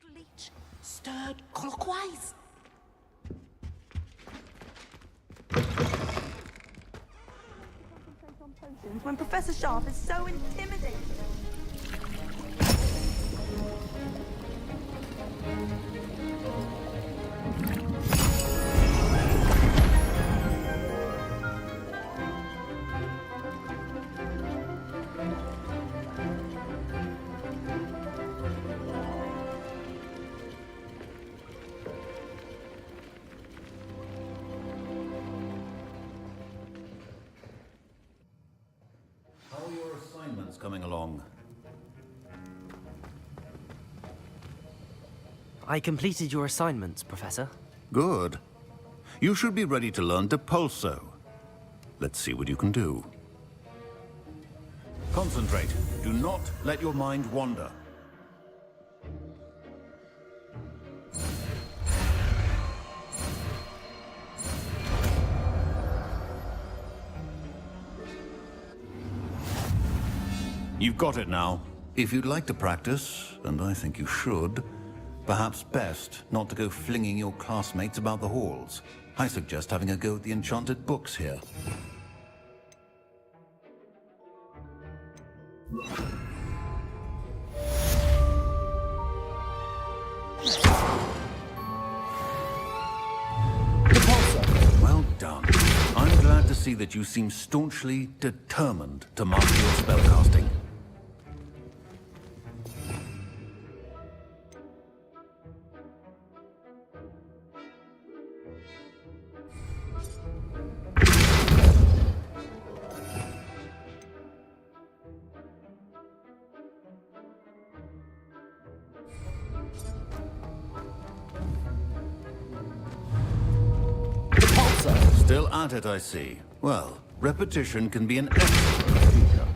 little leech stirred clockwise. When Professor Sharp is so intimidating. How are your assignments coming along? I completed your assignments, Professor. Good. You should be ready to learn Depulso. Let's see what you can do. Concentrate. Do not let your mind wander. You've got it now. If you'd like to practice, and I think you should, perhaps best not to go flinging your classmates about the halls. I suggest having a go at the enchanted books here. Well done. I'm glad to see that you seem staunchly determined to master your spellcasting. Still at it, I see. Well, repetition can be an excellent teacher.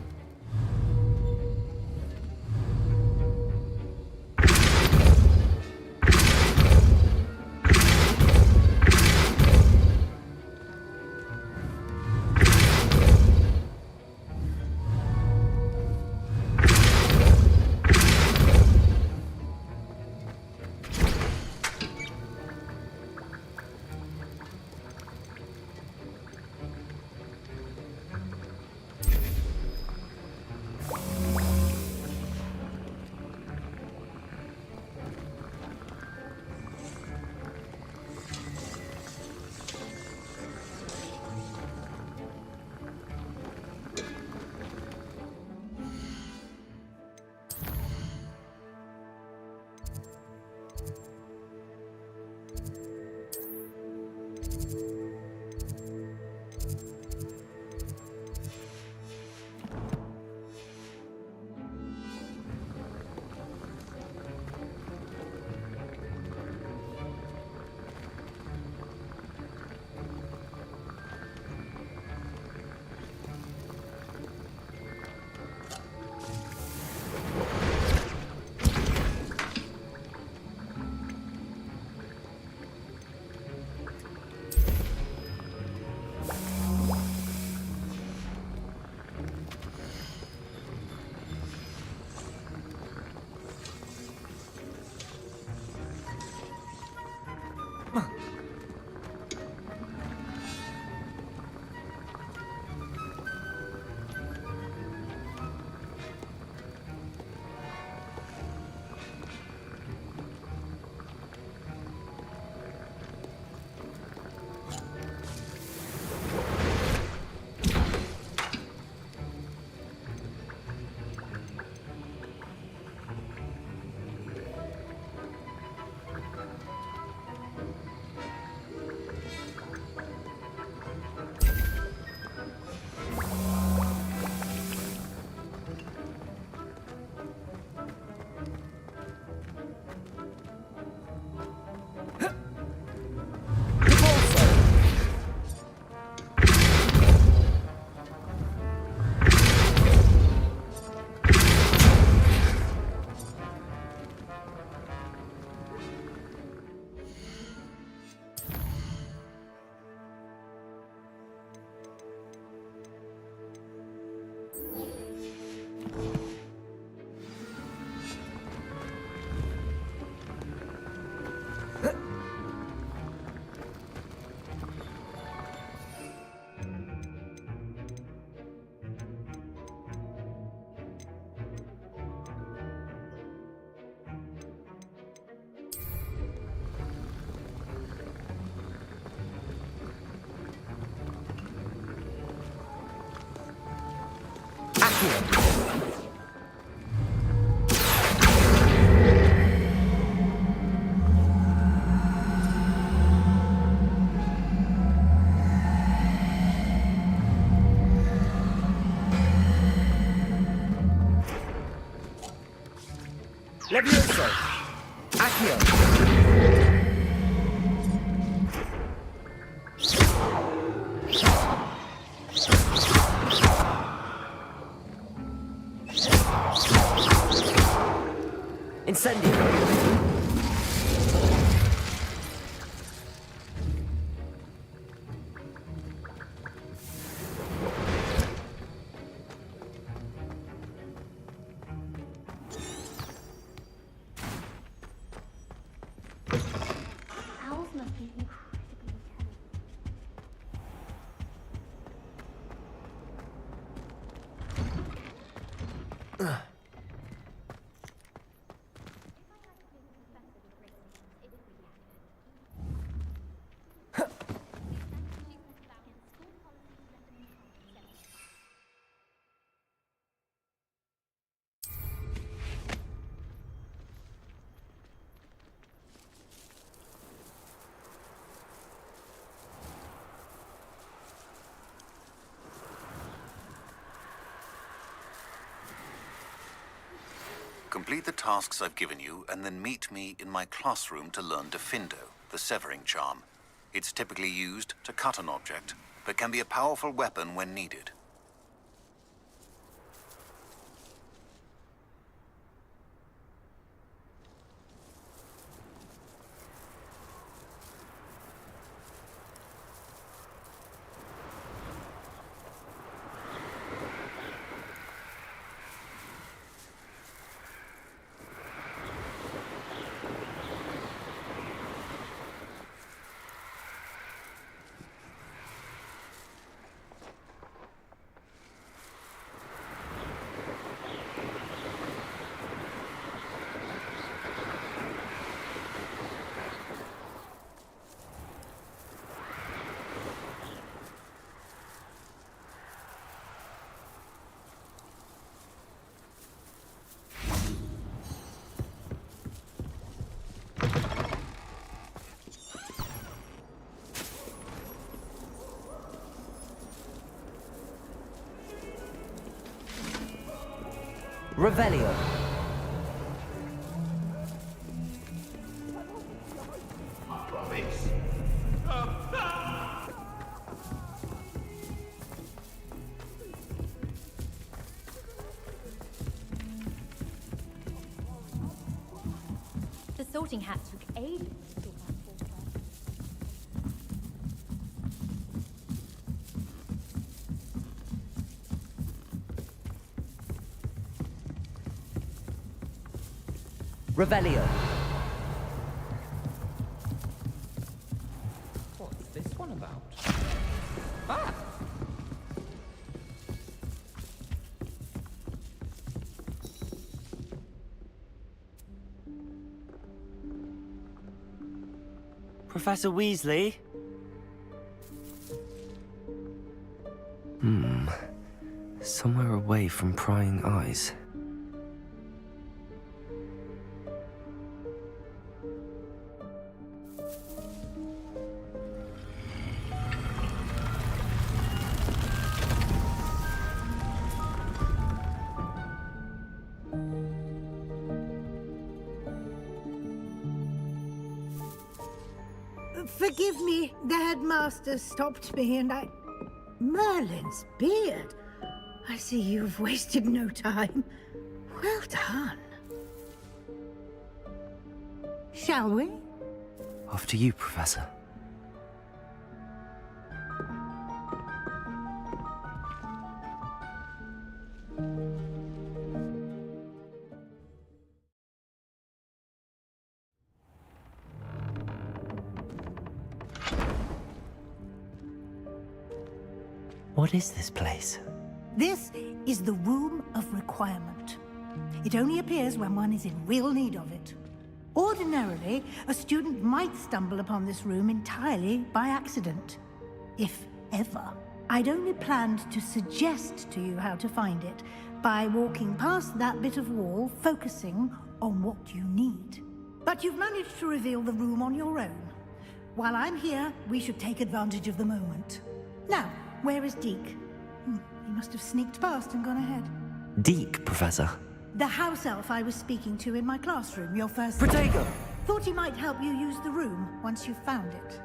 Accio. Levioso. Accio. Incendio. Owls must be incredibly intelligent. Complete the tasks I've given you, and then meet me in my classroom to learn Defindo, the severing charm. It's typically used to cut an object, but can be a powerful weapon when needed. Revelio. The sorting hat took ages to sort out four cards. Revelio. What's this one about? Ah! Professor Weasley? Somewhere away from prying eyes. Forgive me, the headmaster stopped me and I... Merlin's beard. I see you've wasted no time. Well done. Shall we? Off to you, Professor. What is this place? This is the Room of Requirement. It only appears when one is in real need of it. Ordinarily, a student might stumble upon this room entirely by accident. If ever. I'd only planned to suggest to you how to find it, by walking past that bit of wall, focusing on what you need. But you've managed to reveal the room on your own. While I'm here, we should take advantage of the moment. Now, where is Deke? He must have sneaked past and gone ahead. Deke, Professor. The house elf I was speaking to in my classroom, your first... Protego! Thought he might help you use the room once you've found it.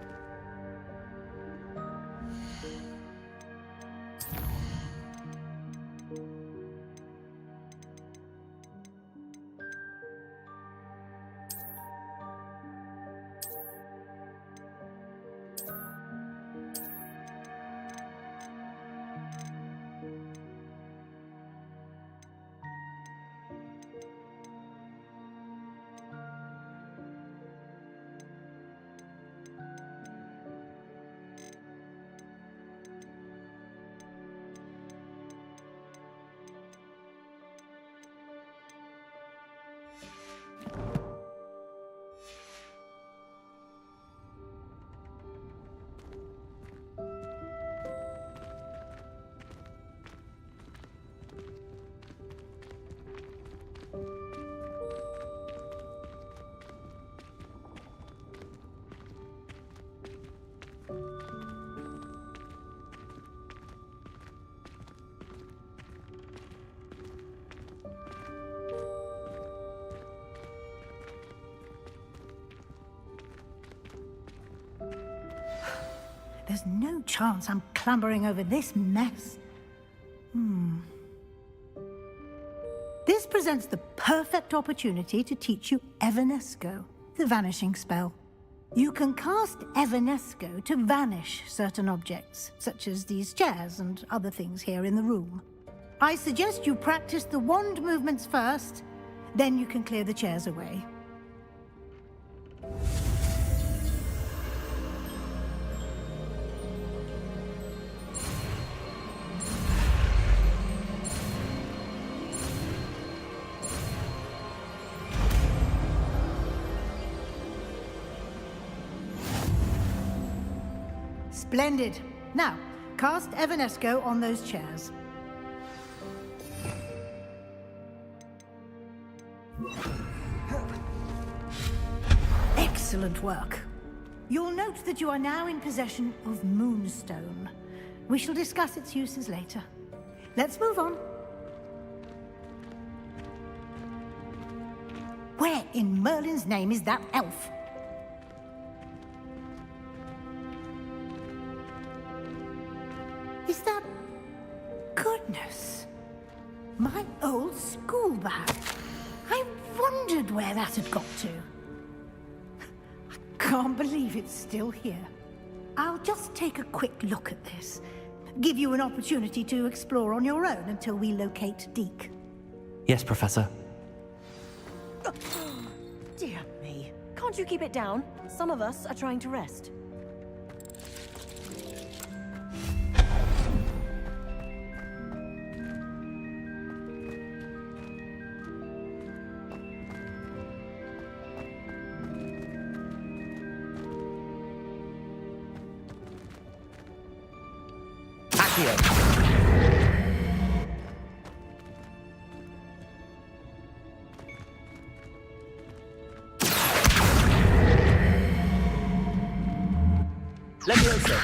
There's no chance I'm clambering over this mess. This presents the perfect opportunity to teach you Evanesco, the vanishing spell. You can cast Evanesco to vanish certain objects, such as these chairs and other things here in the room. I suggest you practice the wand movements first, then you can clear the chairs away. Splendid. Now, cast Evanesco on those chairs. Excellent work. You'll note that you are now in possession of Moonstone. We shall discuss its uses later. Let's move on. Where in Merlin's name is that elf? Is that... Goodness. My old school bag. I wondered where that had got to. I can't believe it's still here. I'll just take a quick look at this. Give you an opportunity to explore on your own until we locate Deke. Yes, Professor. Dear me. Can't you keep it down? Some of us are trying to rest. Let me answer.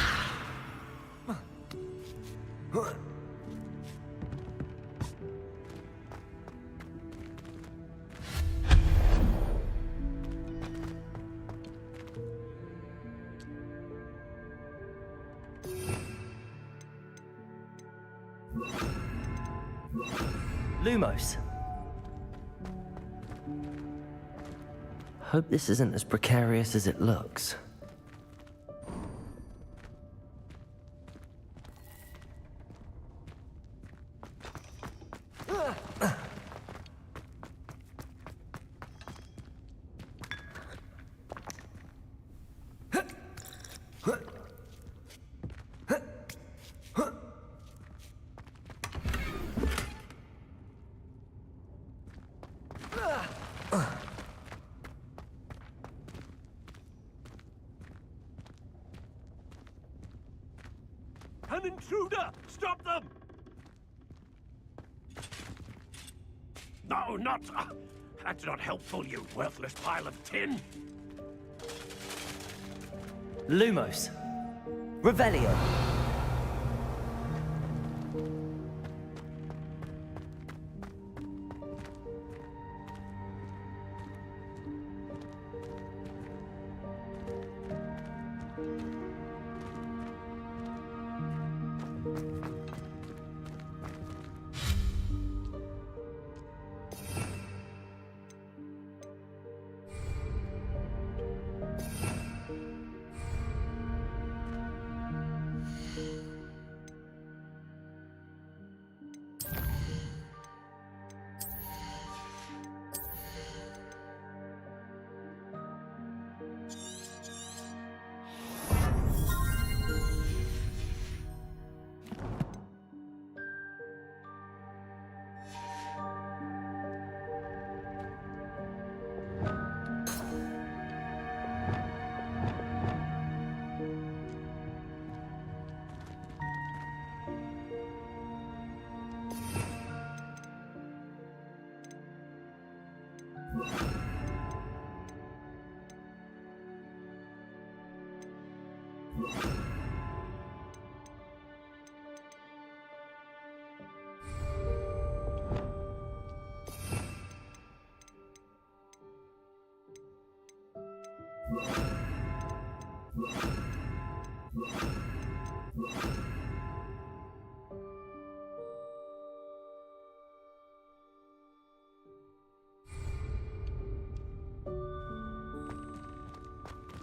Lumos. Hope this isn't as precarious as it looks. An intruder! Stop them! No, not... that's not helpful, you worthless pile of tin. Lumos. Revelio.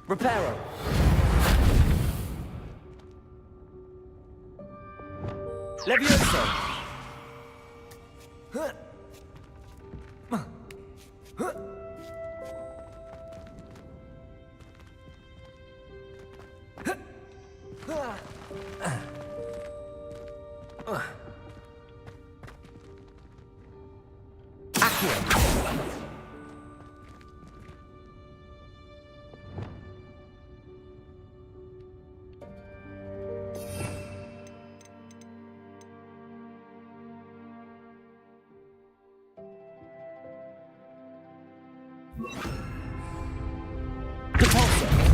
Reparo. Levioso. Depulso.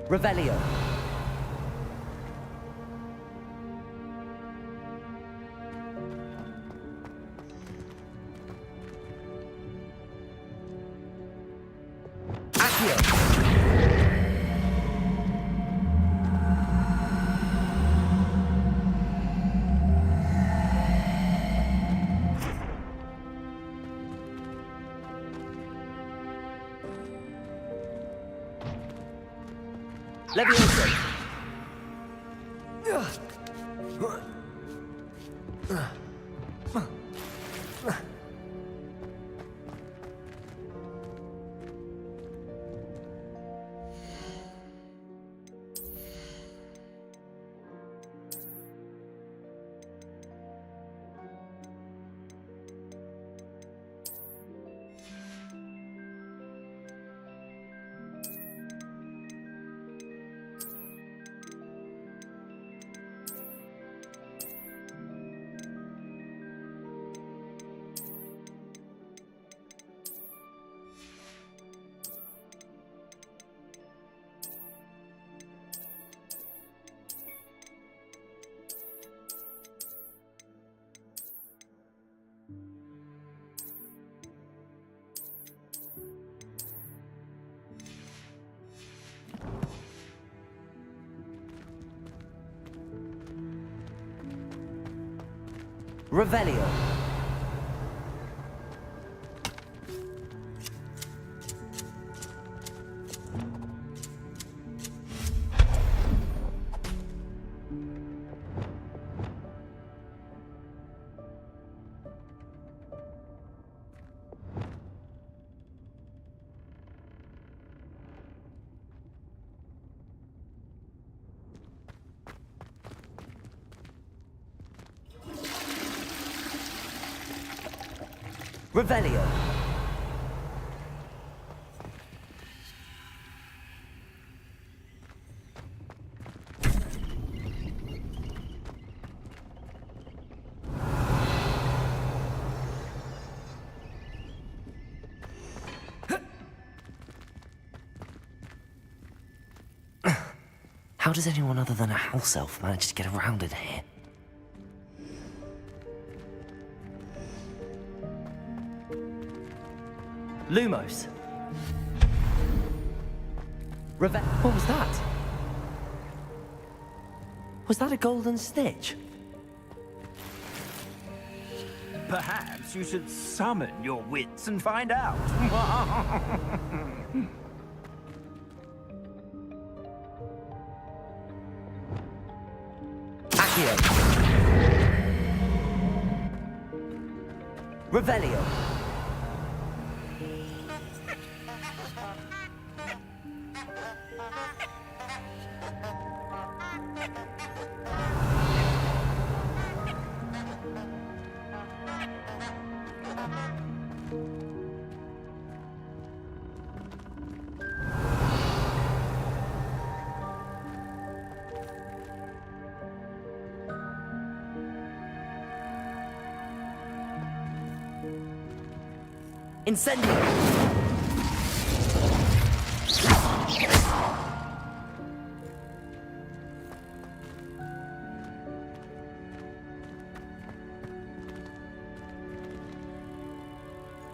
Revelio. Accio. Levioso. Revelio. Revelio. How does anyone other than a house elf manage to get around in here? Lumos. What was that? Was that a golden stitch? Perhaps you should summon your wits and find out. Accio. Revelio. Incendio!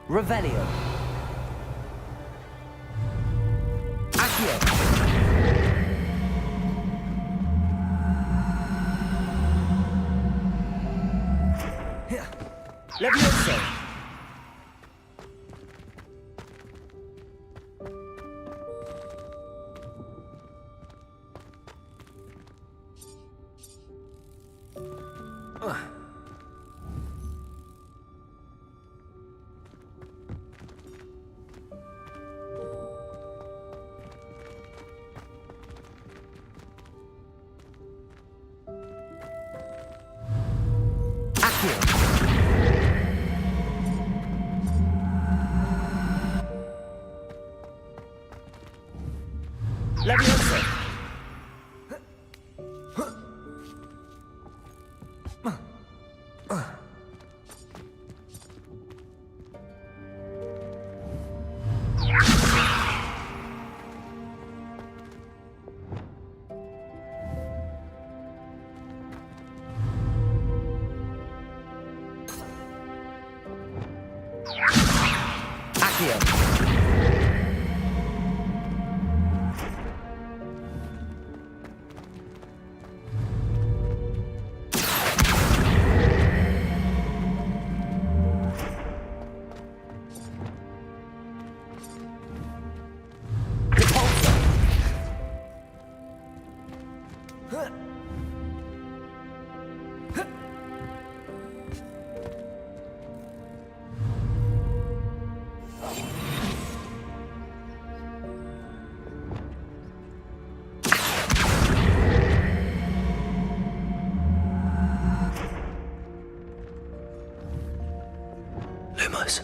Revelio. Accio. Levioso. Levioso. Accio. Lumos.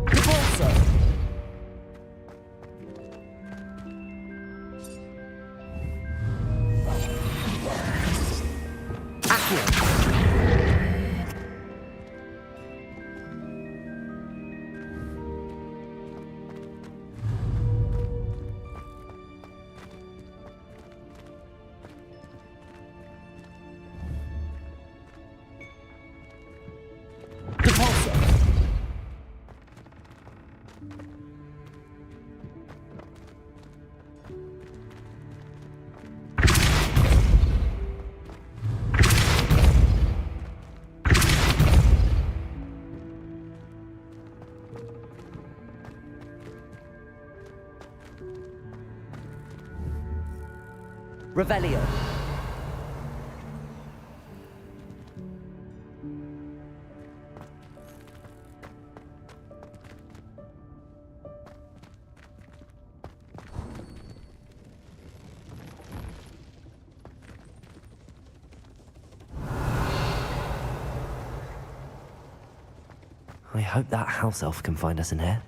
Repulsor. Accio. Revelio. I hope that house elf can find us in here.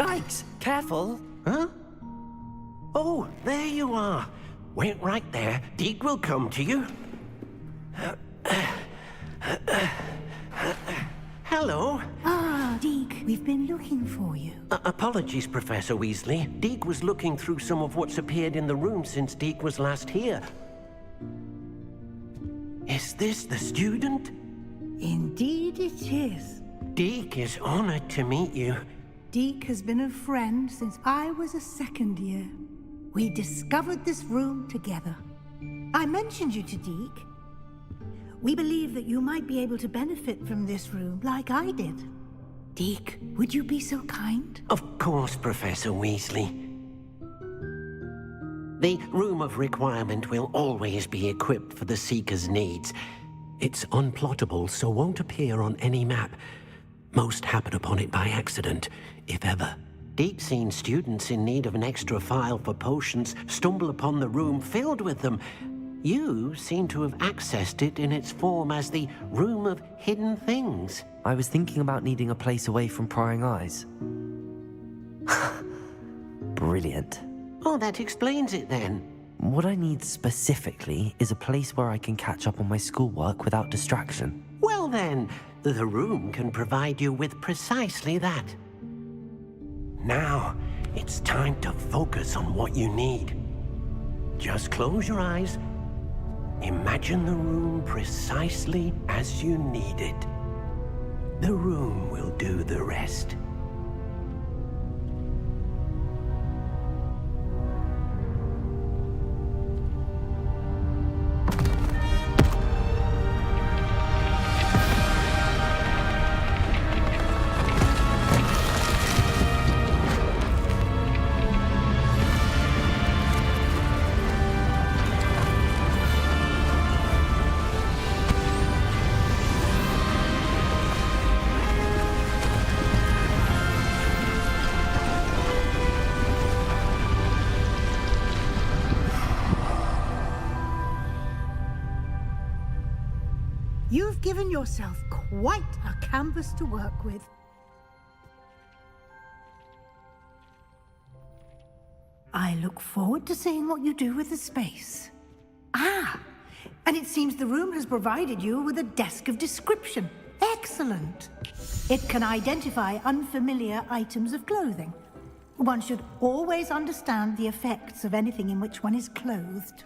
Yikes! Careful! Huh? Oh, there you are. Wait right there. Deke will come to you. Hello. Ah, Deke, we've been looking for you. Apologies, Professor Weasley. Deke was looking through some of what's appeared in the room since Deke was last here. Is this the student? Indeed it is. Deke is honored to meet you. Deke has been a friend since I was a second year. We discovered this room together. I mentioned you to Deke. We believe that you might be able to benefit from this room like I did. Deke, would you be so kind? Of course, Professor Weasley. The Room of Requirement will always be equipped for the Seeker's needs. It's unplottable, so won't appear on any map. Most happen upon it by accident, if ever. Deke's seen students in need of an extra file for potions stumble upon the room filled with them. You seem to have accessed it in its form as the Room of Hidden Things. I was thinking about needing a place away from prying eyes. Brilliant. Oh, that explains it then. What I need specifically is a place where I can catch up on my schoolwork without distraction. Well then, the room can provide you with precisely that. Now, it's time to focus on what you need. Just close your eyes. Imagine the room precisely as you need it. The room will do the rest. You've given yourself quite a canvas to work with. I look forward to seeing what you do with the space. Ah, and it seems the room has provided you with a desk of description. Excellent. It can identify unfamiliar items of clothing. One should always understand the effects of anything in which one is clothed.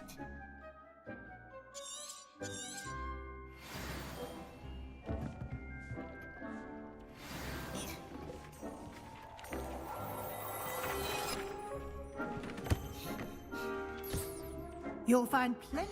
You'll find plenty.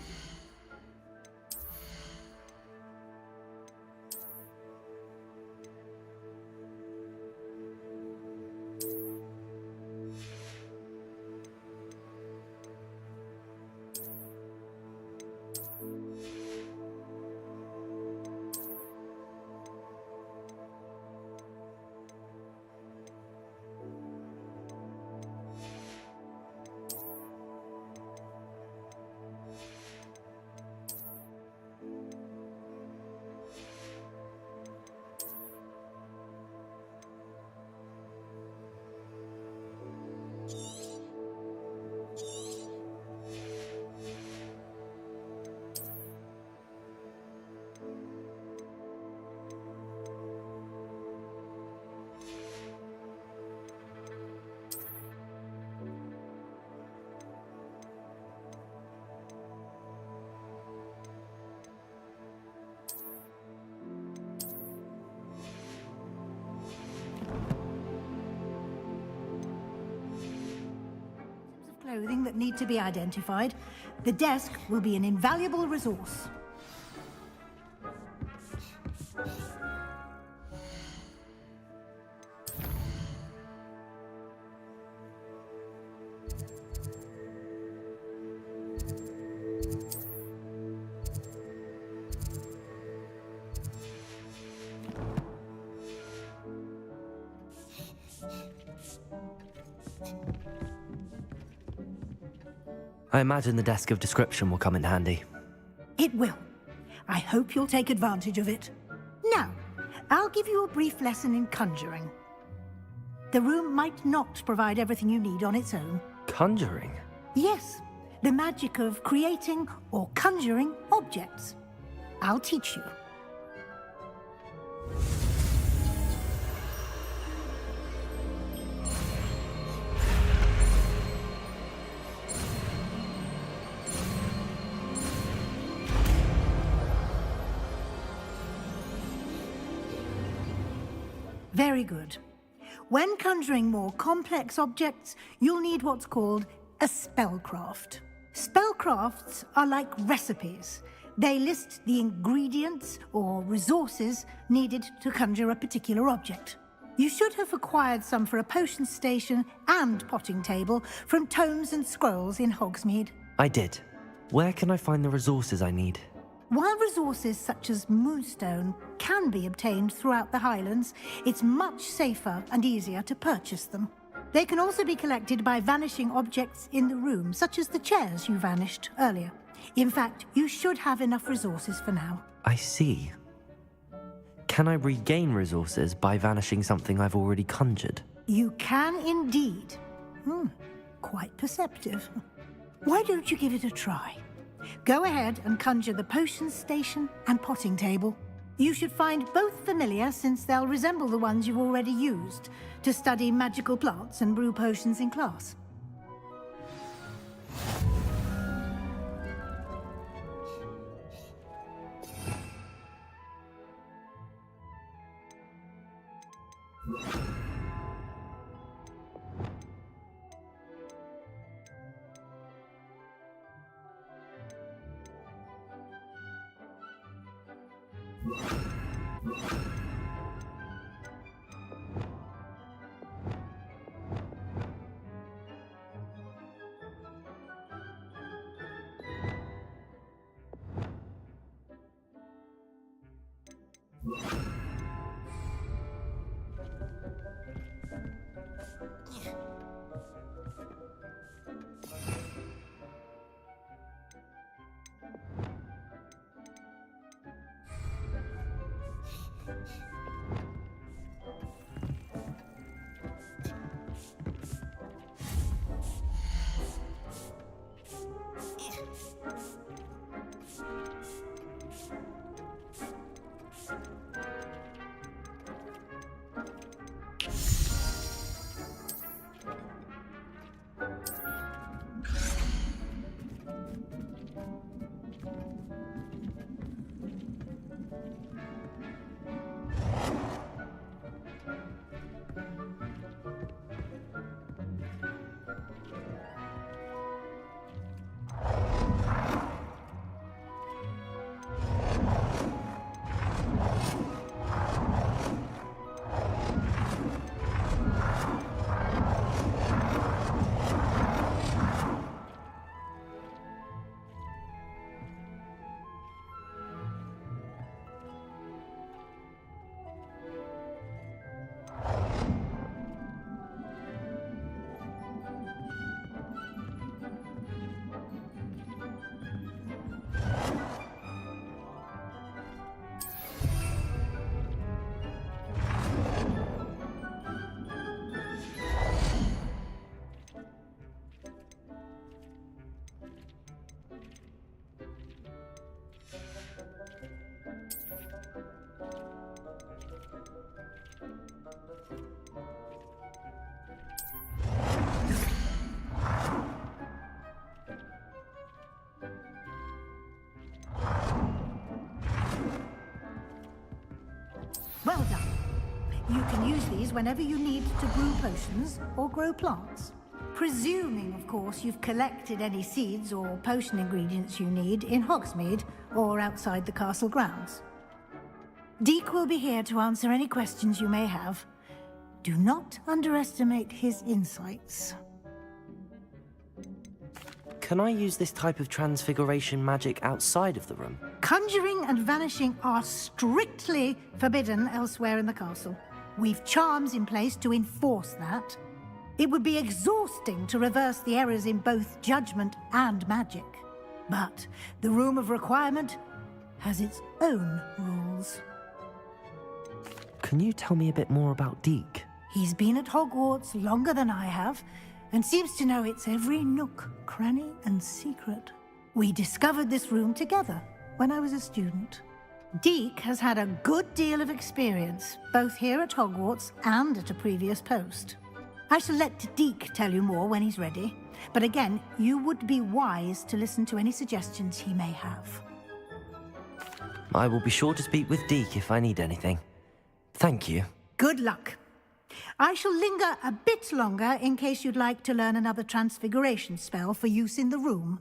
Clothing that need to be identified. The desk will be an invaluable resource. I imagine the desk of description will come in handy. It will. I hope you'll take advantage of it. Now, I'll give you a brief lesson in conjuring. The room might not provide everything you need on its own. Conjuring? Yes, the magic of creating or conjuring objects. I'll teach you. Very good. When conjuring more complex objects, you'll need what's called a spellcraft. Spellcrafts are like recipes. They list the ingredients or resources needed to conjure a particular object. You should have acquired some for a potion station and potting table from tomes and scrolls in Hogsmeade. I did. Where can I find the resources I need? While resources such as moonstone can be obtained throughout the Highlands, it's much safer and easier to purchase them. They can also be collected by vanishing objects in the room, such as the chairs you vanished earlier. In fact, you should have enough resources for now. I see. Can I regain resources by vanishing something I've already conjured? You can indeed. Quite perceptive. Why don't you give it a try? Go ahead and conjure the potion station and potting table. You should find both familiar, since they'll resemble the ones you've already used to study magical plants and brew potions in class. Well done. You can use these whenever you need to brew potions or grow plants. Presuming, of course, you've collected any seeds or potion ingredients you need in Hogsmeade or outside the castle grounds. Deek will be here to answer any questions you may have. Do not underestimate his insights. Can I use this type of transfiguration magic outside of the room? Conjuring and vanishing are strictly forbidden elsewhere in the castle. We've charms in place to enforce that. It would be exhausting to reverse the errors in both judgment and magic. But the Room of Requirement has its own rules. Can you tell me a bit more about Deek? He's been at Hogwarts longer than I have, and seems to know its every nook, cranny, and secret. We discovered this room together when I was a student. Deke has had a good deal of experience, both here at Hogwarts and at a previous post. I shall let Deke tell you more when he's ready, but again, you would be wise to listen to any suggestions he may have. I will be sure to speak with Deke if I need anything. Thank you. Good luck. I shall linger a bit longer in case you'd like to learn another transfiguration spell for use in the room.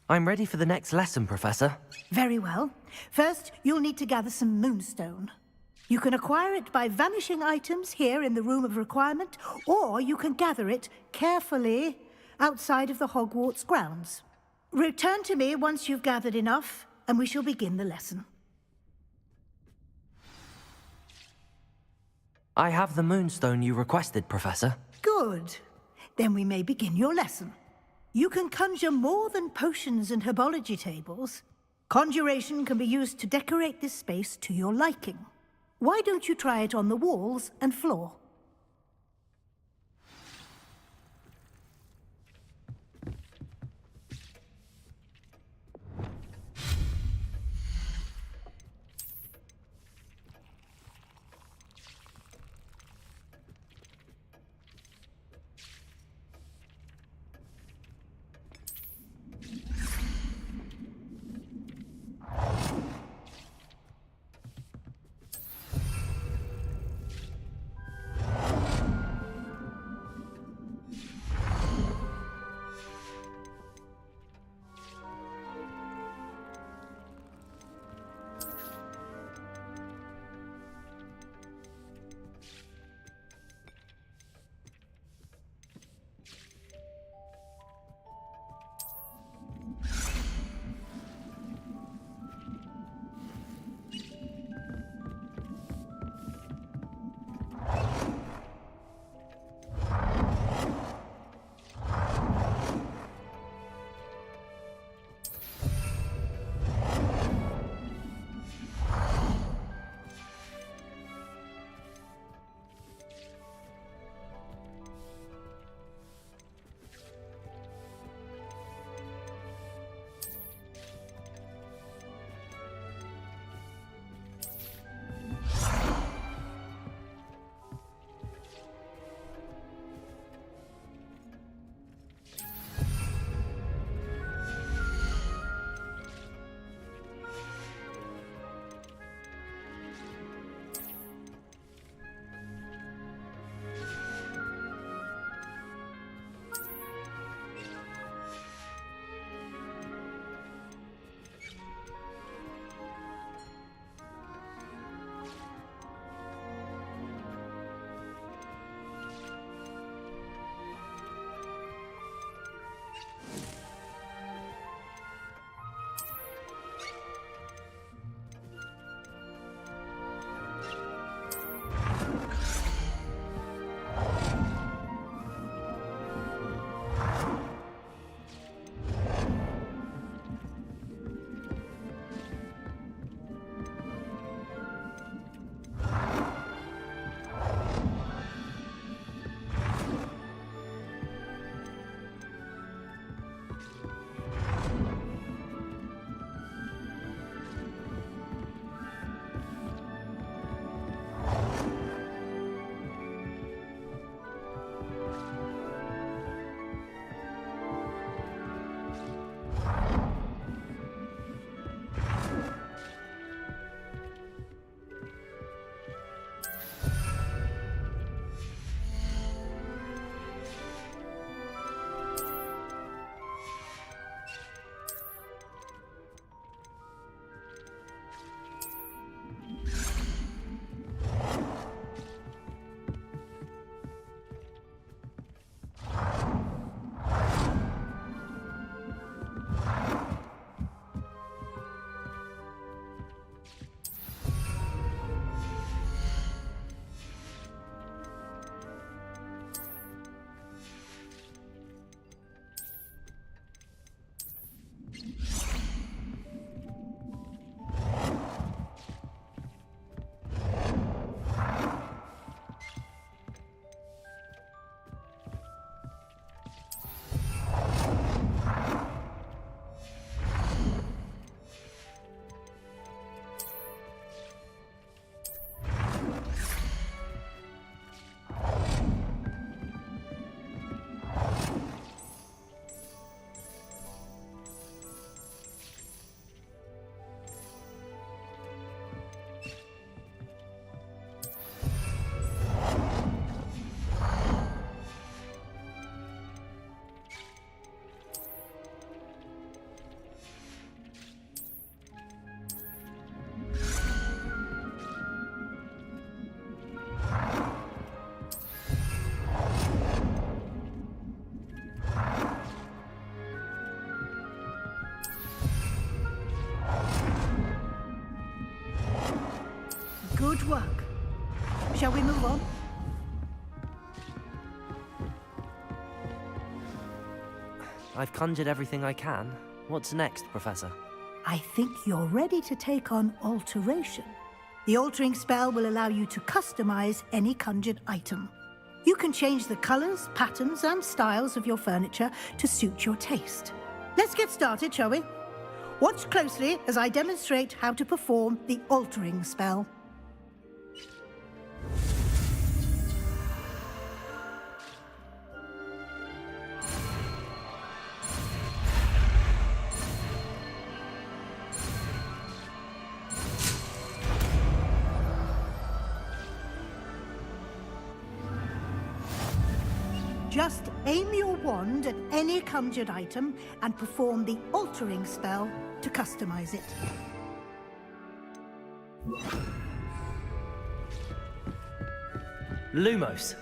I'm ready for the next lesson, Professor. Very well. First, you'll need to gather some moonstone. You can acquire it by vanishing items here in the Room of Requirement, or you can gather it carefully outside of the Hogwarts grounds. Return to me once you've gathered enough, and we shall begin the lesson. I have the moonstone you requested, Professor. Good. Then we may begin your lesson. You can conjure more than potions and herbology tables. Conjuration can be used to decorate this space to your liking. Why don't you try it on the walls and floor? Good work. Shall we move on? I've conjured everything I can. What's next, Professor? I think you're ready to take on alteration. The altering spell will allow you to customize any conjured item. You can change the colors, patterns, and styles of your furniture to suit your taste. Let's get started, shall we? Watch closely as I demonstrate how to perform the altering spell. Just aim your wand at any conjured item and perform the altering spell to customize it. Lumos.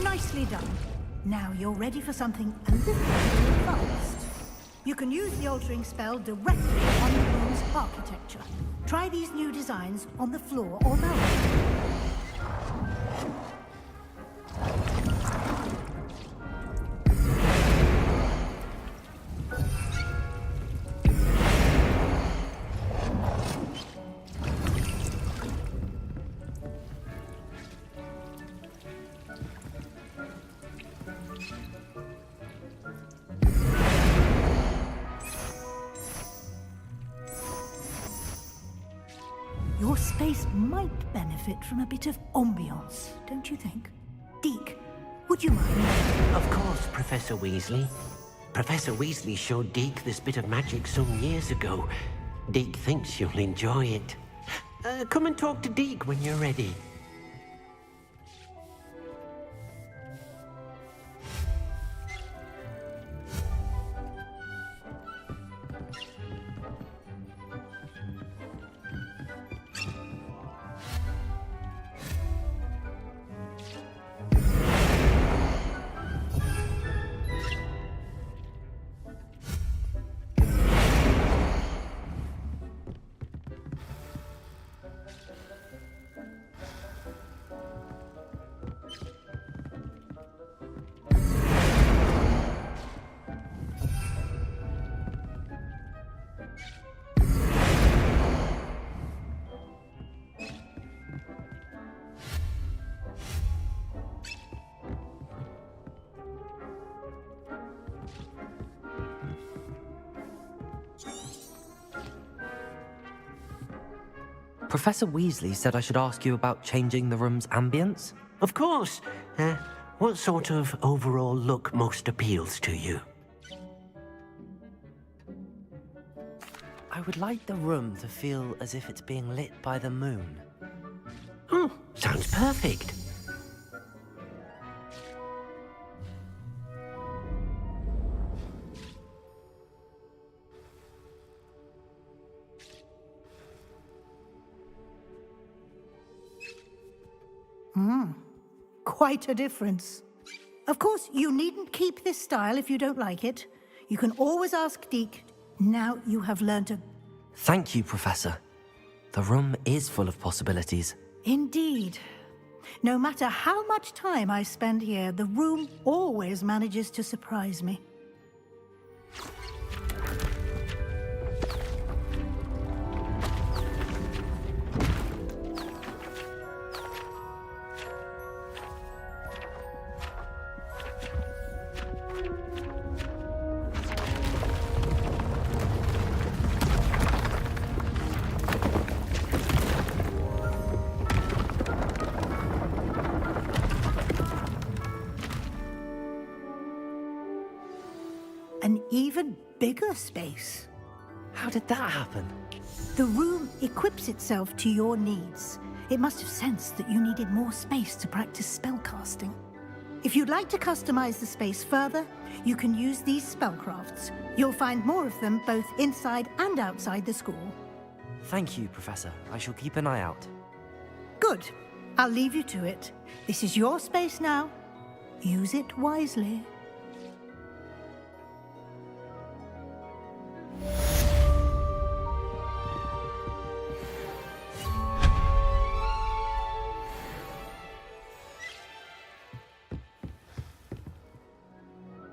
Nicely done. Now you're ready for something a little more advanced. You can use the altering spell directly on the room's architecture. Try these new designs on the floor or balcony. Your space might benefit from a bit of ambiance, don't you think? Deke, would you mind? Of course, Professor Weasley. Professor Weasley showed Deke this bit of magic some years ago. Deke thinks you'll enjoy it. Come and talk to Deke when you're ready. Professor Weasley said I should ask you about changing the room's ambience. Of course. What sort of overall look most appeals to you? I would like the room to feel as if it's being lit by the moon. Oh, sounds perfect. Quite a difference. Of course, you needn't keep this style if you don't like it. You can always ask Deke. Now you have learned to... Thank you, Professor. The room is full of possibilities. Indeed. No matter how much time I spend here, the room always manages to surprise me. An even bigger space. How did that happen? The room equips itself to your needs. It must have sensed that you needed more space to practice spellcasting. If you'd like to customize the space further, you can use these spellcrafts. You'll find more of them both inside and outside the school. Thank you, Professor. I shall keep an eye out. Good. I'll leave you to it. This is your space now. Use it wisely.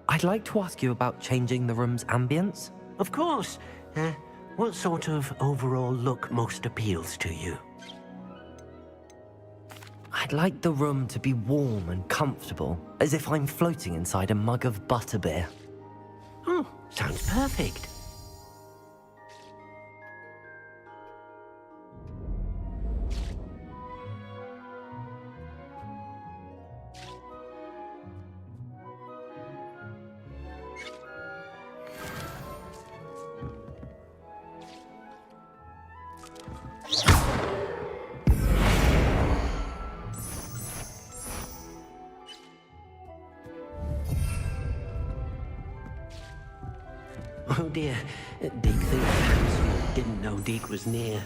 I'd like to ask you about changing the room's ambience. Of course. What sort of overall look most appeals to you? I'd like the room to be warm and comfortable, as if I'm floating inside a mug of butterbeer. Oh, sounds perfect. Oh dear, Deke thinks perhaps you didn't know Deke was near.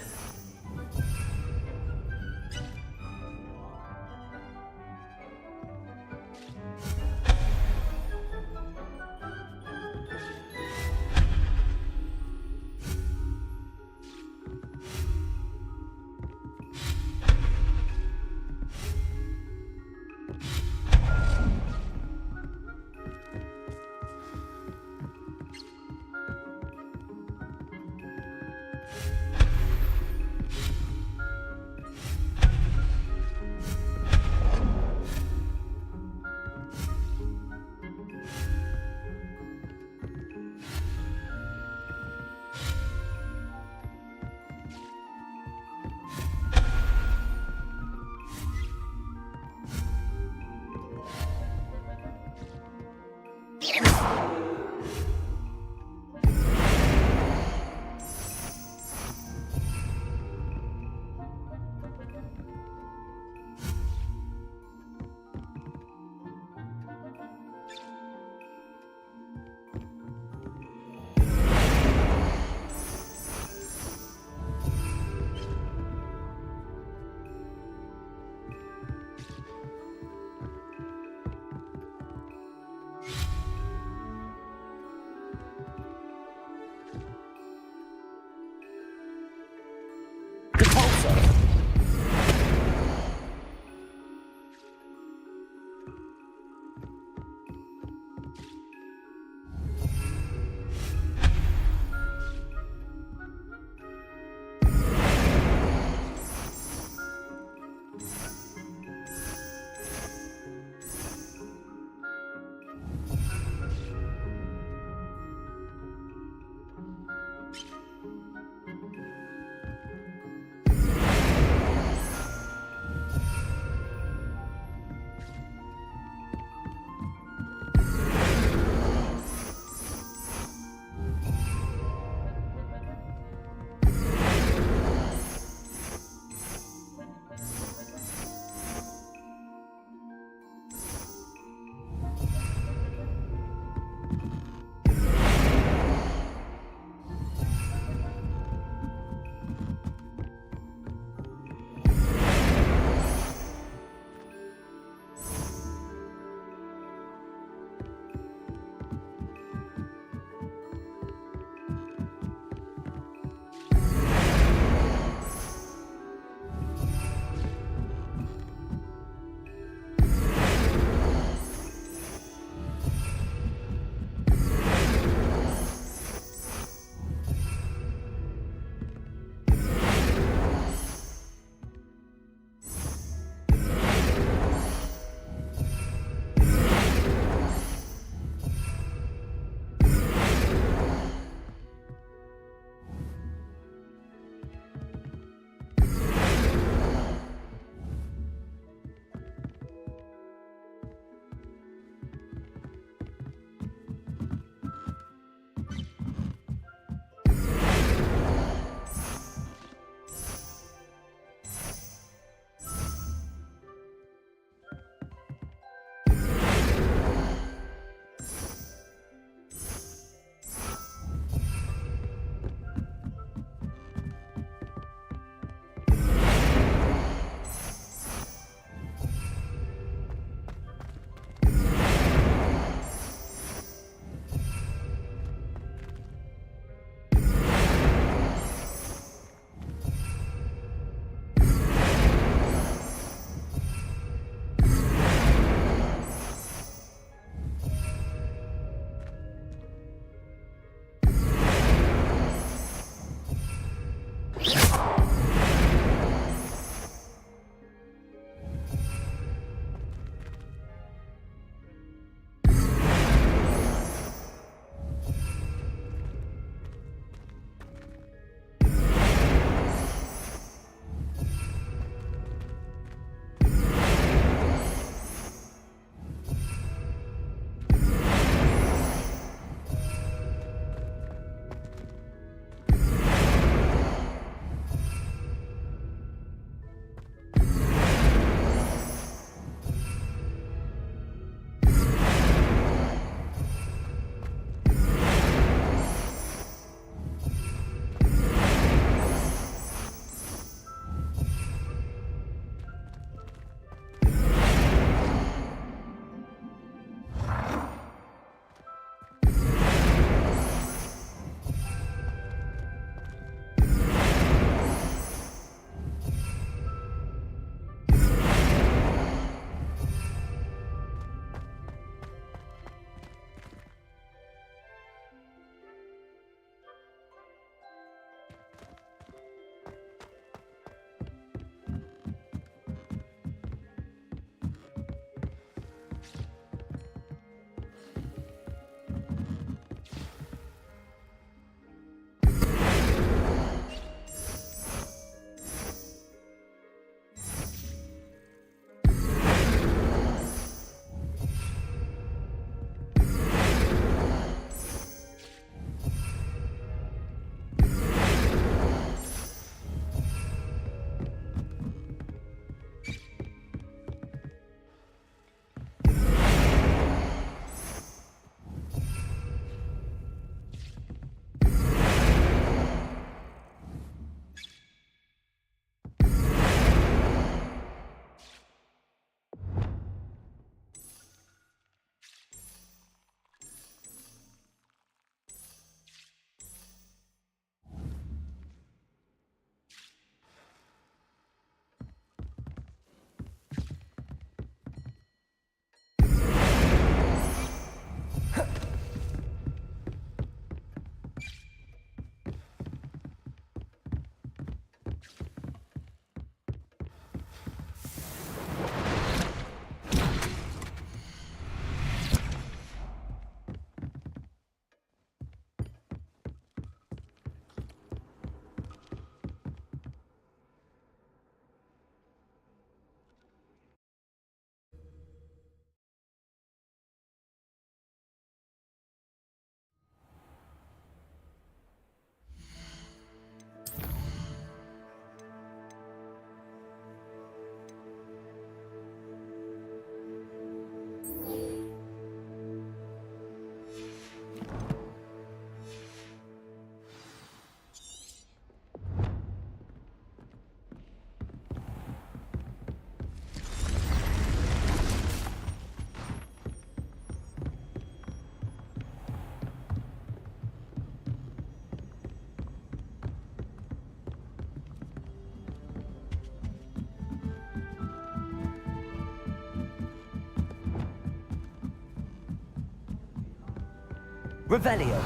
Revelio.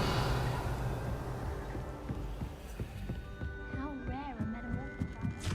How rare a metamorphosis.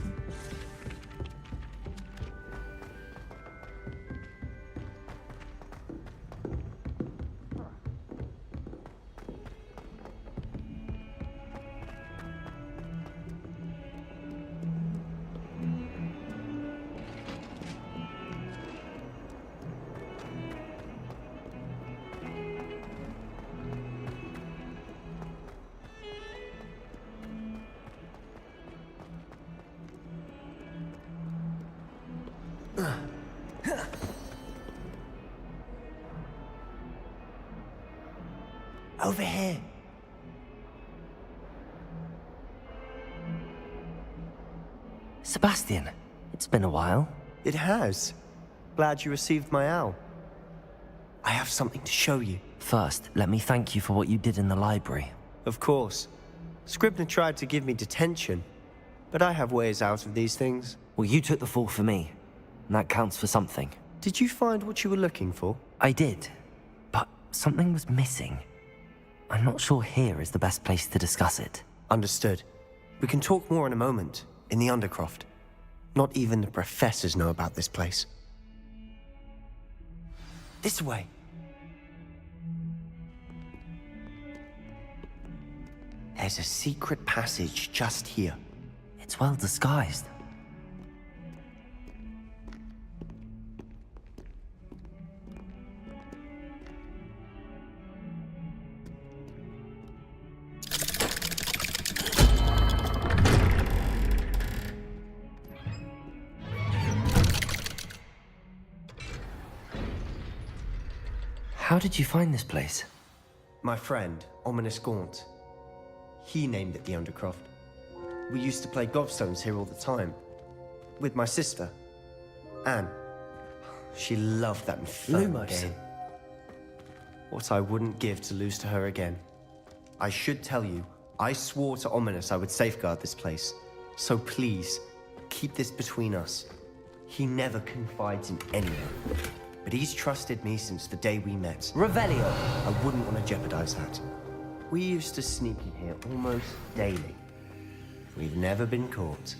Over here. Sebastian, it's been a while. It has. Glad you received my owl. I have something to show you. First, let me thank you for what you did in the library. Of course. Scribner tried to give me detention, but I have ways out of these things. Well, you took the fall for me, and that counts for something. Did you find what you were looking for? I did, but something was missing. I'm not sure here is the best place to discuss it. Understood. We can talk more in a moment, in the Undercroft. Not even the professors know about this place. This way. There's a secret passage just here. It's well disguised. How did you find this place? My friend, Ominous Gaunt. He named it the Undercroft. We used to play gobstones here all the time. With my sister, Anne. She loved that infernal game. What I wouldn't give to lose to her again. I should tell you, I swore to Ominous I would safeguard this place. So please, keep this between us. He never confides in anyone. But he's trusted me since the day we met. Revelio. I wouldn't want to jeopardize that. We used to sneak in here almost daily. We've never been caught.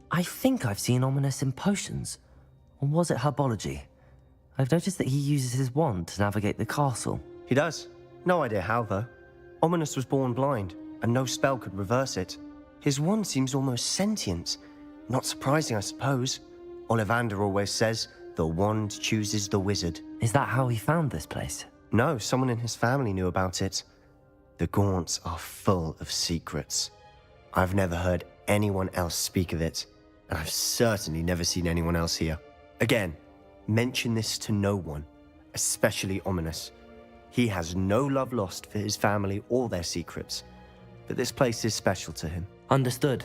I think I've seen Ominous in potions. Or was it herbology? I've noticed that he uses his wand to navigate the castle. He does. No idea how, though. Ominous was born blind, and no spell could reverse it. His wand seems almost sentient. Not surprising, I suppose. Ollivander always says, the wand chooses the wizard. Is that how he found this place? No, someone in his family knew about it. The Gaunts are full of secrets. I've never heard anyone else speak of it, and I've certainly never seen anyone else here. Again, mention this to no one, especially Ominous. He has no love lost for his family or their secrets, but this place is special to him. Understood.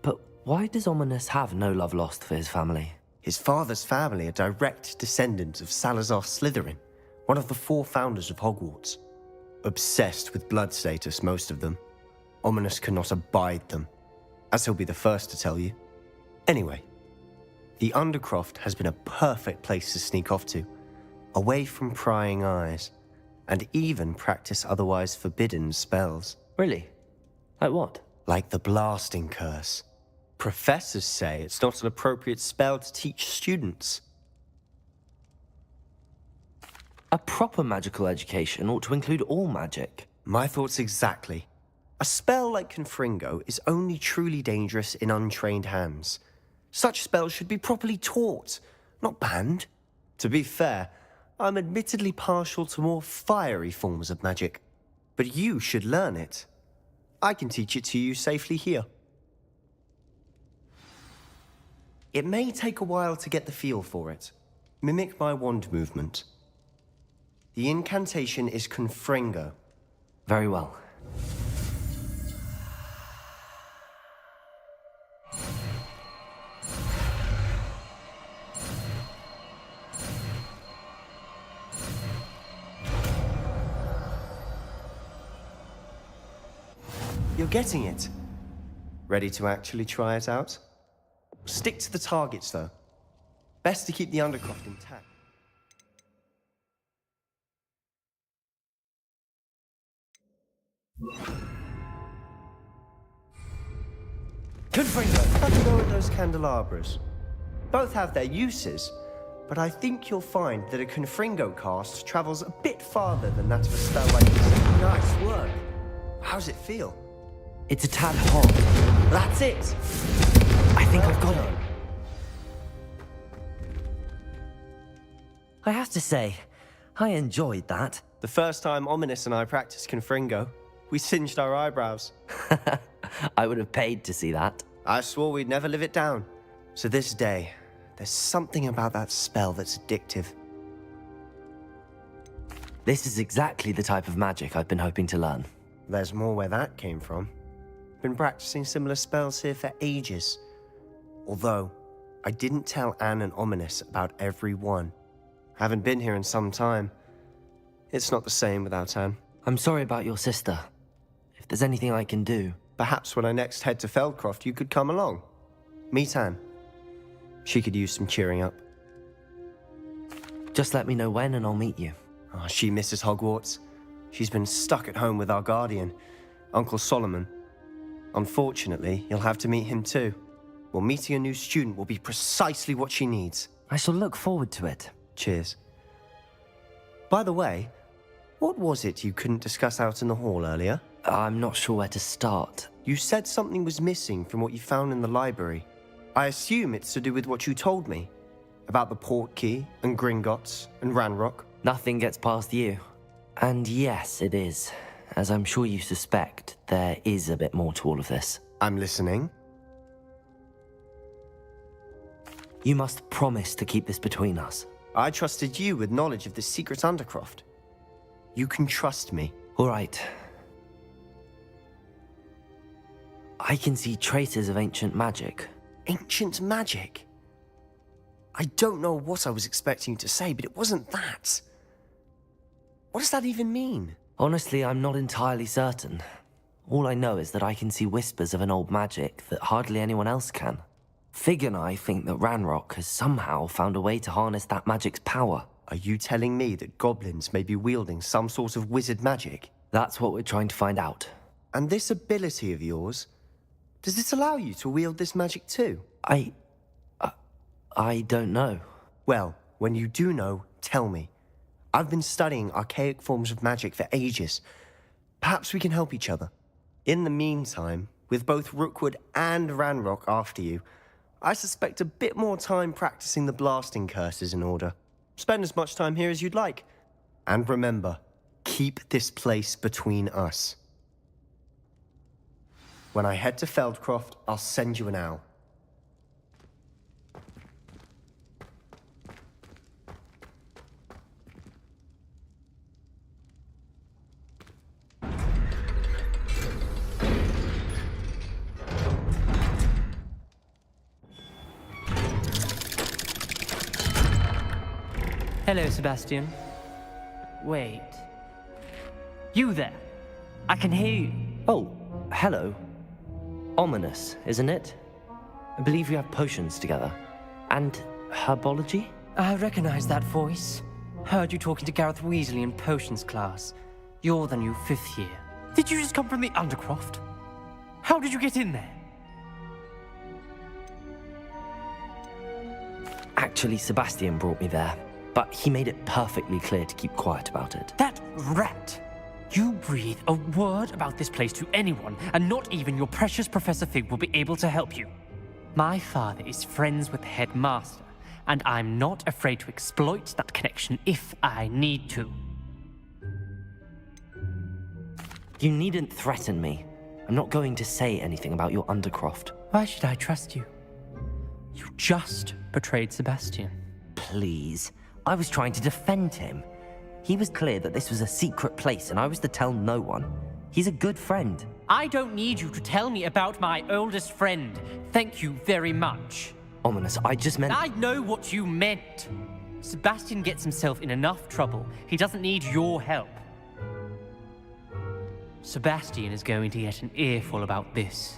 But why does Ominous have no love lost for his family? His father's family are direct descendants of Salazar Slytherin, one of the 4 founders of Hogwarts. Obsessed with blood status, most of them. Ominous cannot abide them, as he'll be the first to tell you. Anyway, the Undercroft has been a perfect place to sneak off to, away from prying eyes, and even practice otherwise forbidden spells. Really? Like what? Like the blasting curse. Professors say it's not an appropriate spell to teach students. A proper magical education ought to include all magic. My thoughts exactly. A spell like Confringo is only truly dangerous in untrained hands. Such spells should be properly taught, not banned. To be fair, I'm admittedly partial to more fiery forms of magic, but you should learn it. I can teach it to you safely here. It may take a while to get the feel for it. Mimic my wand movement. The incantation is Confringo. Very well. You're getting it. Ready to actually try it out? Stick to the targets, though. Best to keep the Undercroft intact. Confringo, have to go with those candelabras. Both have their uses, but I think you'll find that a Confringo cast travels a bit farther than that of a spell like this. Nice work. How's it feel? It's a tad hot. That's it! I think I've got it. I have to say, I enjoyed that. The first time Ominous and I practiced Confringo, we singed our eyebrows. I would have paid to see that. I swore we'd never live it down. So this day, there's something about that spell that's addictive. This is exactly the type of magic I've been hoping to learn. There's more where that came from. Been practicing similar spells here for ages. Although, I didn't tell Anne and Ominous about every one. Haven't been here in some time. It's not the same without Anne. I'm sorry about your sister. If there's anything I can do... Perhaps when I next head to Feldcroft, you could come along. Meet Anne. She could use some cheering up. Just let me know when and I'll meet you. Oh, she misses Hogwarts. She's been stuck at home with our guardian, Uncle Solomon. Unfortunately, you'll have to meet him too. Well, meeting a new student will be precisely what she needs. I shall look forward to it. Cheers. By the way, what was it you couldn't discuss out in the hall earlier? I'm not sure where to start. You said something was missing from what you found in the library. I assume it's to do with what you told me. About the Portkey, and Gringotts, and Ranrock. Nothing gets past you. And yes, it is. As I'm sure you suspect, there is a bit more to all of this. I'm listening. You must promise to keep this between us. I trusted you with knowledge of the secret Undercroft. You can trust me. All right. I can see traces of ancient magic. Ancient magic? I don't know what I was expecting you to say, but it wasn't that. What does that even mean? Honestly, I'm not entirely certain. All I know is that I can see whispers of an old magic that hardly anyone else can. Fig and I think that Ranrock has somehow found a way to harness that magic's power. Are you telling me that goblins may be wielding some sort of wizard magic? That's what we're trying to find out. And this ability of yours, does it allow you to wield this magic too? I don't know. Well, when you do know, tell me. I've been studying archaic forms of magic for ages. Perhaps we can help each other. In the meantime, with both Rookwood and Ranrock after you, I suspect a bit more time practicing the blasting curse is in order. Spend as much time here as you'd like. And remember, keep this place between us. When I head to Feldcroft, I'll send you an owl. Hello, Sebastian. Wait. You there? I can hear you. Oh, hello. Ominous, isn't it? I believe we have potions together. And herbology? I recognize that voice. Heard you talking to Gareth Weasley in potions class. You're the new 5th year. Did you just come from the Undercroft? How did you get in there? Actually, Sebastian brought me there. But he made it perfectly clear to keep quiet about it. That rat! You breathe a word about this place to anyone, and not even your precious Professor Fig will be able to help you. My father is friends with the headmaster, and I'm not afraid to exploit that connection if I need to. You needn't threaten me. I'm not going to say anything about your Undercroft. Why should I trust you? You just betrayed Sebastian. Please. I was trying to defend him. He was clear that this was a secret place and I was to tell no one. He's a good friend. I don't need you to tell me about my oldest friend. Thank you very much. Ominous, I just meant... I know what you meant. Sebastian gets himself in enough trouble. He doesn't need your help. Sebastian is going to get an earful about this.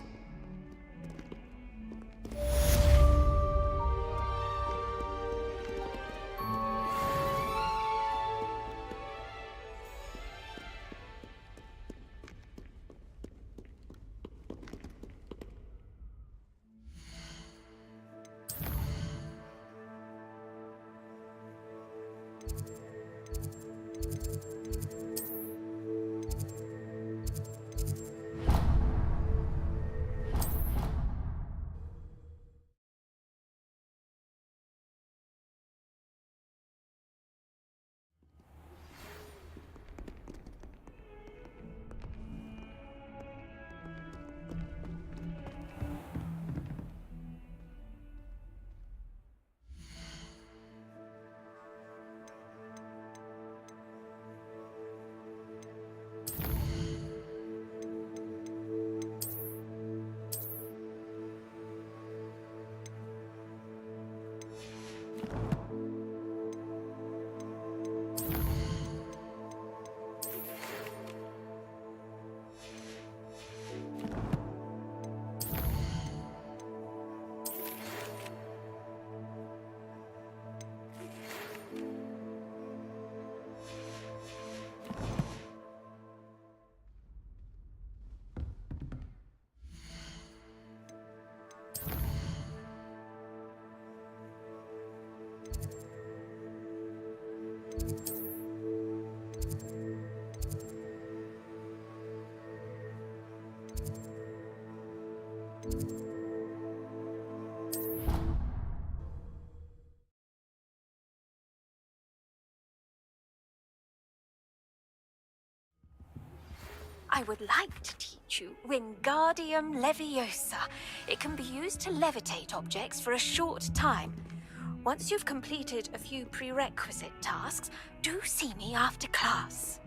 I would like to teach you Wingardium Leviosa. It can be used to levitate objects for a short time. Once you've completed a few prerequisite tasks, do see me after class.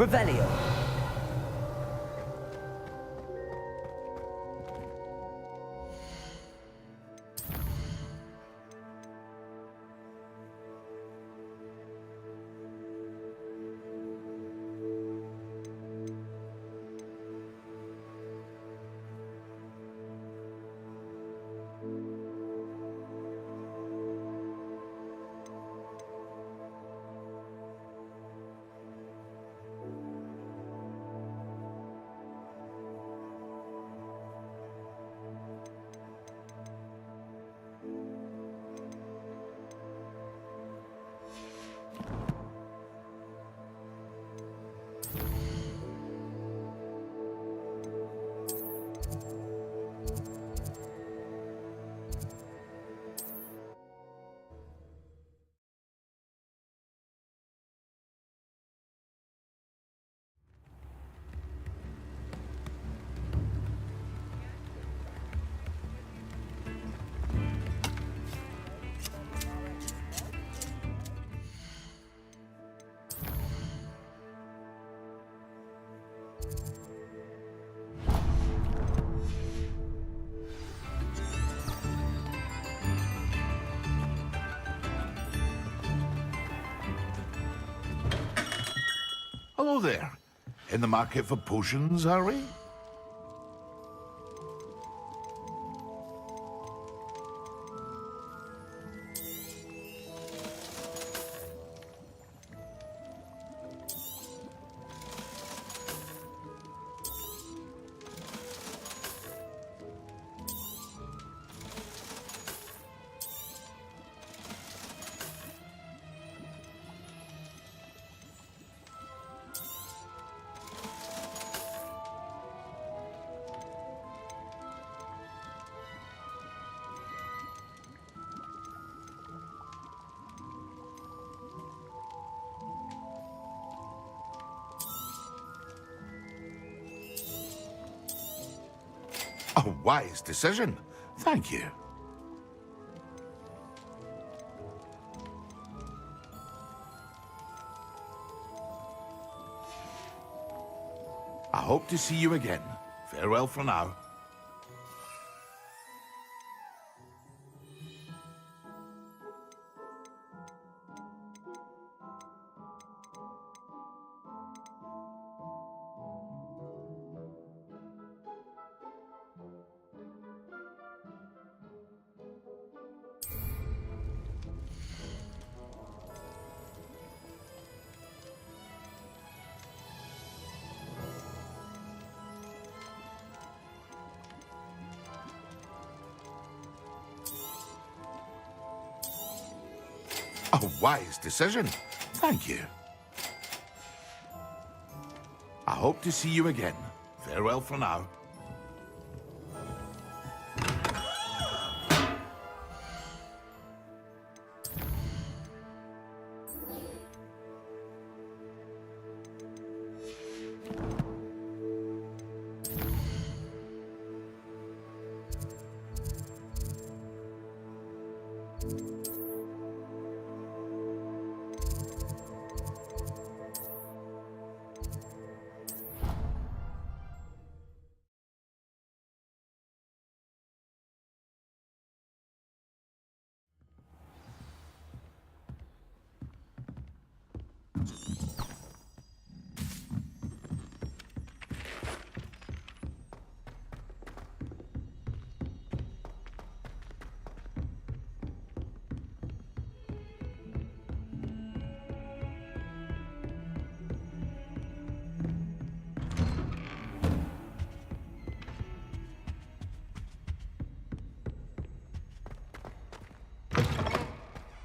Revelio. Hello there. In the market for potions, are we? A wise decision. Thank you. I hope to see you again. Farewell for now. A wise decision. Thank you. I hope to see you again. Farewell for now.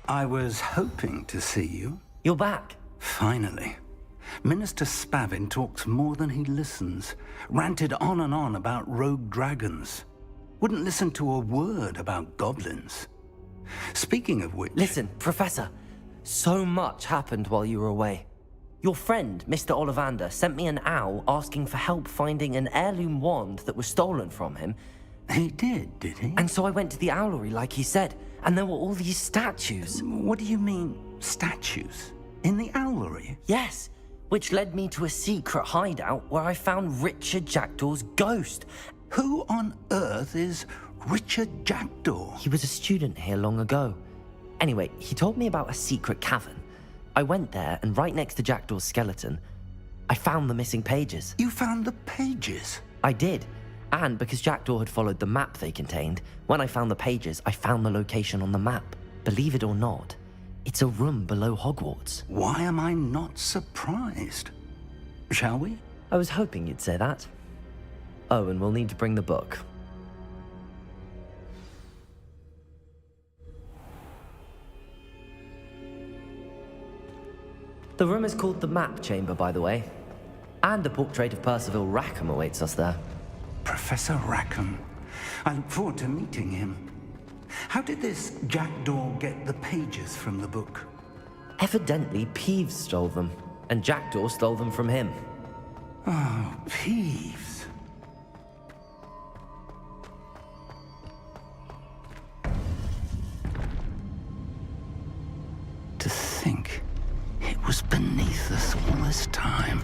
I was hoping to see you. You're back. Finally. Minister Spavin talks more than he listens. Ranted on and on about rogue dragons. Wouldn't listen to a word about goblins. Speaking of which... Listen, Professor. So much happened while you were away. Your friend, Mr. Ollivander, sent me an owl asking for help finding an heirloom wand that was stolen from him. He did he? And so I went to the owlery like he said, and there were all these statues. What do you mean, statues? In the owlery? Yes, which led me to a secret hideout where I found Richard Jackdaw's ghost. Who on earth is Richard Jackdaw? He was a student here long ago. Anyway, he told me about a secret cavern. I went there, and right next to Jackdaw's skeleton, I found the missing pages. You found the pages? I did. And because Jackdaw had followed the map they contained, when I found the pages, I found the location on the map. Believe it or not, it's a room below Hogwarts. Why am I not surprised? Shall we? I was hoping you'd say that. Oh, and we'll need to bring the book. The room is called the Map Chamber, by the way. And a portrait of Percival Rackham awaits us there. Professor Rackham. I look forward to meeting him. How did this Jackdaw get the pages from the book? Evidently, Peeves stole them, and Jackdaw stole them from him. Oh, Peeves. To think it was beneath us all this time.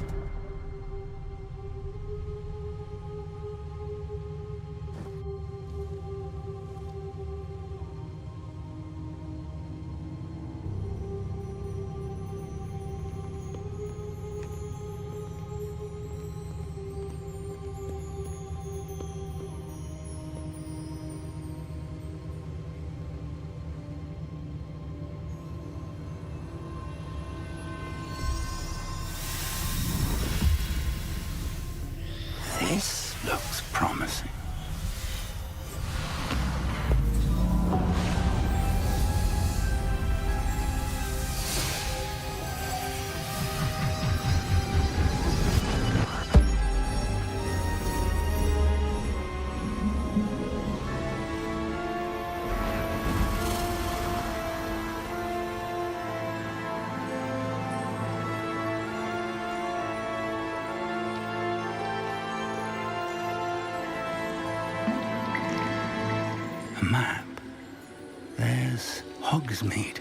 map, there's Hogsmeade.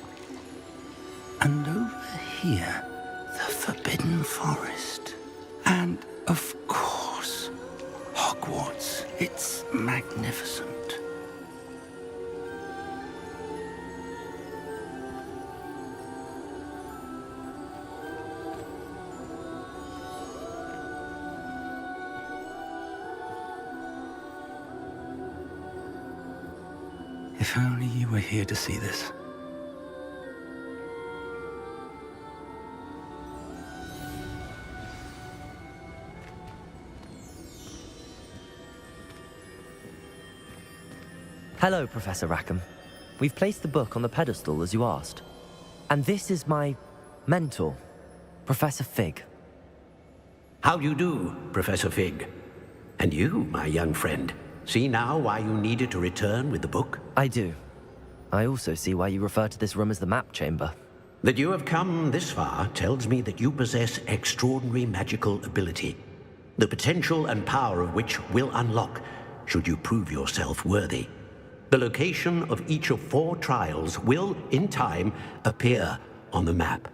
And over here, the Forbidden Forest. And, of course, Hogwarts. It's magnificent. If only you were here to see this. Hello, Professor Rackham. We've placed the book on the pedestal as you asked. And this is my mentor, Professor Fig. How do you do, Professor Fig? And you, my young friend, see now why you needed to return with the book? I do. I also see why you refer to this room as the map chamber. That you have come this far tells me that you possess extraordinary magical ability, the potential and power of which will unlock should you prove yourself worthy. The location of each of 4 trials will, in time, appear on the map.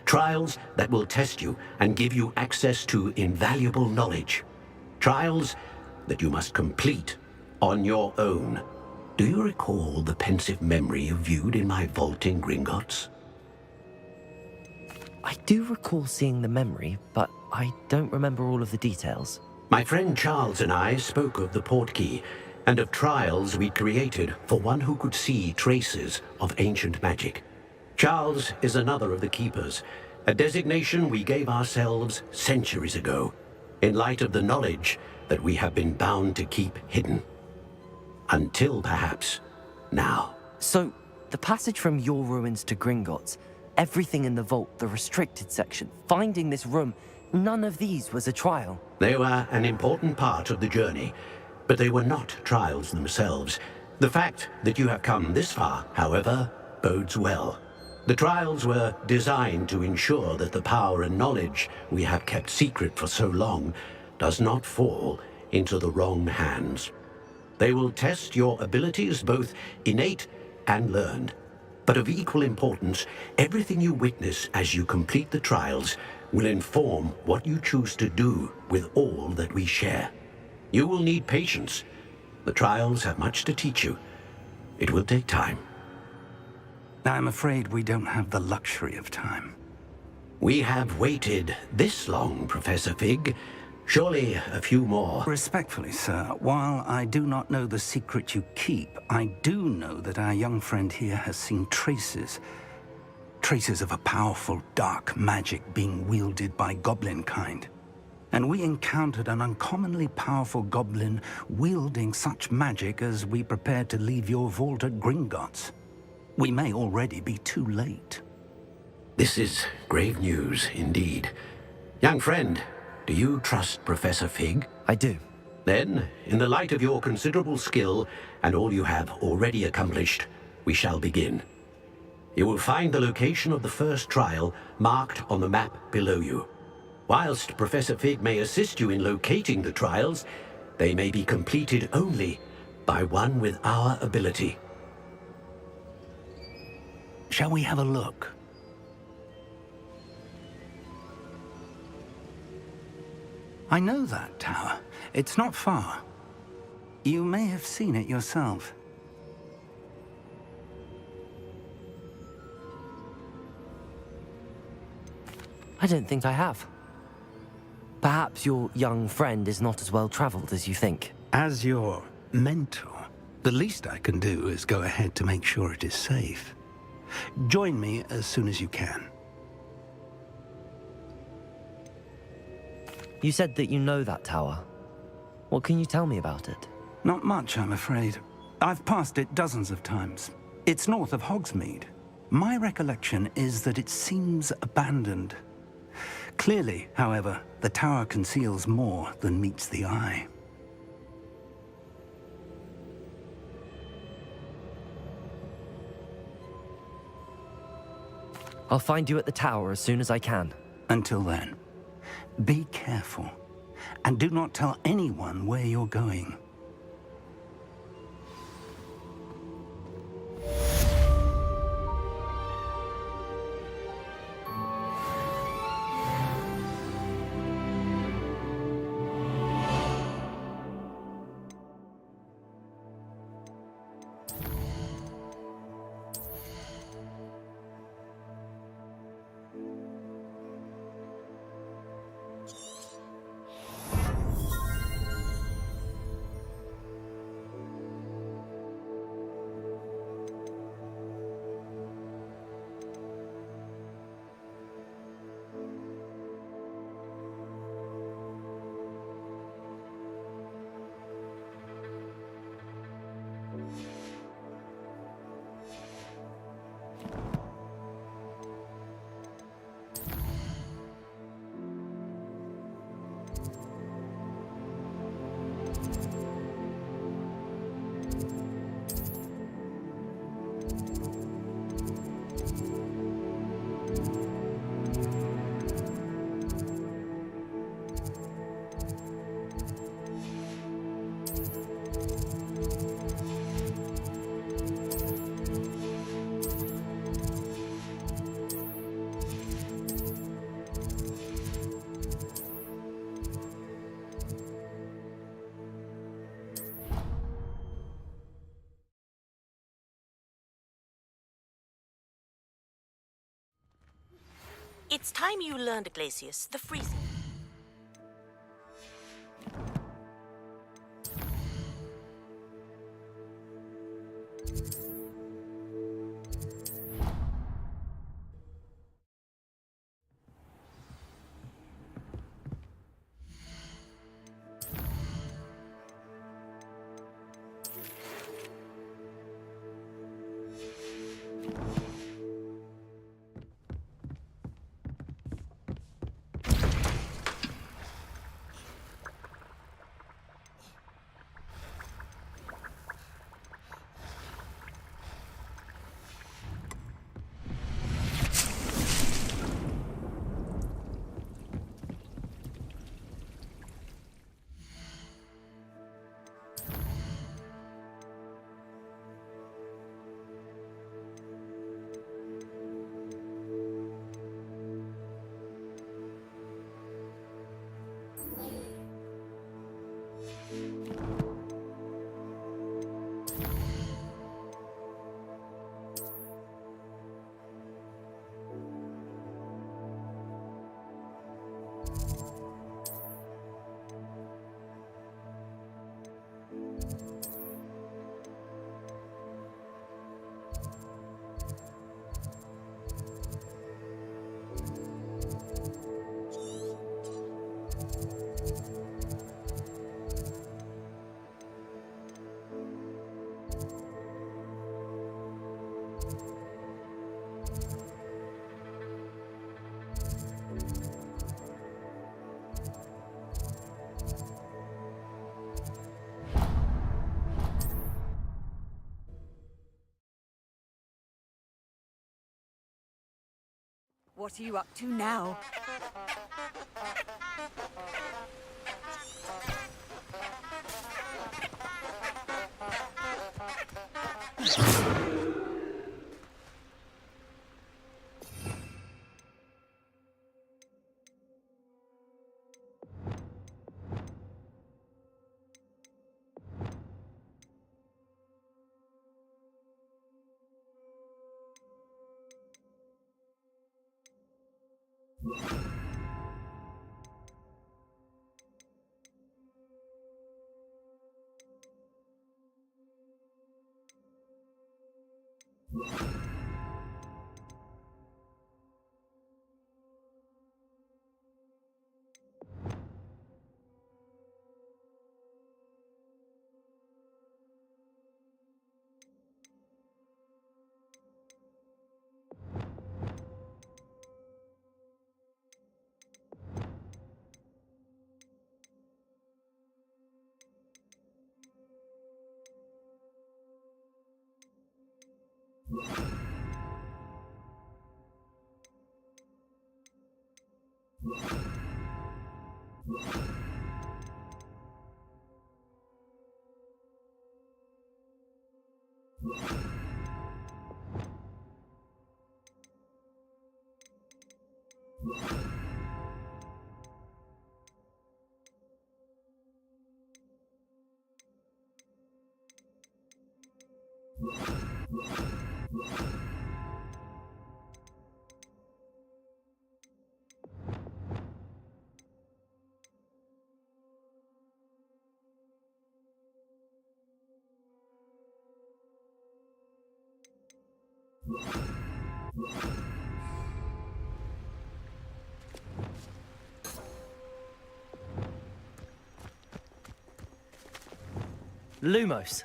Trials that will test you and give you access to invaluable knowledge. Trials that you must complete on your own. Do you recall the pensive memory you viewed in my vault in Gringotts? I do recall seeing the memory, but I don't remember all of the details. My friend Charles and I spoke of the portkey and of trials we created for one who could see traces of ancient magic. Charles is another of the Keepers, a designation we gave ourselves centuries ago, in light of the knowledge that we have been bound to keep hidden. Until perhaps now. So, the passage from your ruins to Gringotts, everything in the vault, the restricted section, finding this room, none of these was a trial. They were an important part of the journey, but they were not trials themselves. The fact that you have come this far, however, bodes well. The trials were designed to ensure that the power and knowledge we have kept secret for so long does not fall into the wrong hands. They will test your abilities, both innate and learned. But of equal importance, everything you witness as you complete the trials will inform what you choose to do with all that we share. You will need patience. The trials have much to teach you. It will take time. I'm afraid we don't have the luxury of time. We have waited this long, Professor Fig. Surely a few more. Respectfully, sir, while I do not know the secret you keep, I do know that our young friend here has seen traces. Traces of a powerful dark magic being wielded by goblin kind. And we encountered an uncommonly powerful goblin wielding such magic as we prepared to leave your vault at Gringotts. We may already be too late. This is grave news indeed. Young friend, do you trust Professor Fig? I do. Then, in the light of your considerable skill and all you have already accomplished, we shall begin. You will find the location of the first trial marked on the map below you. Whilst Professor Fig may assist you in locating the trials, they may be completed only by one with our ability. Shall we have a look? I know that tower. It's not far. You may have seen it yourself. I don't think I have. Perhaps your young friend is not as well traveled as you think. As your mentor, the least I can do is go ahead to make sure it is safe. Join me as soon as you can. You said that you know that tower. What can you tell me about it? Not much, I'm afraid. I've passed it dozens of times. It's north of Hogsmeade. My recollection is that it seems abandoned. Clearly, however, the tower conceals more than meets the eye. I'll find you at the tower as soon as I can. Until then, be careful, and do not tell anyone where you're going. It's time you learned, Glacius, the freezing. What are you up to now? Lumos.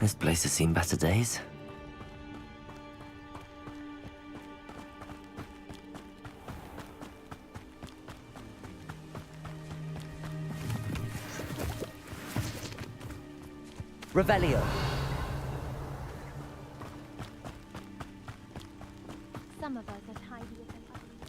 This place has seen better days. Revelio. Some of us are tidier than others.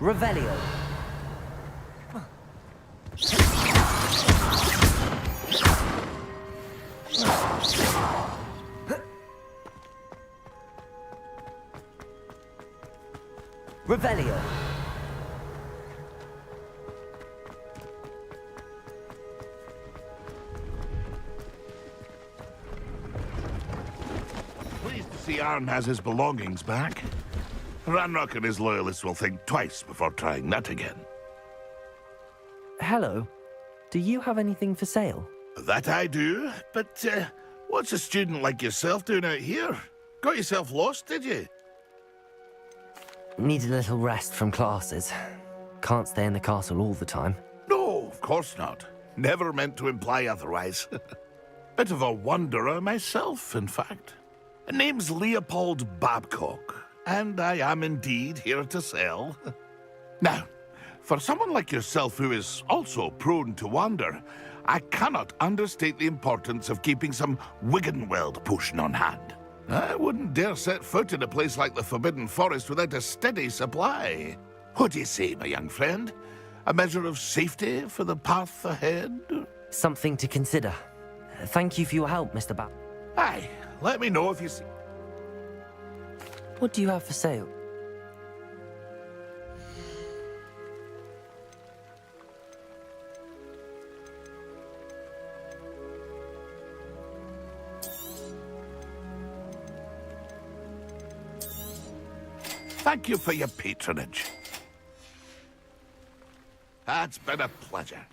Revelio. Revelio. Pleased to see Arn has his belongings back. Ranrock and his loyalists will think twice before trying that again. Hello. Do you have anything for sale? That I do, but what's a student like yourself doing out here? Got yourself lost, did you? Need a little rest from classes. Can't stay in the castle all the time. No, of course not. Never meant to imply otherwise. Bit of a wanderer myself, in fact. Name's Leopold Babcock, and I am indeed here to sell. Now, for someone like yourself who is also prone to wander, I cannot understate the importance of keeping some Wiggenweld potion on hand. I wouldn't dare set foot in a place like the Forbidden Forest without a steady supply. What do you say, my young friend? A measure of safety for the path ahead? Something to consider. Thank you for your help, Mr. Bab. Aye, let me know if you see... What do you have for sale? Thank you for your patronage. It's been a pleasure.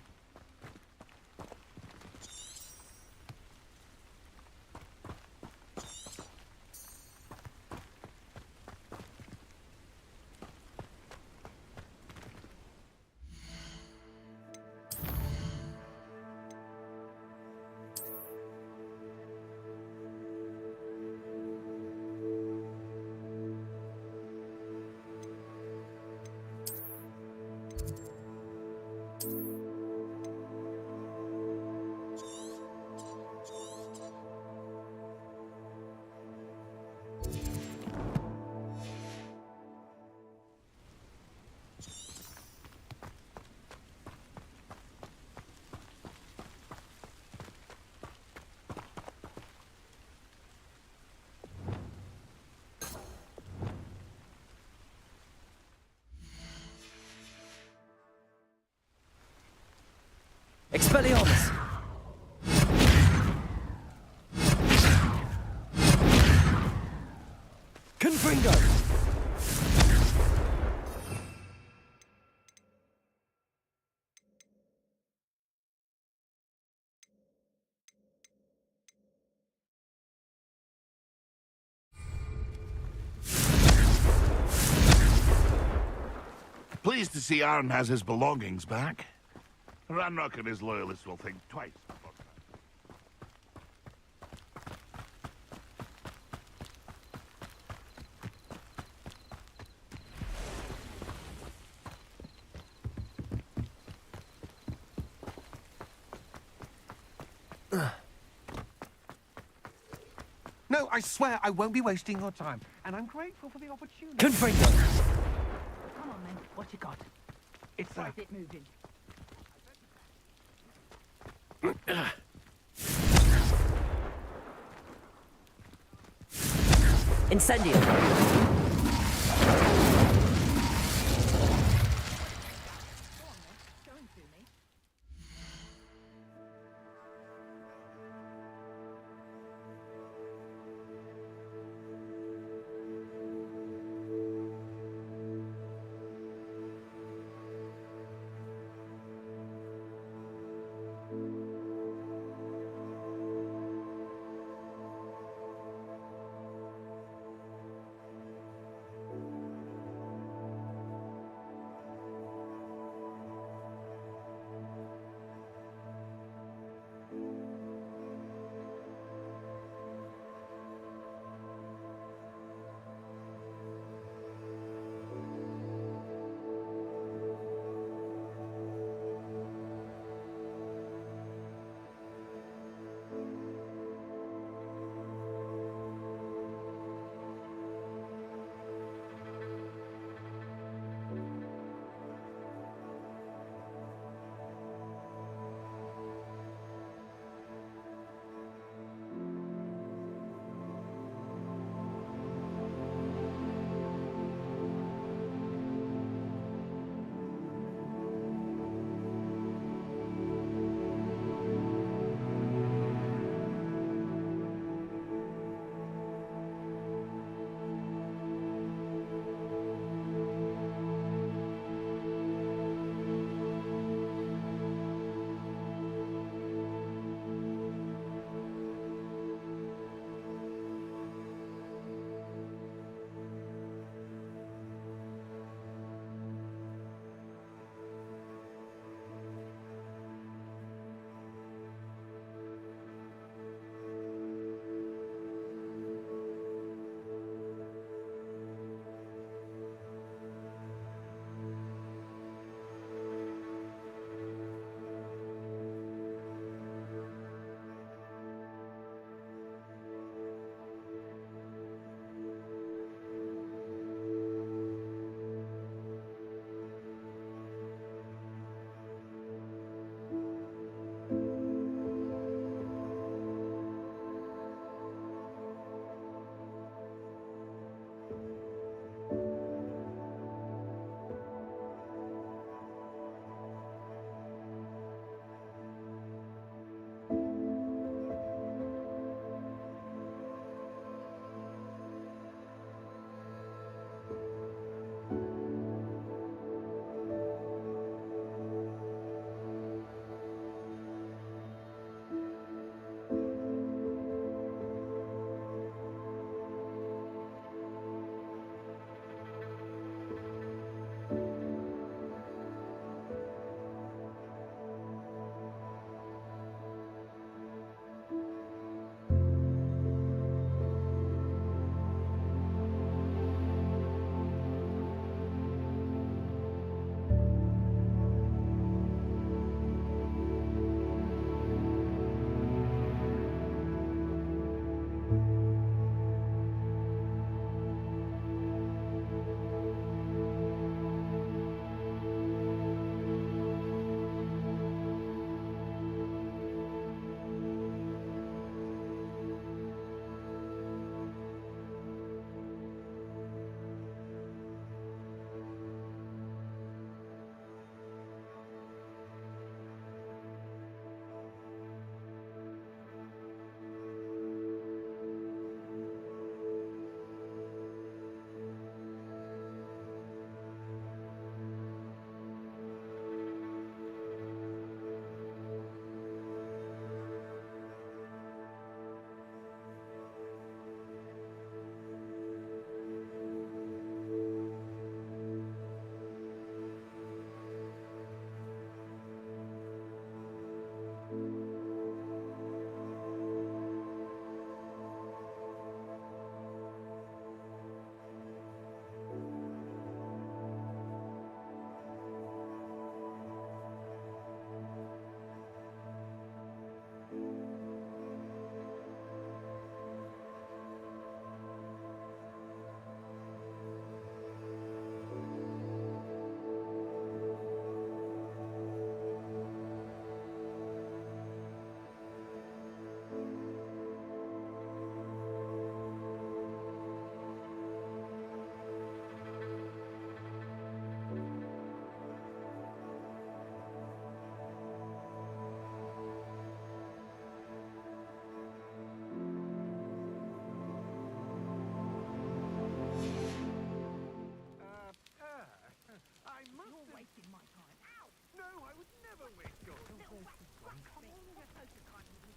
Expelliarmus! Confringo! Pleased to see Arn has his belongings back. Ranrock and his loyalists will think twice before... No, I swear I won't be wasting your time, and I'm grateful for the opportunity. Confringo! Come on, then. What you got? It's Where's it moving? Incendio!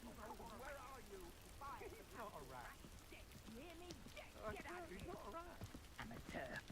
Where are you? He's not a rat. You hear me? Get out of He's here. not a rat. Amateur.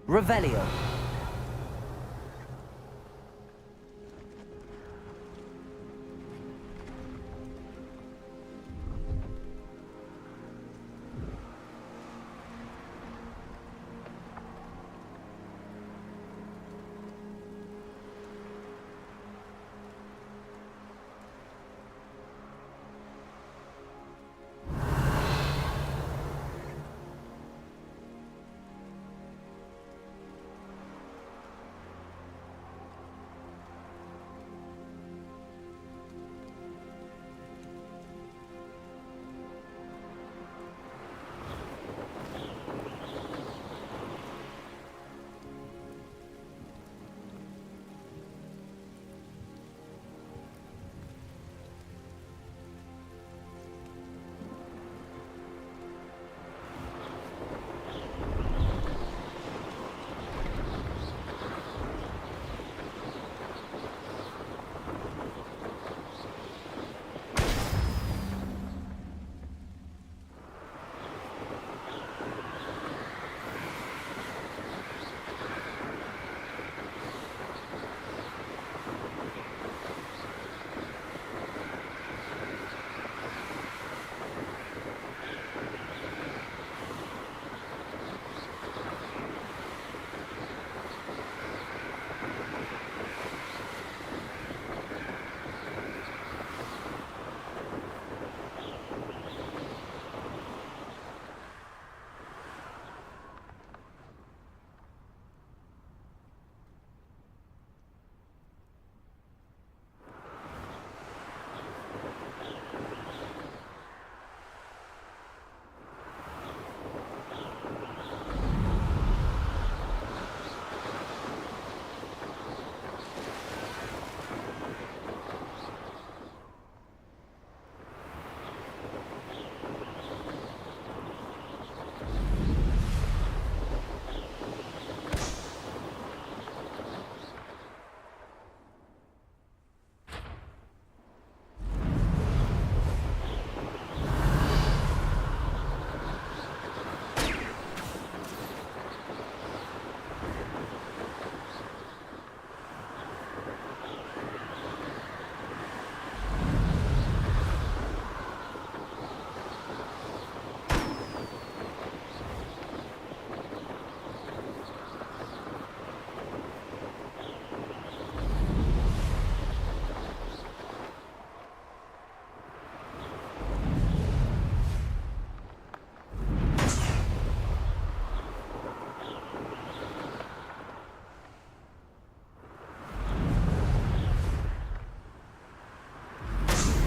Revelio.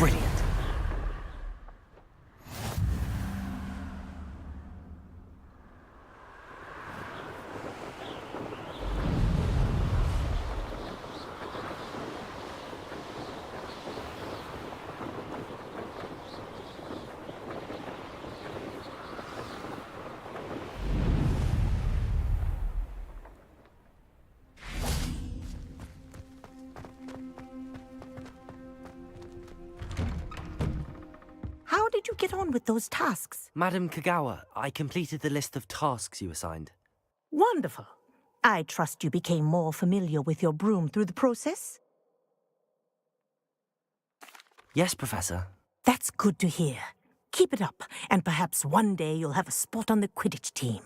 Brilliant. How did you get on with those tasks? Madam Kagawa, I completed the list of tasks you assigned. Wonderful. I trust you became more familiar with your broom through the process? Yes, Professor. That's good to hear. Keep it up, and perhaps one day you'll have a spot on the Quidditch team.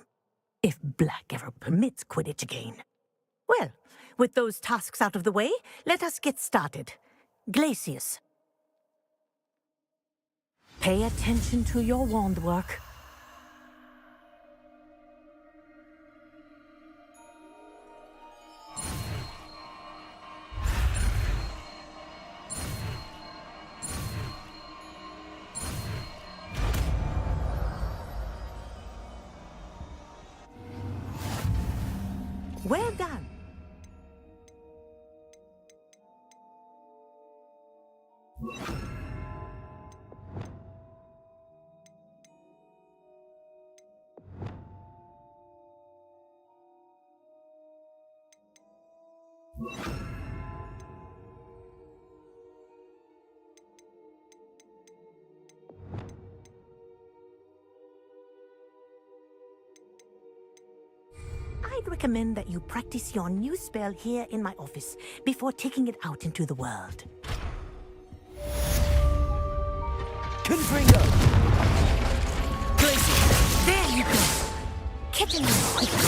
If Black ever permits Quidditch again. Well, with those tasks out of the way, let us get started. Glacius. Pay attention to your wand work. Well done. I'd recommend that you practice your new spell here in my office before taking it out into the world. Confringo! Glacius, there you go. Catch him quickly.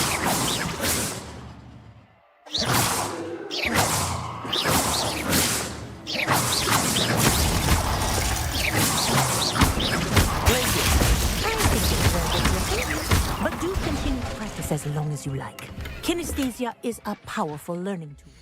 But do continue to practice as long as you like. Kinesthesia is a powerful learning tool.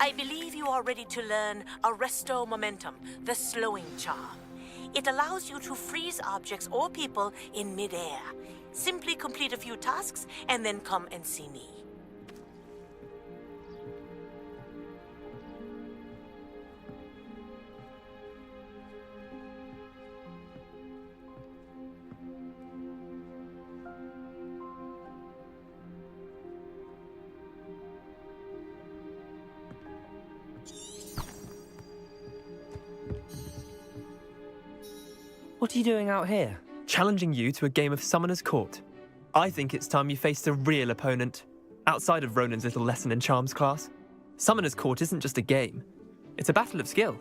I believe you are ready to learn Arresto Momentum, the slowing charm. It allows you to freeze objects or people in midair. Simply complete a few tasks and then come and see me. What are you doing out here? Challenging you to a game of Summoner's Court. I think it's time you faced a real opponent, outside of Ronan's little lesson in charms class. Summoner's Court isn't just a game. It's a battle of skill.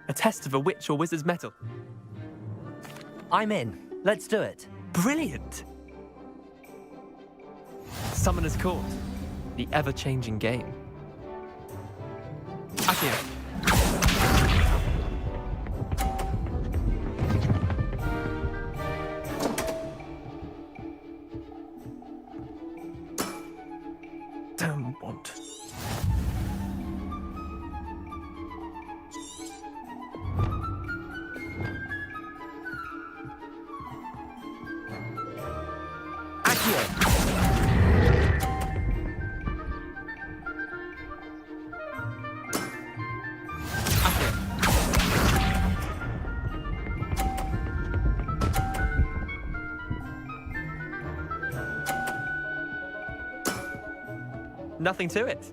A test of a witch or wizard's mettle. I'm in. Let's do it. Brilliant! Summoner's Court. The ever-changing game. Accio. Damn want. Nothing to it.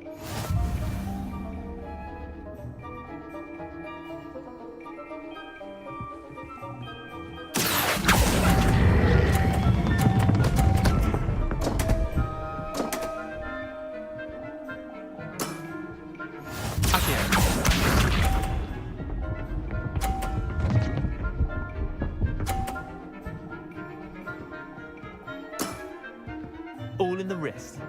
All in the wrist.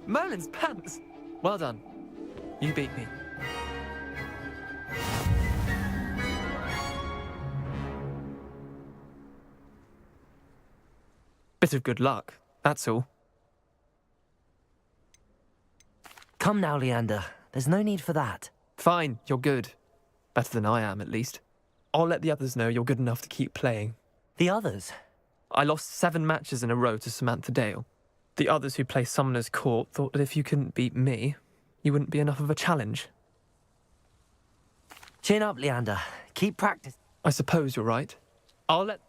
Merlin's pants! Well done. You beat me. Bit of good luck, that's all. Come now, Leander. There's no need for that. Fine, you're good. Better than I am, at least. I'll let the others know you're good enough to keep playing. The others? I lost 7 matches in a row to Samantha Dale. The others who play Summoner's Court thought that if you couldn't beat me, you wouldn't be enough of a challenge. Chin up, Leander. Keep practice. I suppose you're right. I'll let...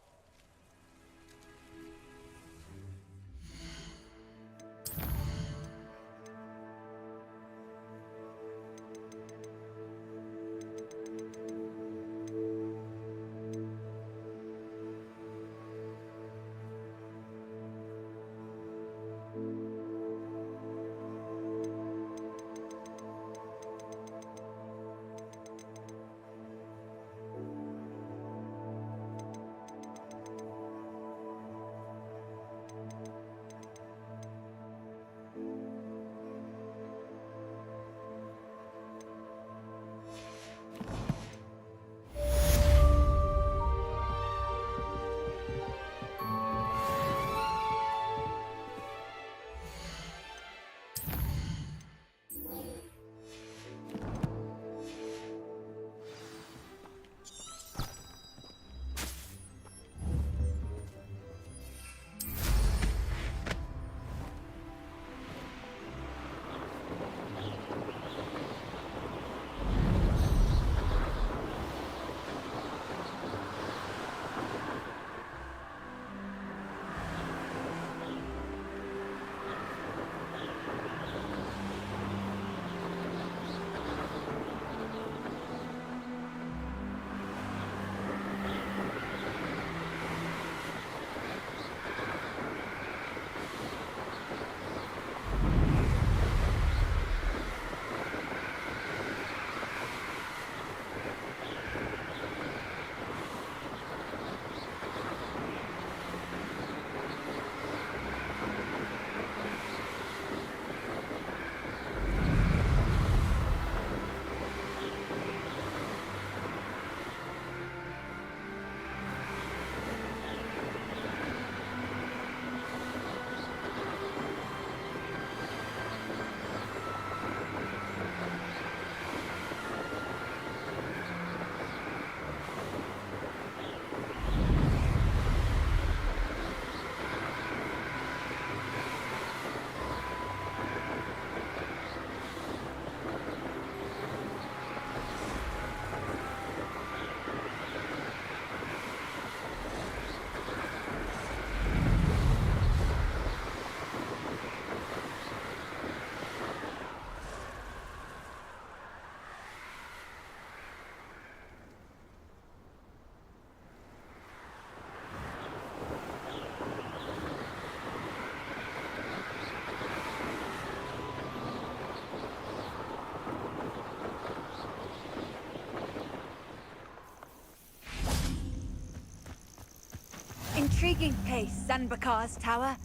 Intriguing place, Zanbakar's tower.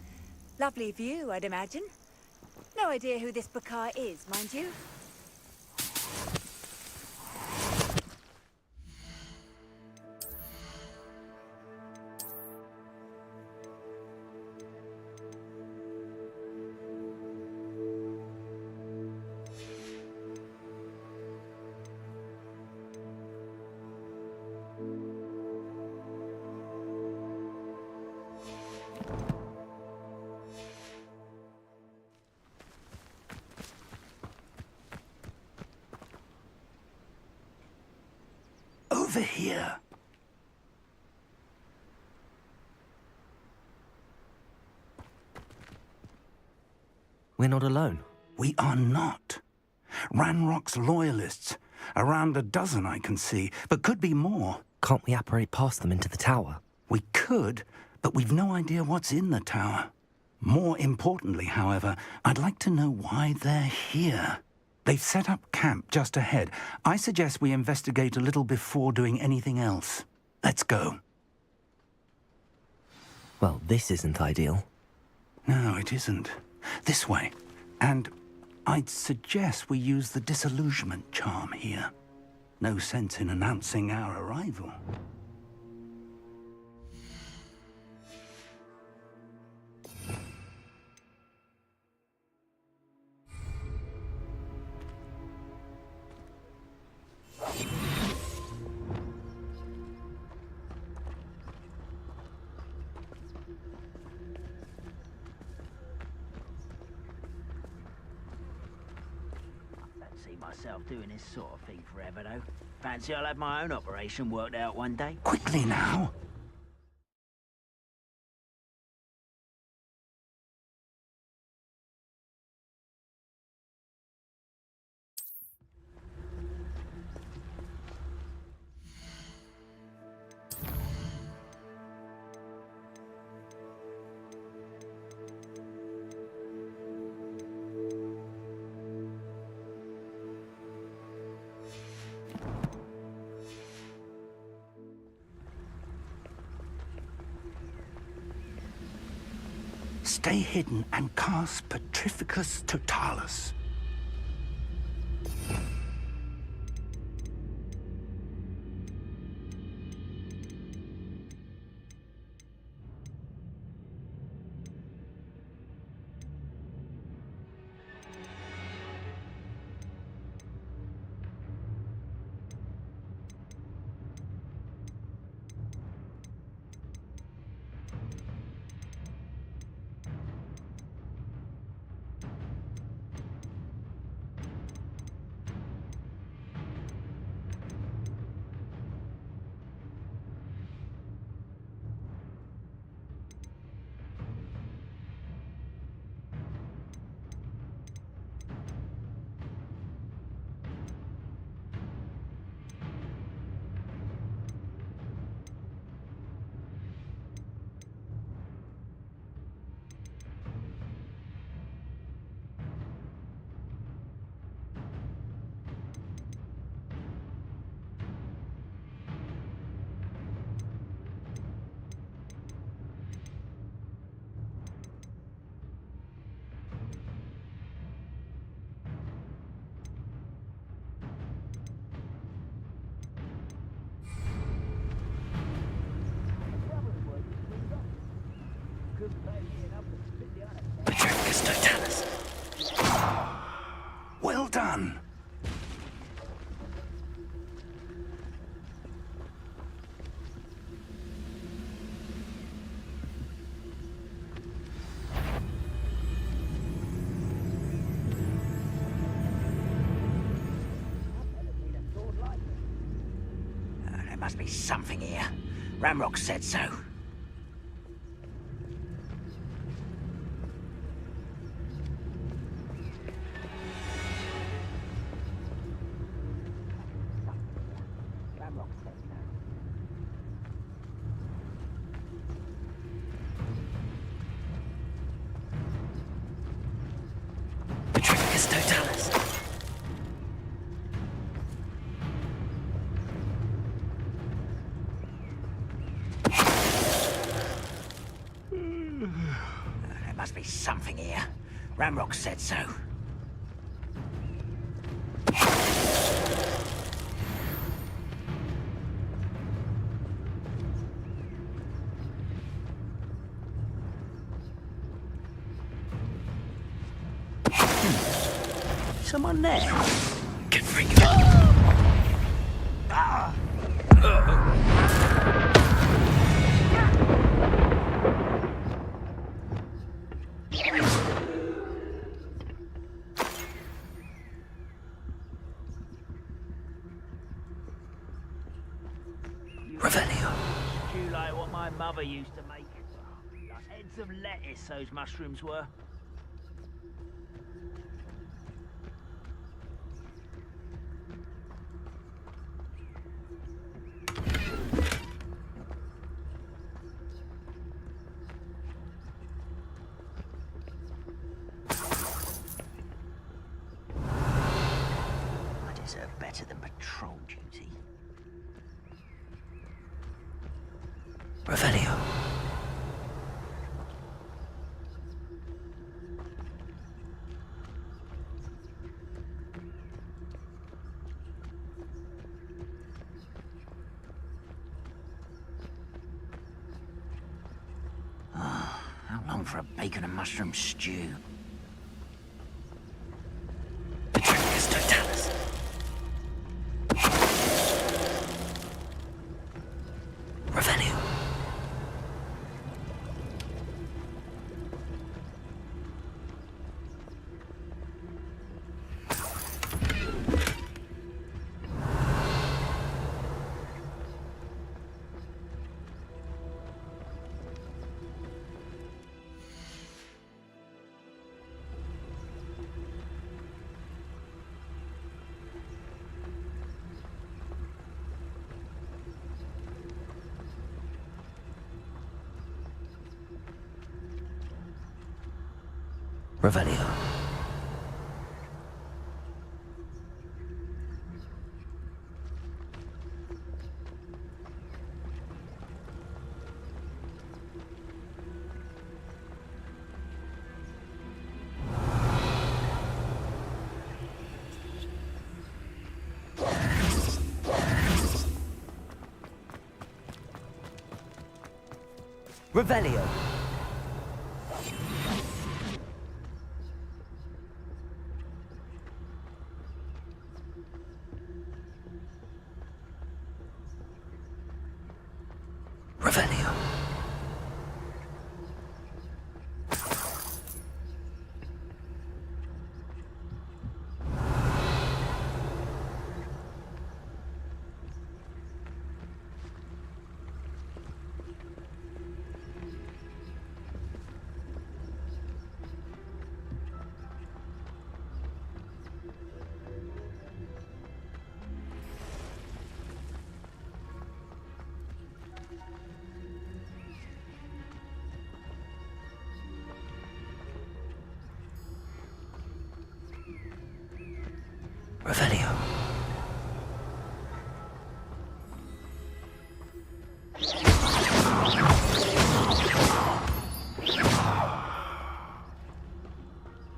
Lovely view, I'd imagine. No idea who this Bakar is, mind you. Over here. We're not alone. We are not. Ranrock's loyalists. Around a dozen I can see, but could be more. Can't we apparate past them into the tower? We could, but we've no idea what's in the tower. More importantly, however, I'd like to know why they're here. They've set up camp just ahead. I suggest we investigate a little before doing anything else. Let's go. Well, this isn't ideal. No, it isn't. This way. And I'd suggest we use the disillusionment charm here. No sense in announcing our arrival. Myself doing this sort of thing forever, though. Fancy I'll have my own operation worked out one day. Quickly now. Stay hidden and cast Petrificus Totalis. Petrificus Totalis. Well done. There must be something here. Ramrock said so. Petrificus Totalis. There must be something here. Ramrock said so. Someone there. Get freaking grandfather used to make. Like heads of lettuce, those mushrooms were. I deserve better than patrol duty. Revelio. How long for a bacon and mushroom stew? Petronius Totalis. Revelio. Revelio. Revelio. Revelio. Revelio.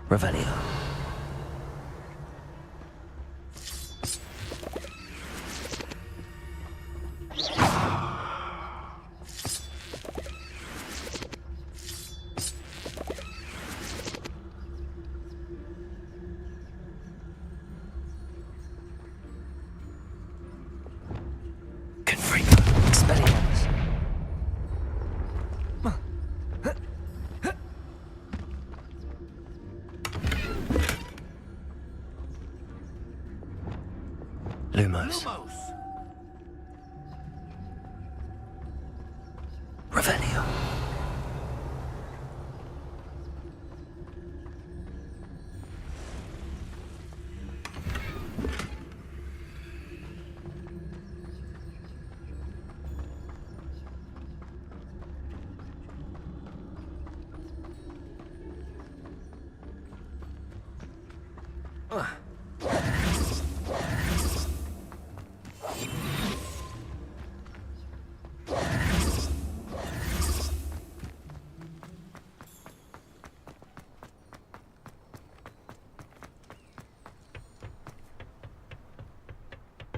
Revelio. Lumos. Revelio.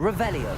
Revelio.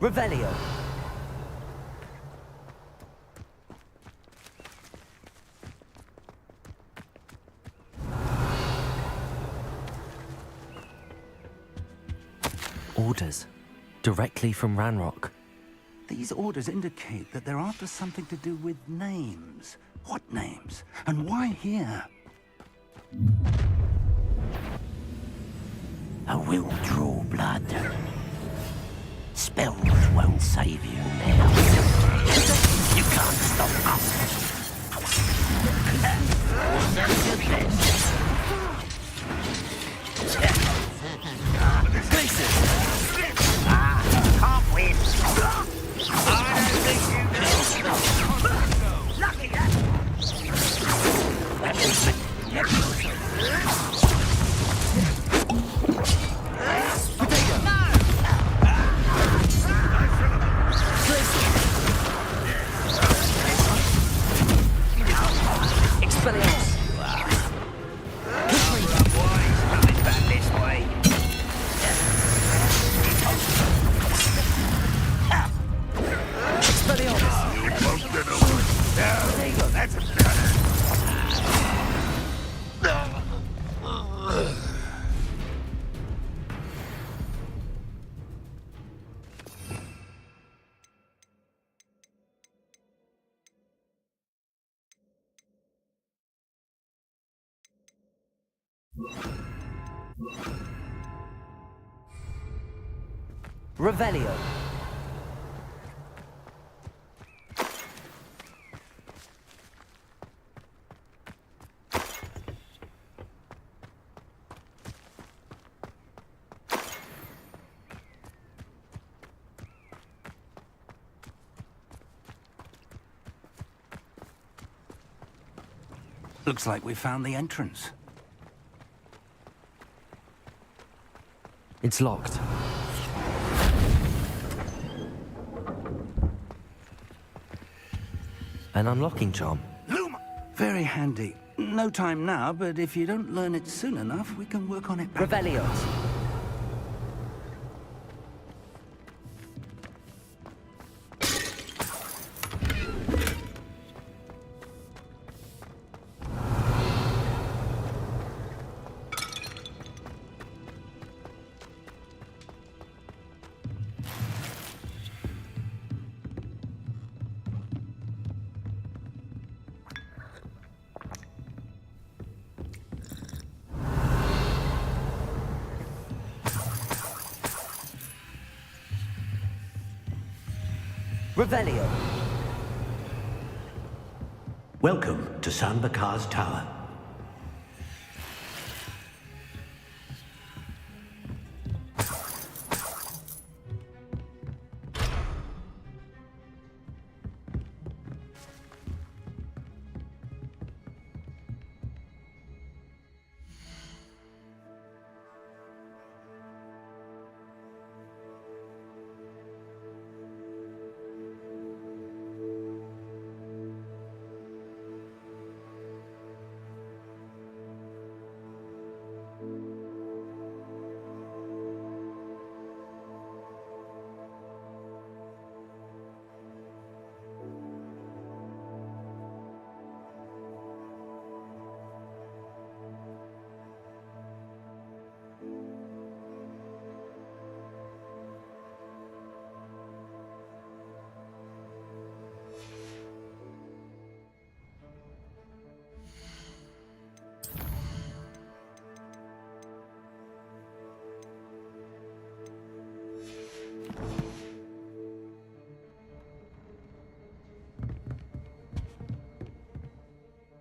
Revelio. Orders. Directly from Ranrock. These orders indicate that they're after something to do with names. What names? And why here? I will draw blood. Spells won't save you now. You can't stop us. Can't win. I don't think you can. Lucky Revelio. Looks like we found the entrance. It's locked. An unlocking charm. Very handy. No time now, but if you don't learn it soon enough, we can work on it back. Revelio. Revelio. Welcome to San Bakar's Tower.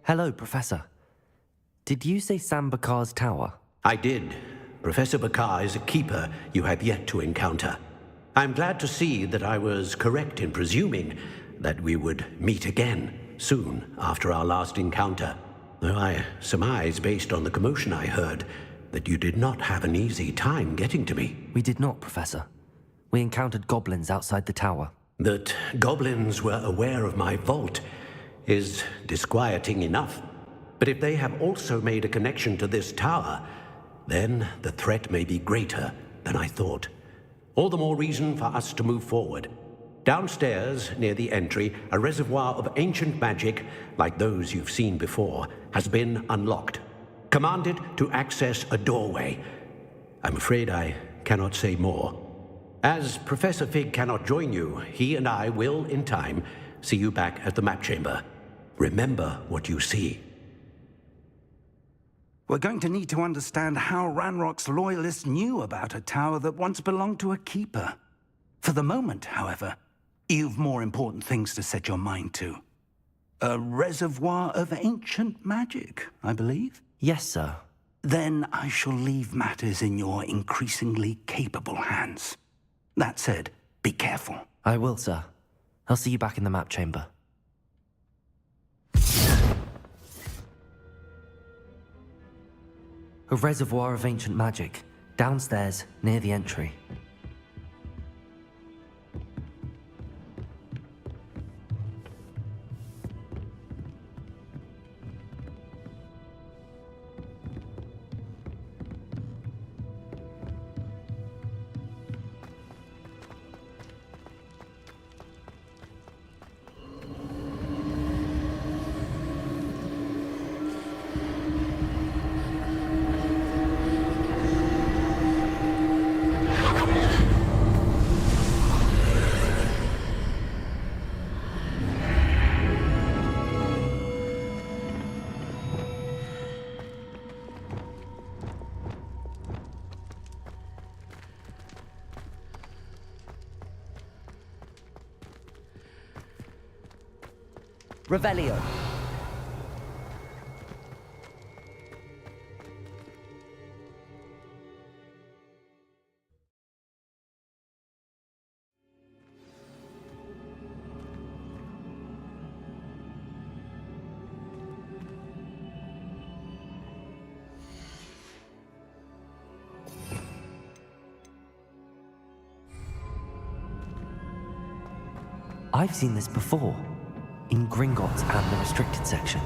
Hello, Professor. Did you say San Bakar's Tower? I did. Professor Bakar is a keeper you have yet to encounter. I'm glad to see that I was correct in presuming that we would meet again soon after our last encounter. Though I surmise, based on the commotion I heard, that you did not have an easy time getting to me. We did not, Professor. We encountered goblins outside the tower. That goblins were aware of my vault is disquieting enough. But if they have also made a connection to this tower, then the threat may be greater than I thought. All the more reason for us to move forward. Downstairs, near the entry, a reservoir of ancient magic, like those you've seen before, has been unlocked. Commanded to access a doorway. I'm afraid I cannot say more. As Professor Fig cannot join you, he and I will, in time, see you back at the map chamber. Remember what you see. We're going to need to understand how Ranrock's loyalists knew about a tower that once belonged to a keeper. For the moment, however, you've more important things to set your mind to. A reservoir of ancient magic, I believe? Yes, sir. Then I shall leave matters in your increasingly capable hands. That said, be careful. I will, sir. I'll see you back in the map chamber. A reservoir of ancient magic, downstairs, near the entry. Revelio. I've seen this before. In Gringotts and the restricted section.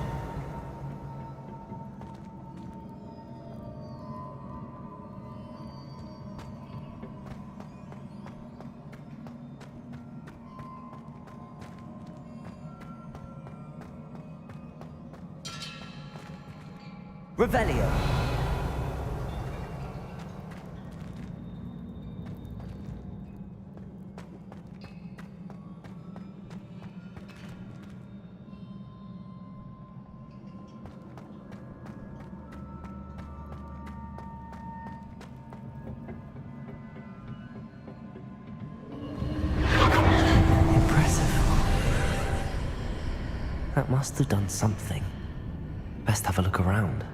Revelio. That must have done something. Best have a look around.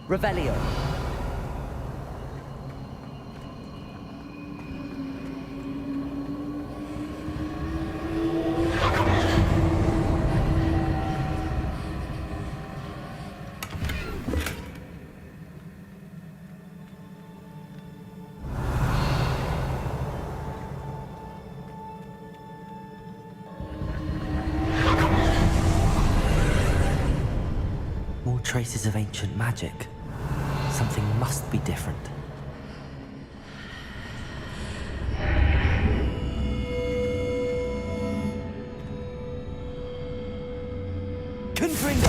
Revelio. More traces of ancient magic. Something must be different. Confringo!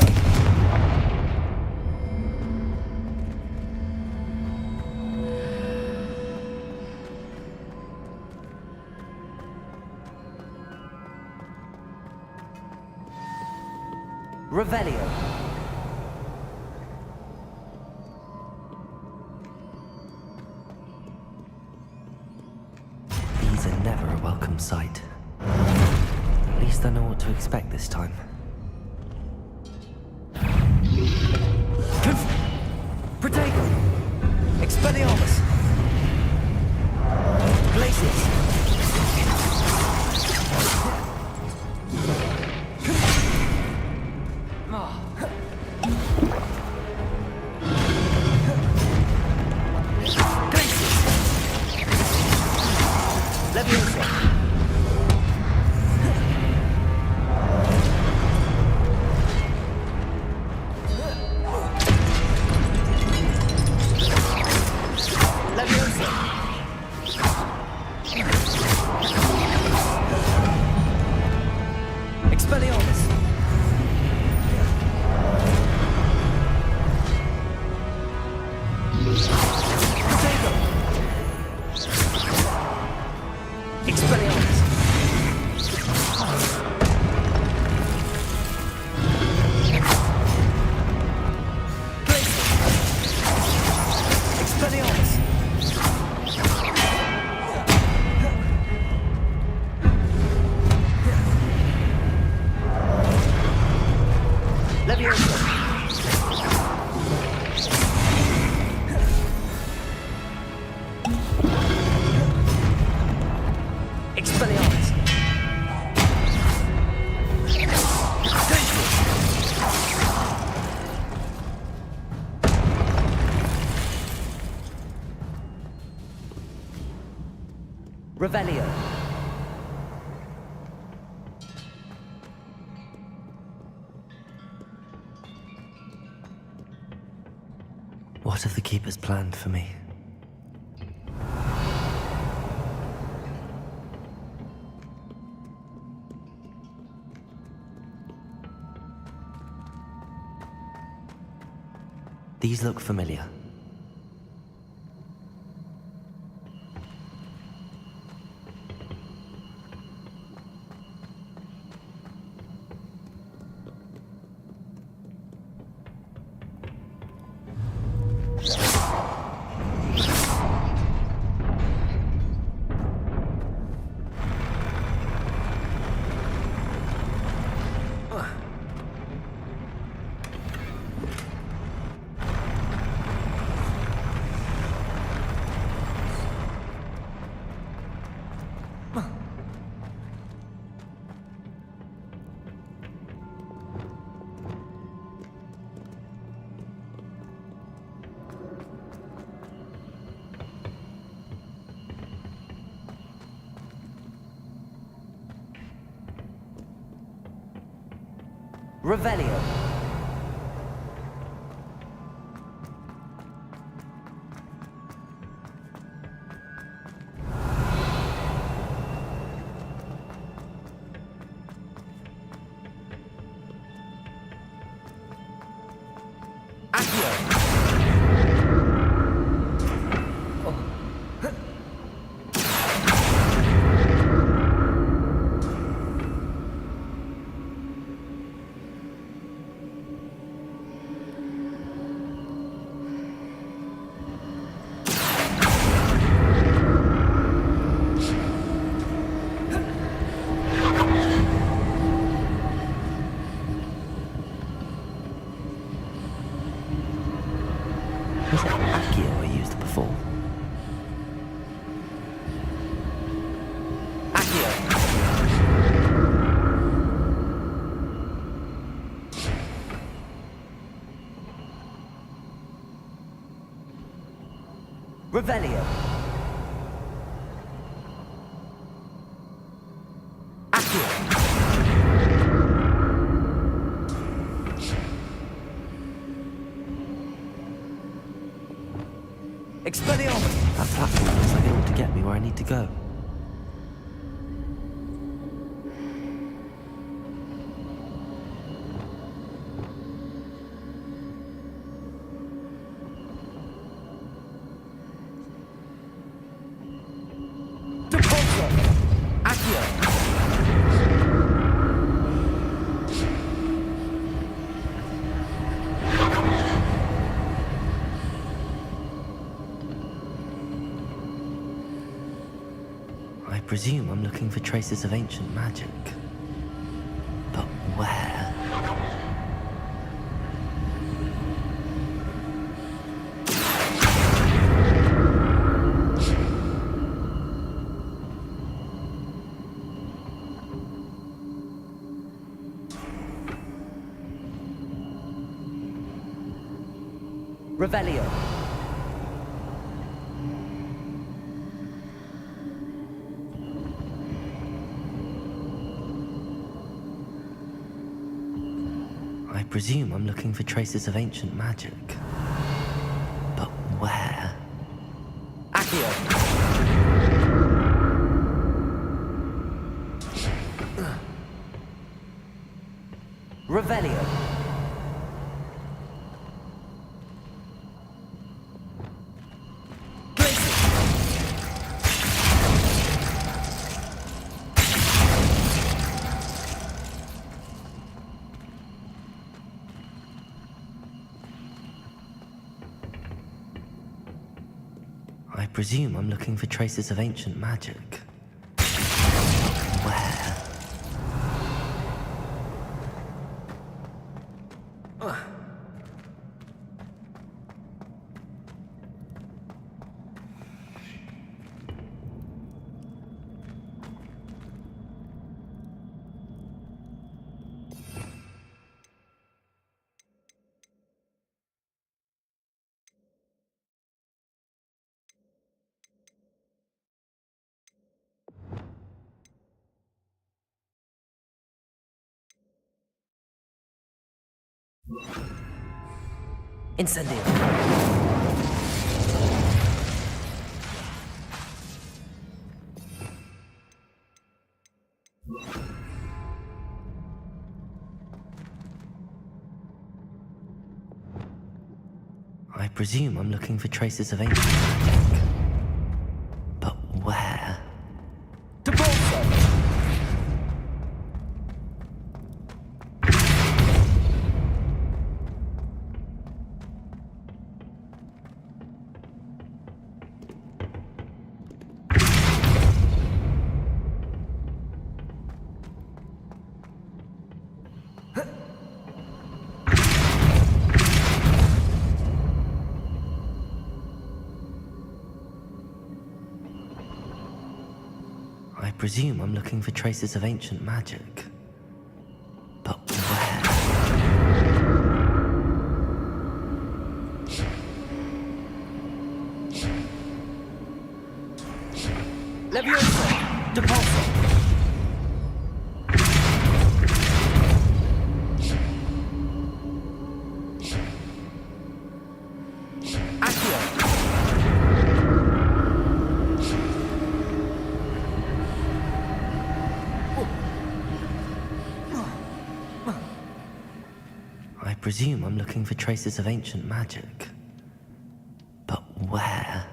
Revelio. These are never a welcome sight. At least I know what to expect this time. Protego! Expelliarmus! Glacius! Revelio. What have the Keepers planned for me? These look familiar. Revelio. Was it Accio I used before? Accio! Revelio! Accio! Expelliarmus! That platform looks like it ought to get me where I need to go. presume I'm looking for traces of ancient magic. But where? Revelio. I presume I'm looking for traces of ancient magic. But where? Accio. Revelio. I presume I'm looking for traces of ancient magic. Where? Incendio. I presume I'm looking for traces of ancient magic. But where? I presume I'm looking for traces of ancient magic. But where? Leviosa. Depulso. I presume I'm looking for traces of ancient magic. But where?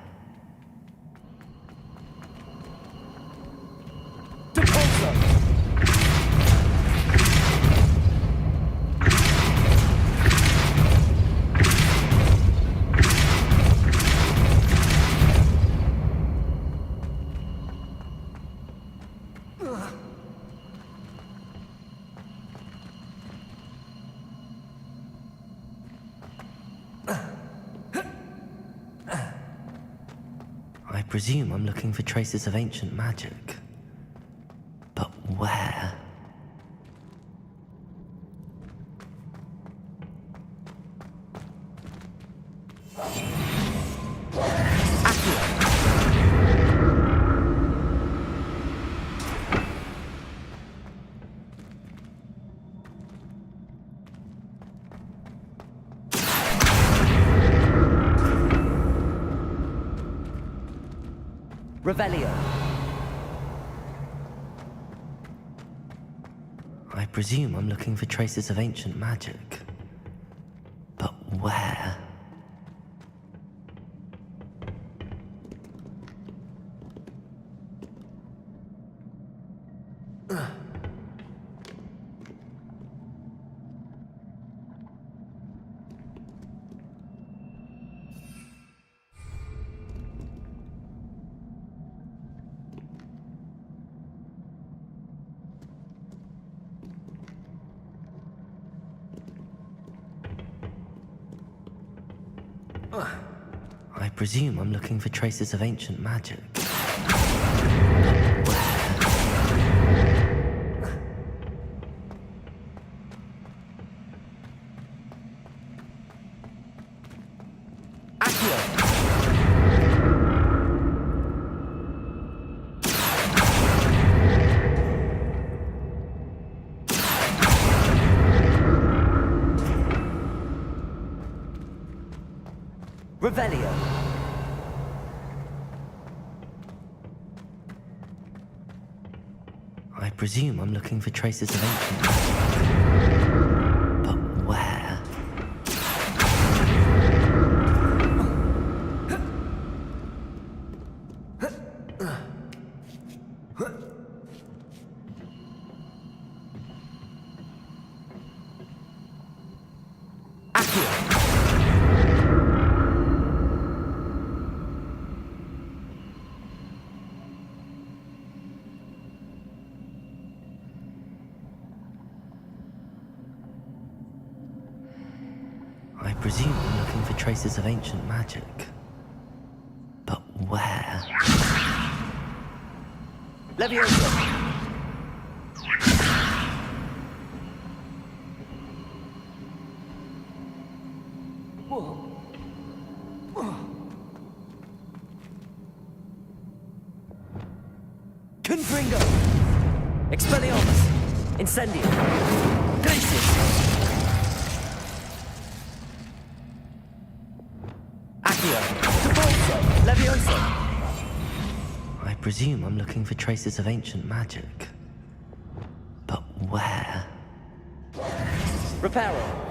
I presume I'm looking for traces of ancient magic. But where? Revelio. I presume I'm looking for traces of ancient magic. But where? I presume I'm looking for traces of ancient magic. Revelio. I presume I'm looking for traces of ancient magic. But where? I presume I'm looking for traces of ancient magic. But where? Leviosa. Confringo. Expelliarmus. Incendio. Glacius. Leviosa. I presume I'm looking for traces of ancient magic. But where? Reparo.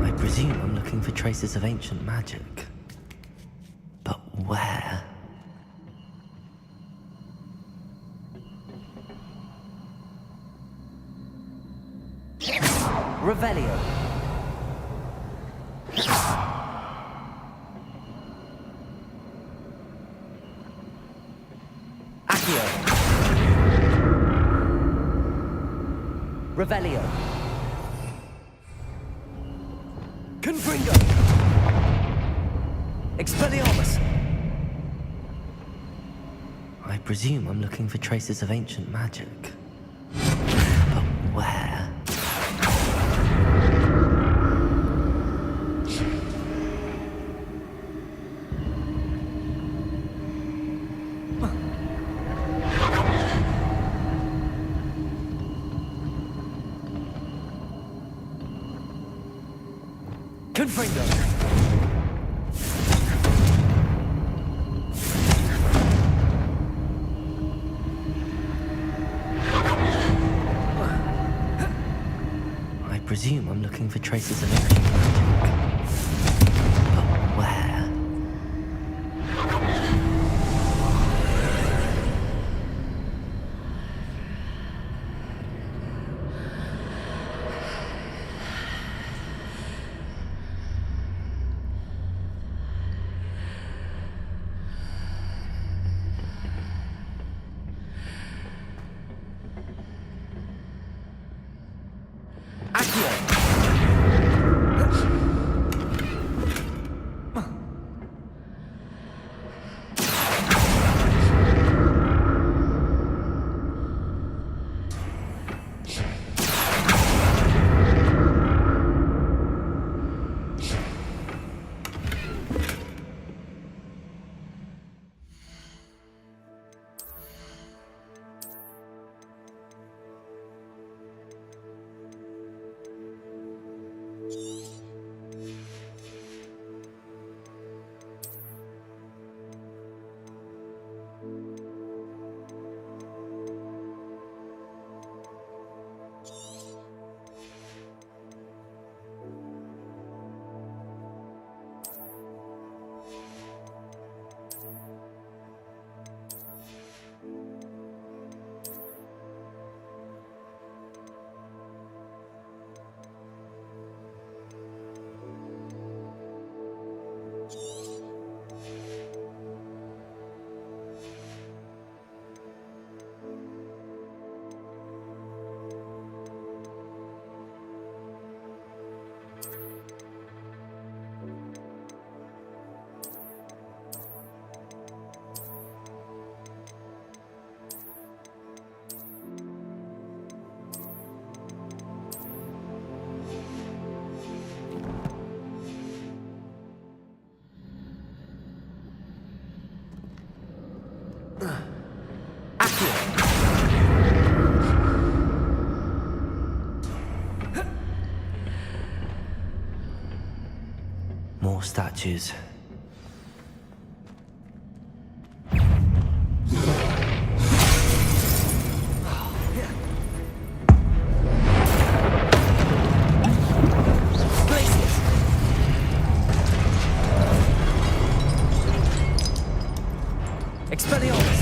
I presume I'm looking for traces of ancient magic. But where? Revelio. Accio. Revelio. Confringo. Expelliarmus. I presume I'm looking for traces of ancient magic. But where? Confringo. I presume I'm looking for traces of ancient magic. But where? Accio. More statues. Expelliarmus!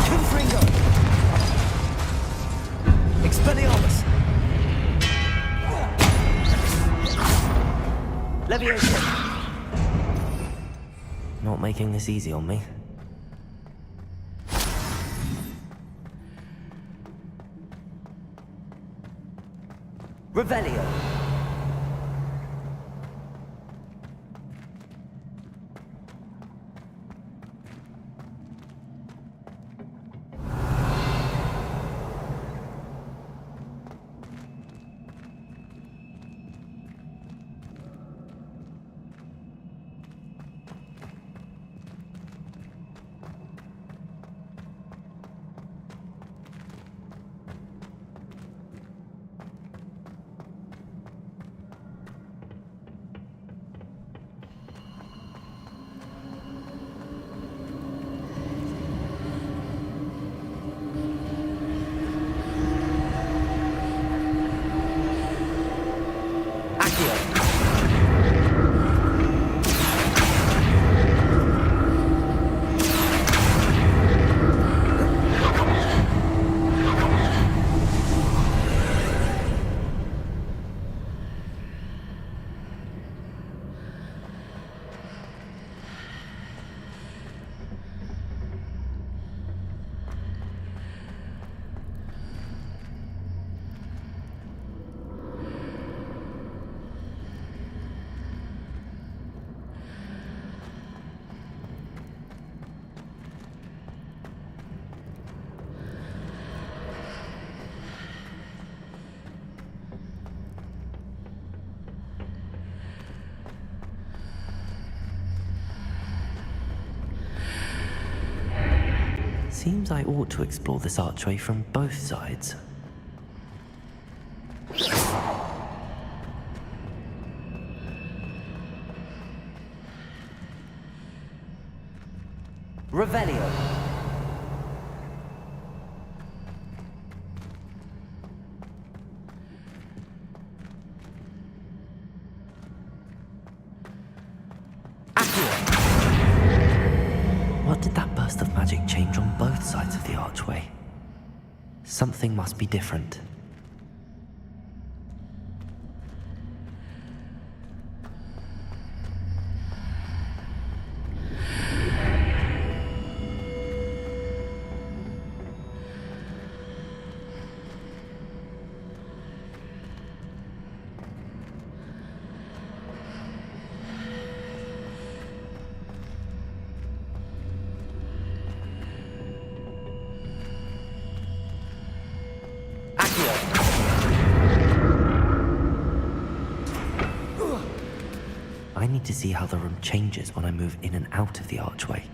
Confringo! Expelliarmus! Leviosa! Not making this easy on me. Revelio. Seems I ought to explore this archway from both sides. Revelio. What did that burst of magic change on both sides of the archway? Something must be different. I need to see how the room changes when I move in and out of the archway.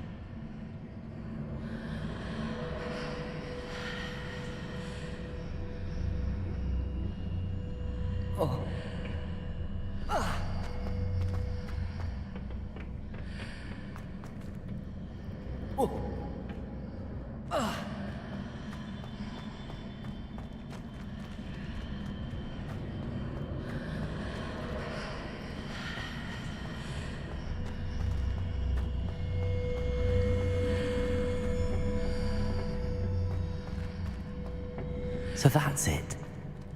So that's it.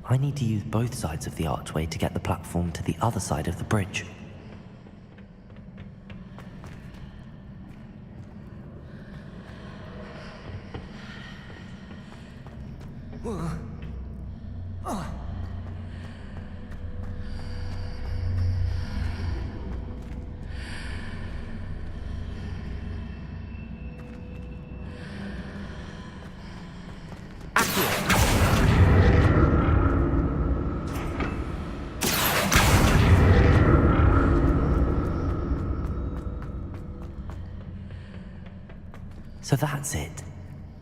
I need to use both sides of the archway to get the platform to the other side of the bridge. So that's it.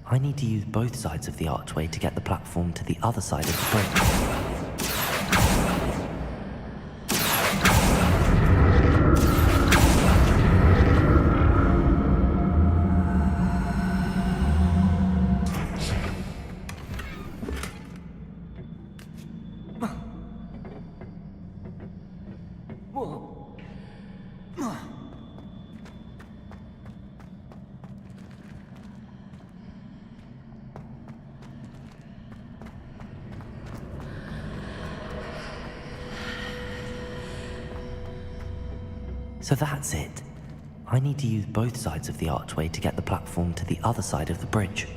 I need to use both sides of the archway to get the platform to the other side of the bridge. So that's it. I need to use both sides of the archway to get the platform to the other side of the bridge.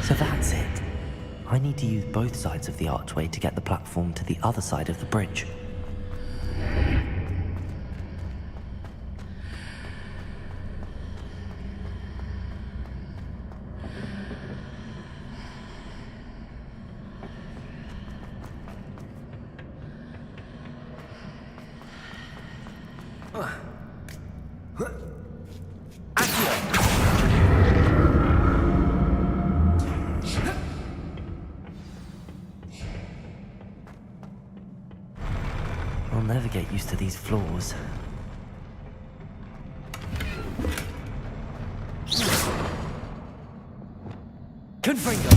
So that's it. I need to use both sides of the archway to get the platform to the other side of the bridge. I'll never get used to these floors. Confringo!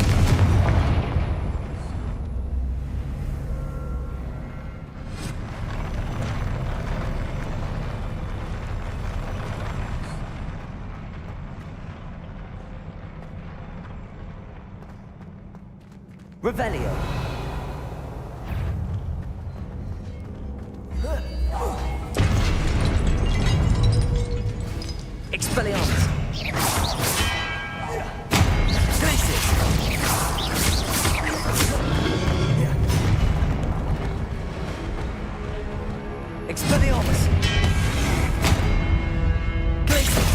Revelio. Expelliarmus. Glacis. Expelliarmus. Glacis.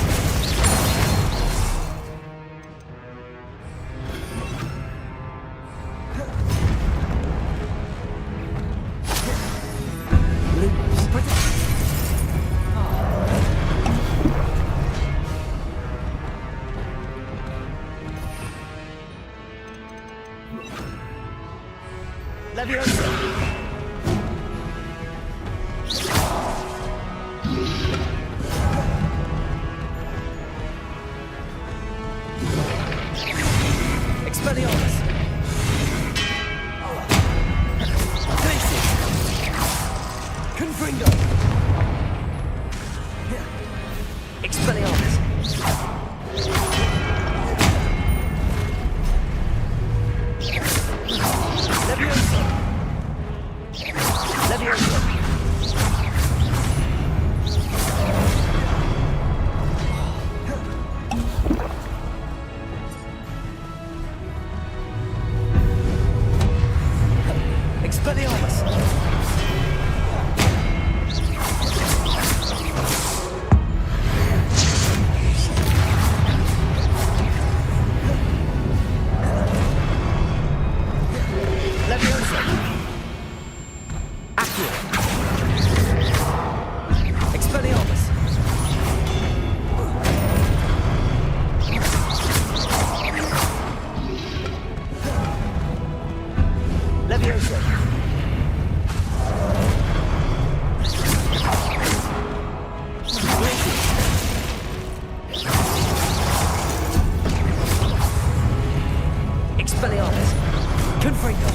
Leviosa. Expelliarmus. Glacis. Confringo. Expelliarmus. Leviosa. Leviosa. Expelliarmus. Leviosa. Accio. Expelliarmus. Leviosa. Expelliarmus. Confringo.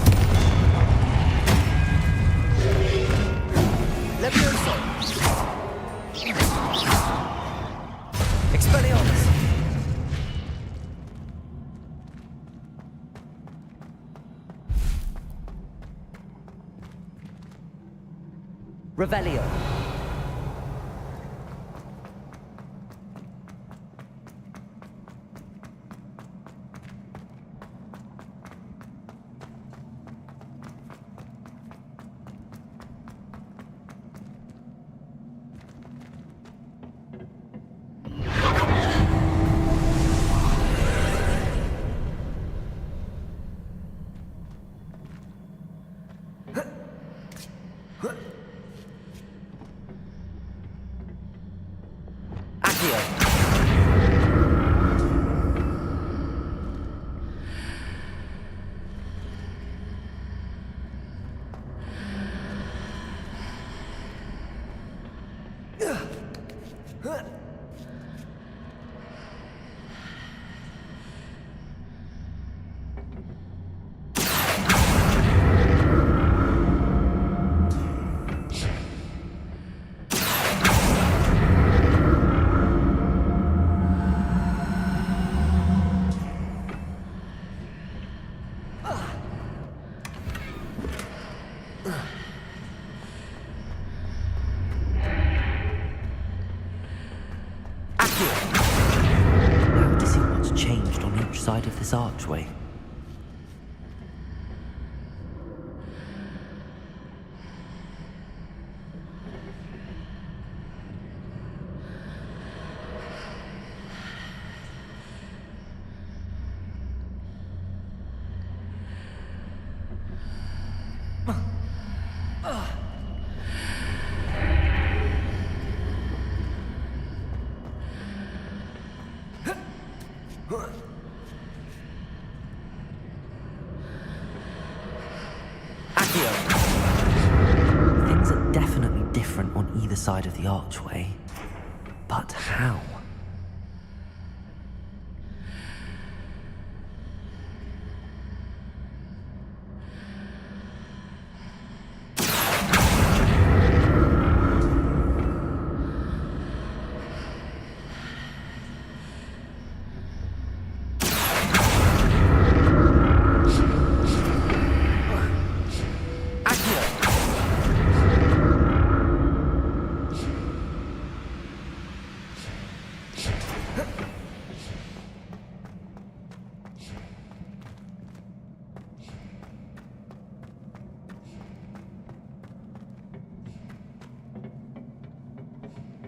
Leviosa. Expelliarmus. Revelio. Accio. Now to see what's changed on each side of this archway. Things are definitely different on either side of the archway. But how?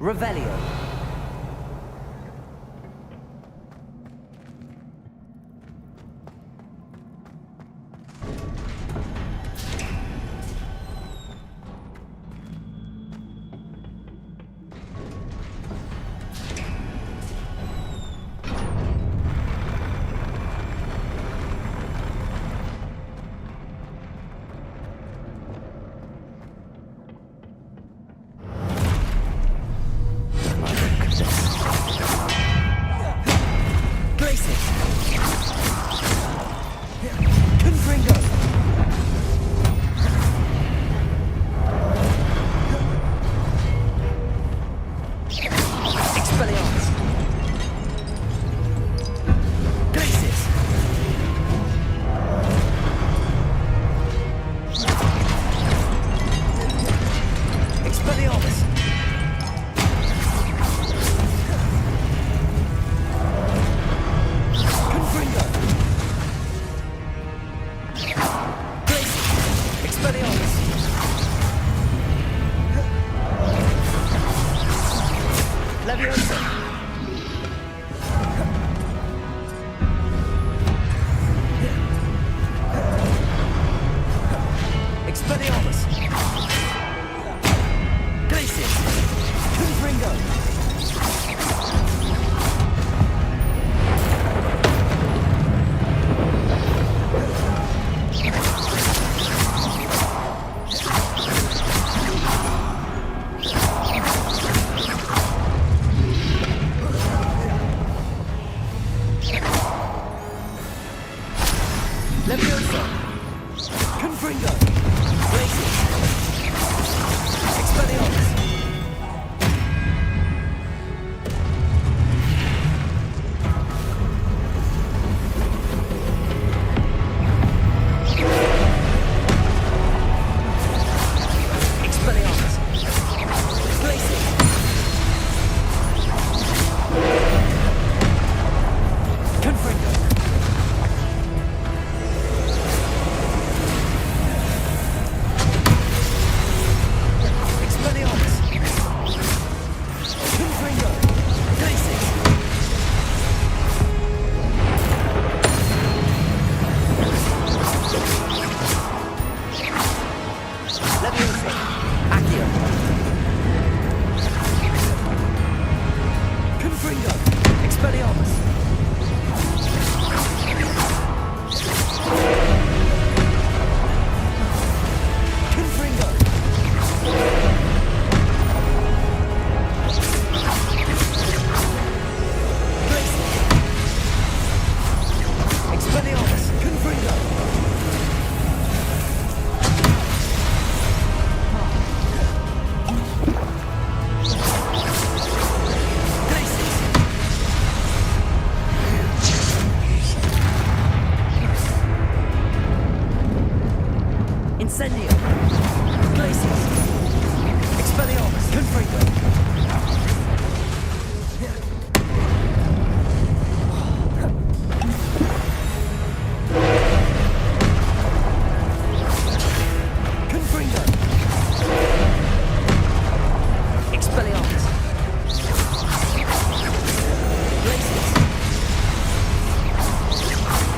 Revelio. Expelliarmus! Confringo! Expelliarmus! Confringo! Incendio! Glacius! Expelliarmus! Confringo! Confringo! Expelliarmus! Glacius!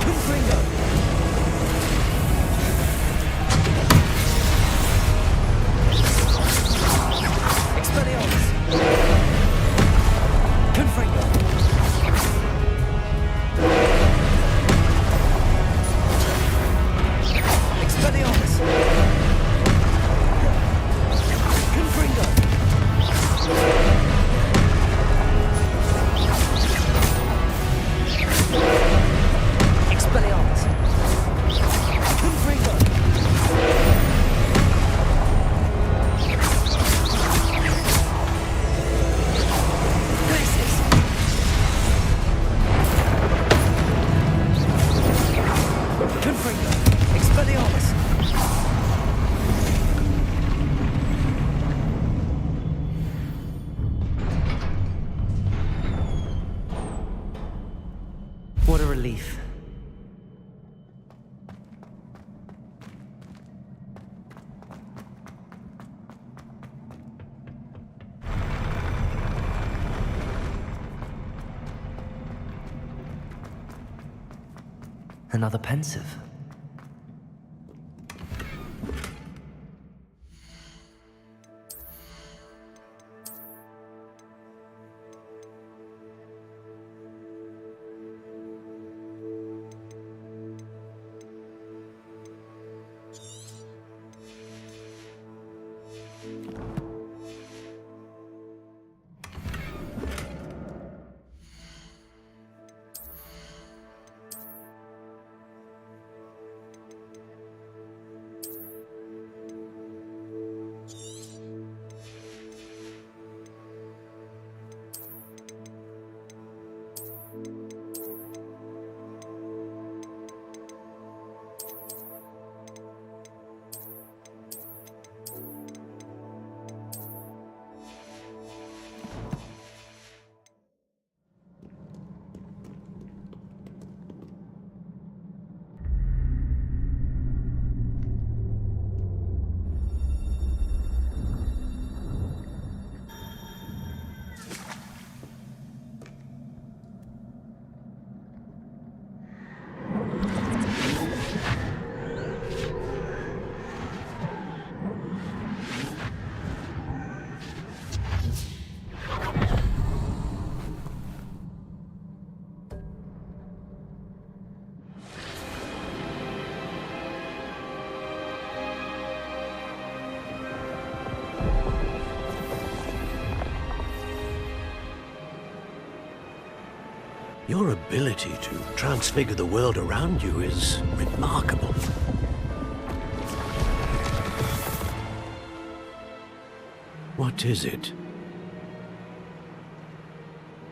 Confringo! Expelliarmus! Confringo! Expelliarmus! Confringo! Expelliarmus! Confringo! Confringo! Expelliarmus! What a relief. Another pensive. Your ability to transfigure the world around you is remarkable. What is it?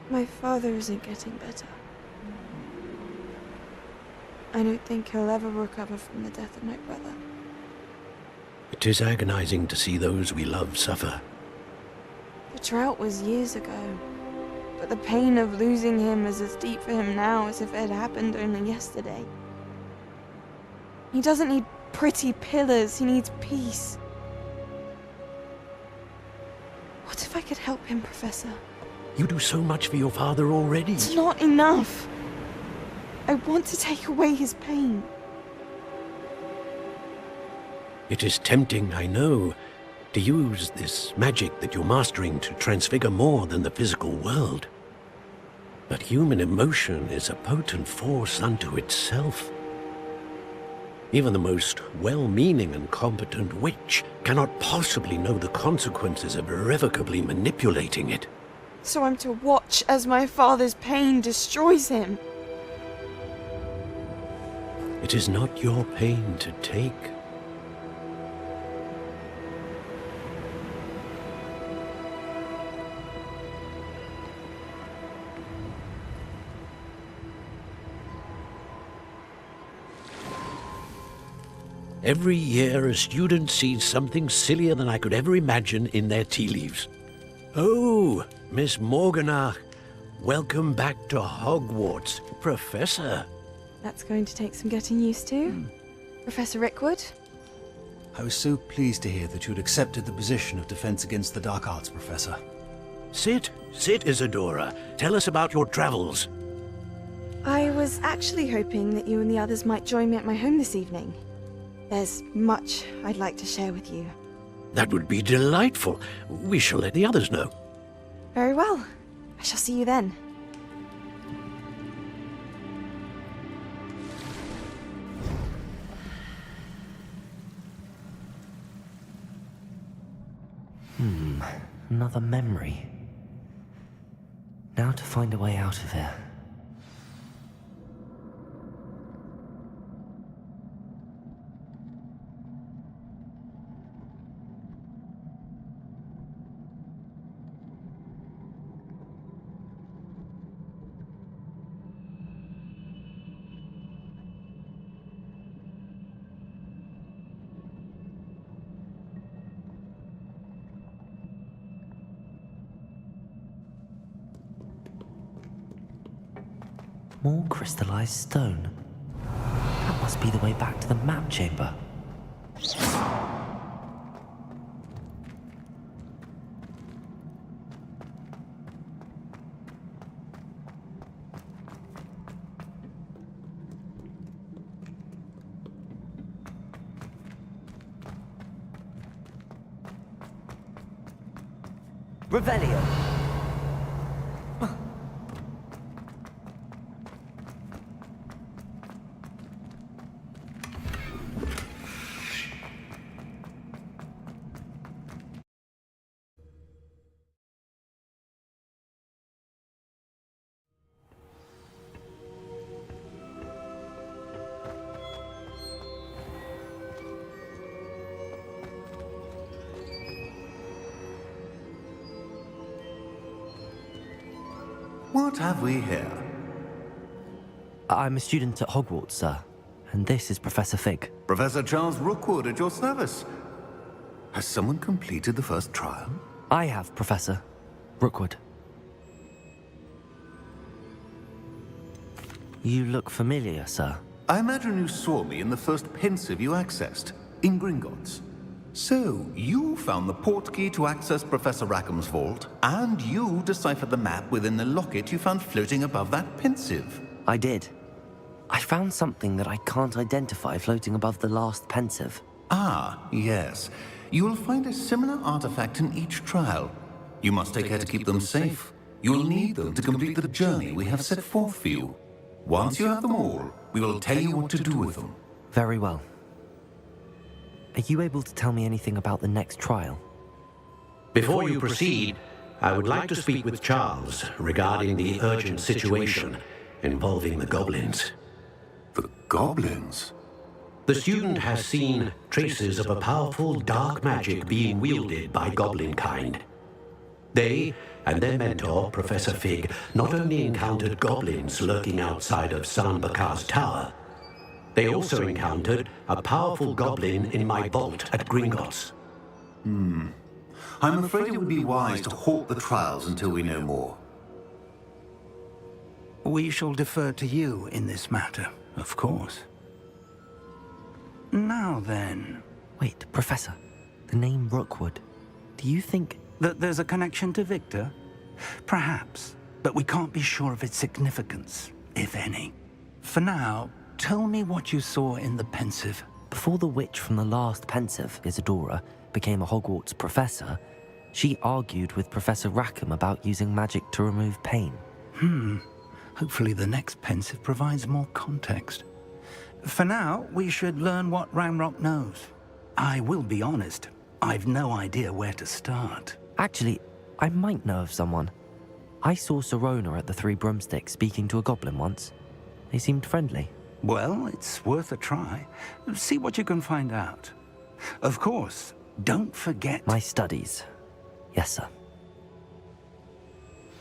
My father isn't getting better. I don't think he'll ever recover from the death of my brother. It is agonizing to see those we love suffer. The drought was years ago, but the pain of losing him is as deep for him now as if it had happened only yesterday. He doesn't need pretty pillars, he needs peace. What if I could help him, Professor? You do so much for your father already. It's not enough. I want to take away his pain. It is tempting, I know, to use this magic that you're mastering to transfigure more than the physical world. But human emotion is a potent force unto itself. Even the most well-meaning and competent witch cannot possibly know the consequences of irrevocably manipulating it. So I'm to watch as my father's pain destroys him. It is not your pain to take. Every year, a student sees something sillier than I could ever imagine in their tea leaves. Oh, Miss Morganach, welcome back to Hogwarts, Professor. That's going to take some getting used to. Professor Rickwood? I was so pleased to hear that you'd accepted the position of Defense Against the Dark Arts, Professor. Sit, Isadora. Tell us about your travels. I was actually hoping that you and the others might join me at my home this evening. There's much I'd like to share with you. That would be delightful. We shall let the others know. Very well. I shall see you then. Another memory. Now to find a way out of here. More crystallized stone. That must be the way back to the map chamber. Revelio. What have we here? I'm a student at Hogwarts, sir. And this is Professor Fig. Professor Charles Rookwood at your service. Has someone completed the first trial? I have, Professor Rookwood. You look familiar, sir. I imagine you saw me in the first pensive you accessed, in Gringotts. So, you found the portkey to access Professor Rackham's vault, and you deciphered the map within the locket you found floating above that pensive. I did. I found something that I can't identify floating above the last pensive. Ah, yes. You will find a similar artifact in each trial. You must take care to keep them safe. You will need them to complete the journey we have set forth for you. Once you have them all, we will tell you what to do with them. Very well. Are you able to tell me anything about the next trial? Before you proceed, I would like to speak with Charles regarding the urgent situation involving the goblins. The goblins? The student has seen traces of a powerful dark magic being wielded by goblin kind. They and their mentor, Professor Fig, not only encountered goblins lurking outside of Bakar's tower, they also encountered a powerful goblin in my vault at Gringotts. I'm afraid it would be wise to halt the trials until we know more. We shall defer to you in this matter, of course. Now then... Wait, Professor. The name Rookwood. Do you think... that there's a connection to Victor? Perhaps, but we can't be sure of its significance, if any. For now, tell me what you saw in the pensive. Before the witch from the last pensive, Isadora, became a Hogwarts professor, she argued with Professor Rackham about using magic to remove pain. Hopefully the next pensive provides more context. For now, we should learn what Ranrock knows. I will be honest, I've no idea where to start. Actually, I might know of someone. I saw Sirona at the Three Broomsticks speaking to a goblin once. They seemed friendly. Well, it's worth a try. See what you can find out. Of course, don't forget... My studies. Yes, sir.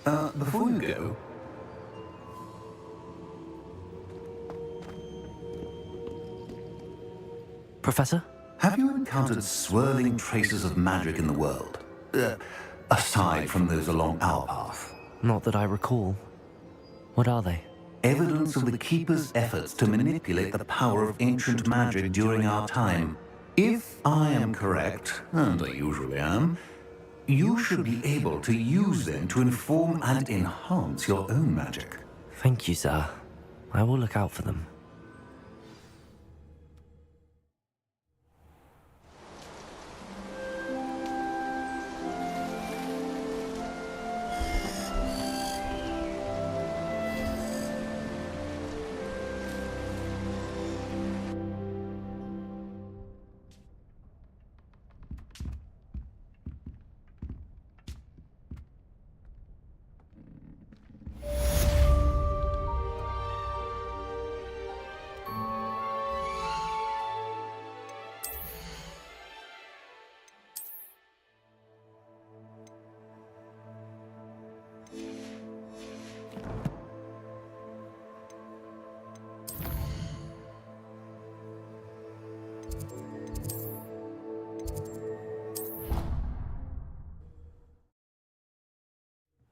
Before you go... Professor? Have you encountered swirling traces of magic in the world? Aside from those along our path? Not that I recall. What are they? Evidence of the Keeper's efforts to manipulate the power of ancient magic during our time. If I am correct, and I usually am, you should be able to use them to inform and enhance your own magic. Thank you, sir. I will look out for them.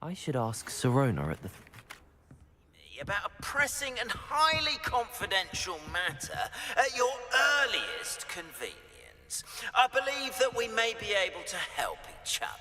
I should ask Sirona at the... About a pressing and highly confidential matter at your earliest convenience. I believe that we may be able to help each other.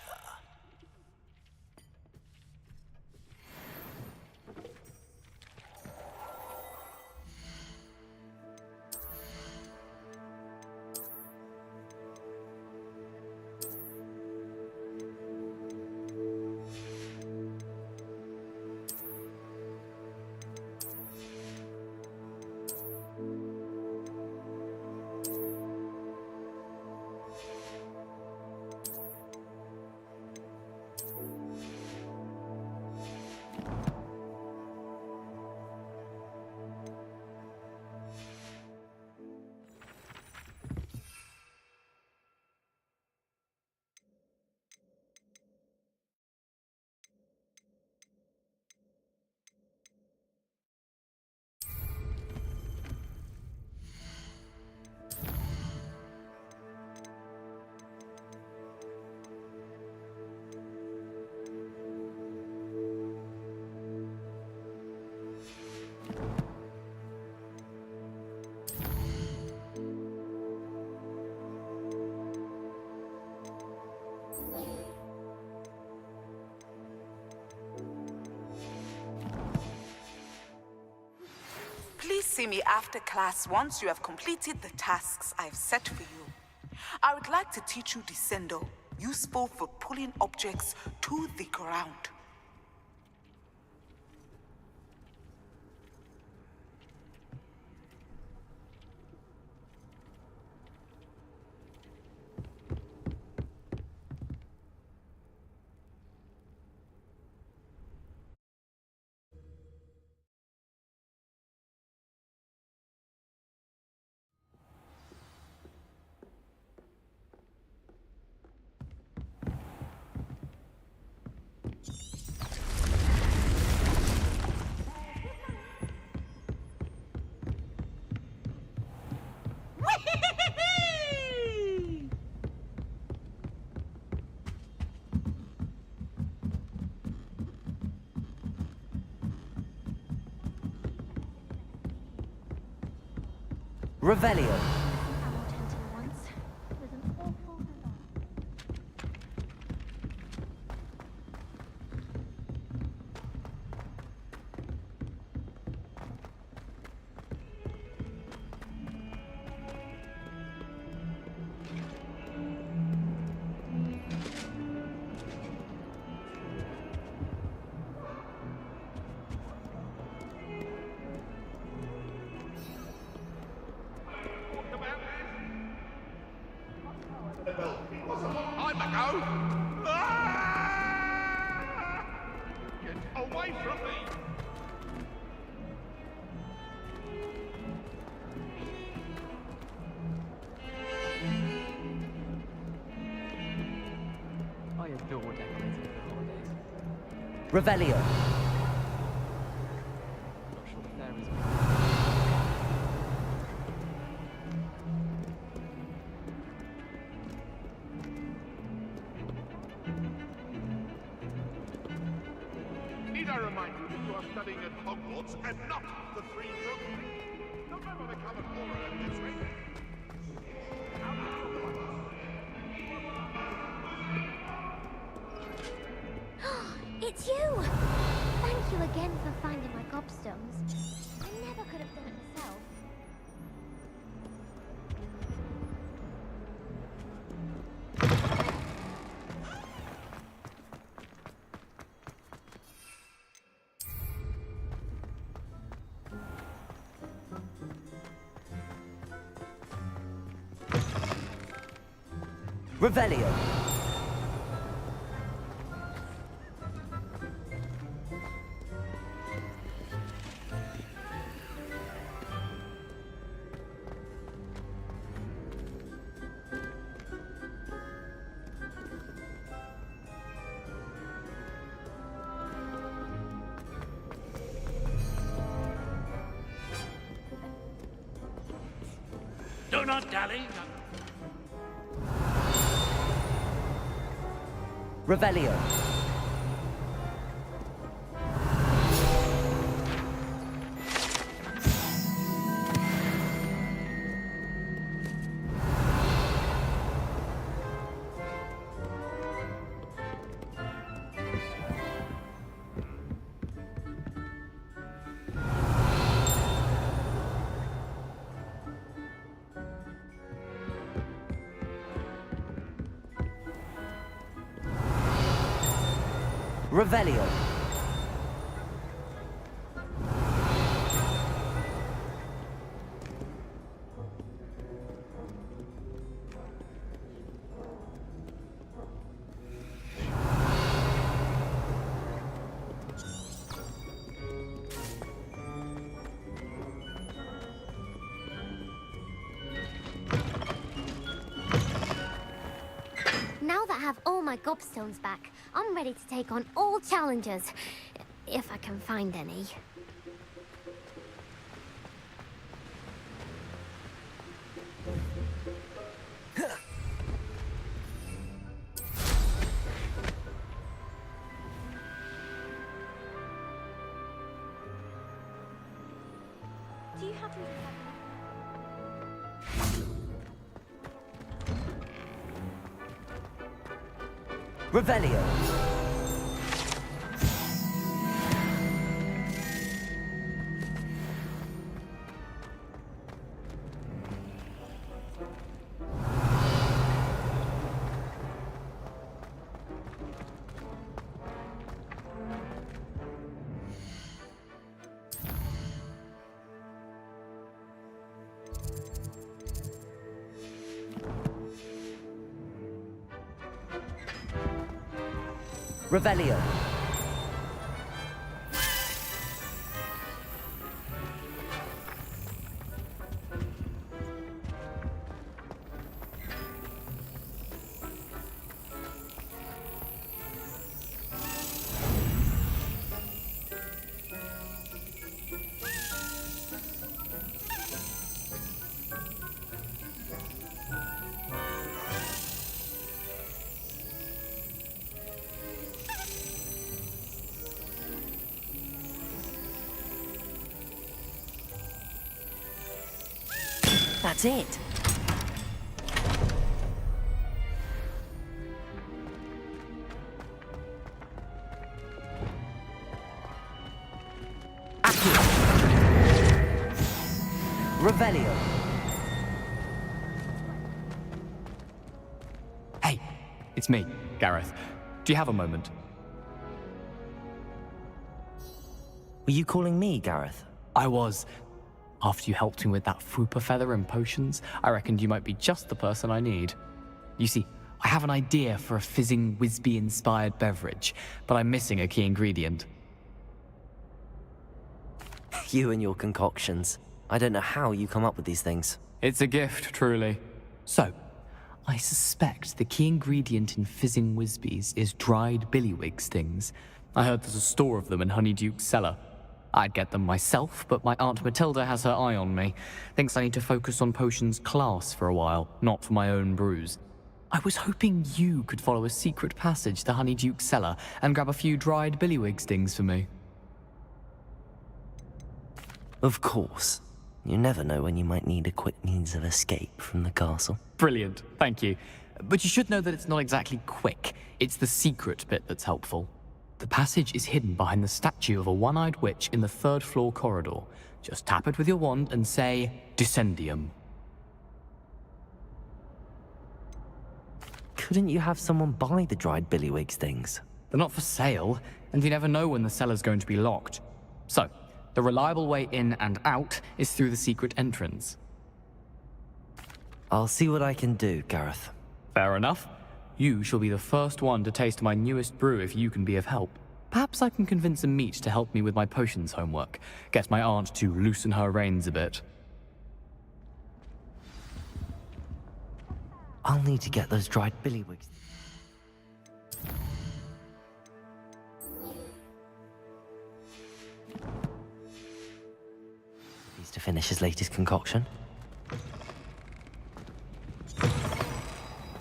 Please see me after class once you have completed the tasks I've set for you. I would like to teach you Descendo, useful for pulling objects to the ground. Revelio. away from me! I adore decorating for the holidays. Revelio. Not sure if there is. Need I remind you that you are studying at Hogwarts and not the Three Broken? Don't ever become an aura at this rate. It's you! Thank you again for finding my gobstones. I never could have done it myself. Revelio. Do not dally. Revelio. Revelio. Now that I have all my gobstones back, I'm ready to take on all challenges. If I can find any. Do you happen to have... Revelio. Revelio. That's it. Revelio. Hey, it's me, Gareth. Do you have a moment? Were you calling me, Gareth? I was. After you helped me with that Fupa feather and potions, I reckoned you might be just the person I need. You see, I have an idea for a fizzing Whizbee-inspired beverage, but I'm missing a key ingredient. You and your concoctions. I don't know how you come up with these things. It's a gift, truly. So, I suspect the key ingredient in fizzing Whizbees is dried billywig stings. I heard there's a store of them in Honeyduke's cellar. I'd get them myself, but my Aunt Matilda has her eye on me. Thinks I need to focus on potions class for a while, not for my own brews. I was hoping you could follow a secret passage to Honeyduke's cellar and grab a few dried billywig stings for me. Of course. You never know when you might need a quick means of escape from the castle. Brilliant, thank you. But you should know that it's not exactly quick. It's the secret bit that's helpful. The passage is hidden behind the statue of a one-eyed witch in the third-floor corridor. Just tap it with your wand and say, Descendium. Couldn't you have someone buy the dried billywig stings? They're not for sale, and you never know when the cellar's going to be locked. So, the reliable way in and out is through the secret entrance. I'll see what I can do, Gareth. Fair enough. You shall be the first one to taste my newest brew if you can be of help. Perhaps I can convince a meat to help me with my potions homework. Get my aunt to loosen her reins a bit. I'll need to get those dried billywigs. He's to finish his latest concoction.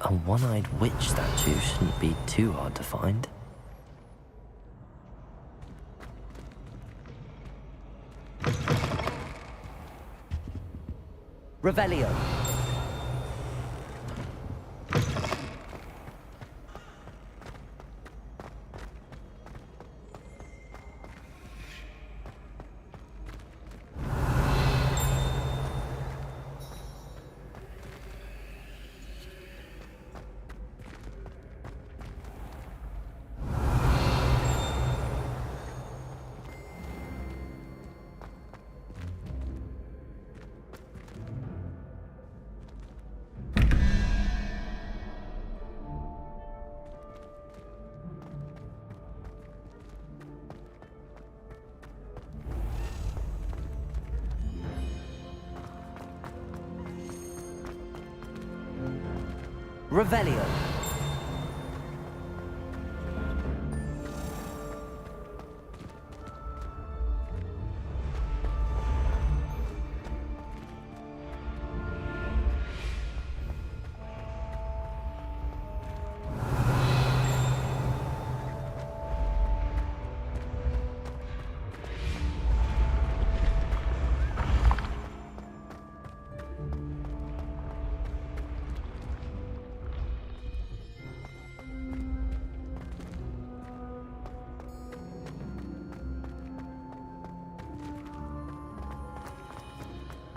A one-eyed witch statue shouldn't be too hard to find. Revelio. Revelio.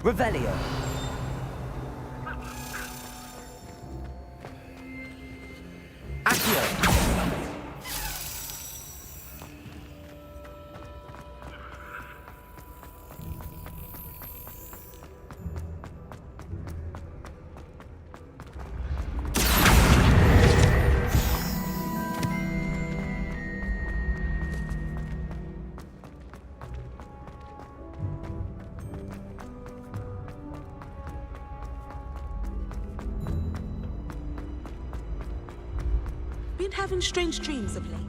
Revelio. Accio. Been having strange dreams of late.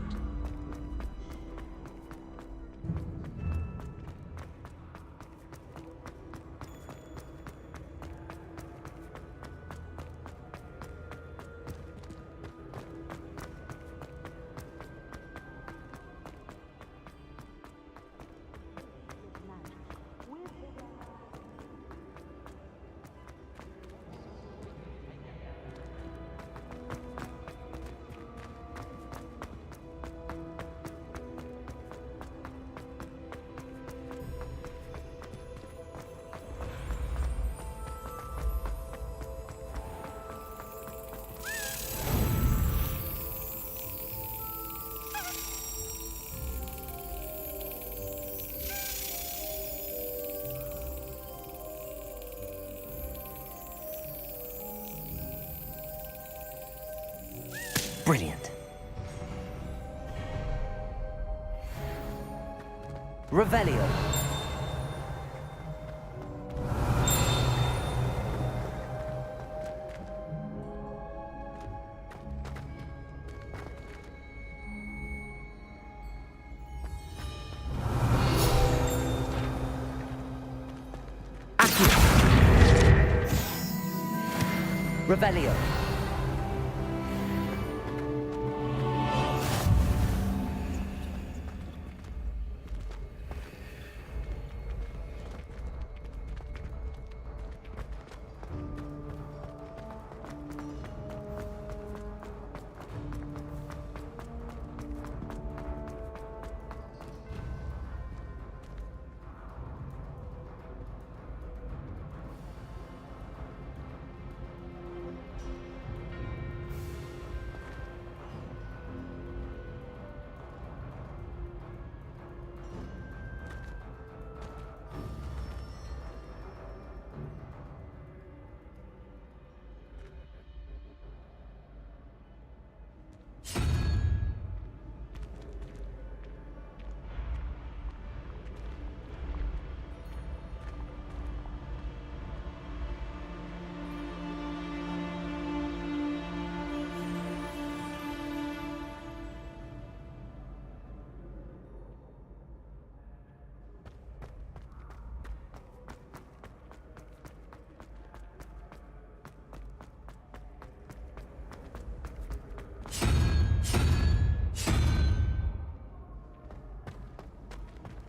Brilliant. Revelio. Revelio.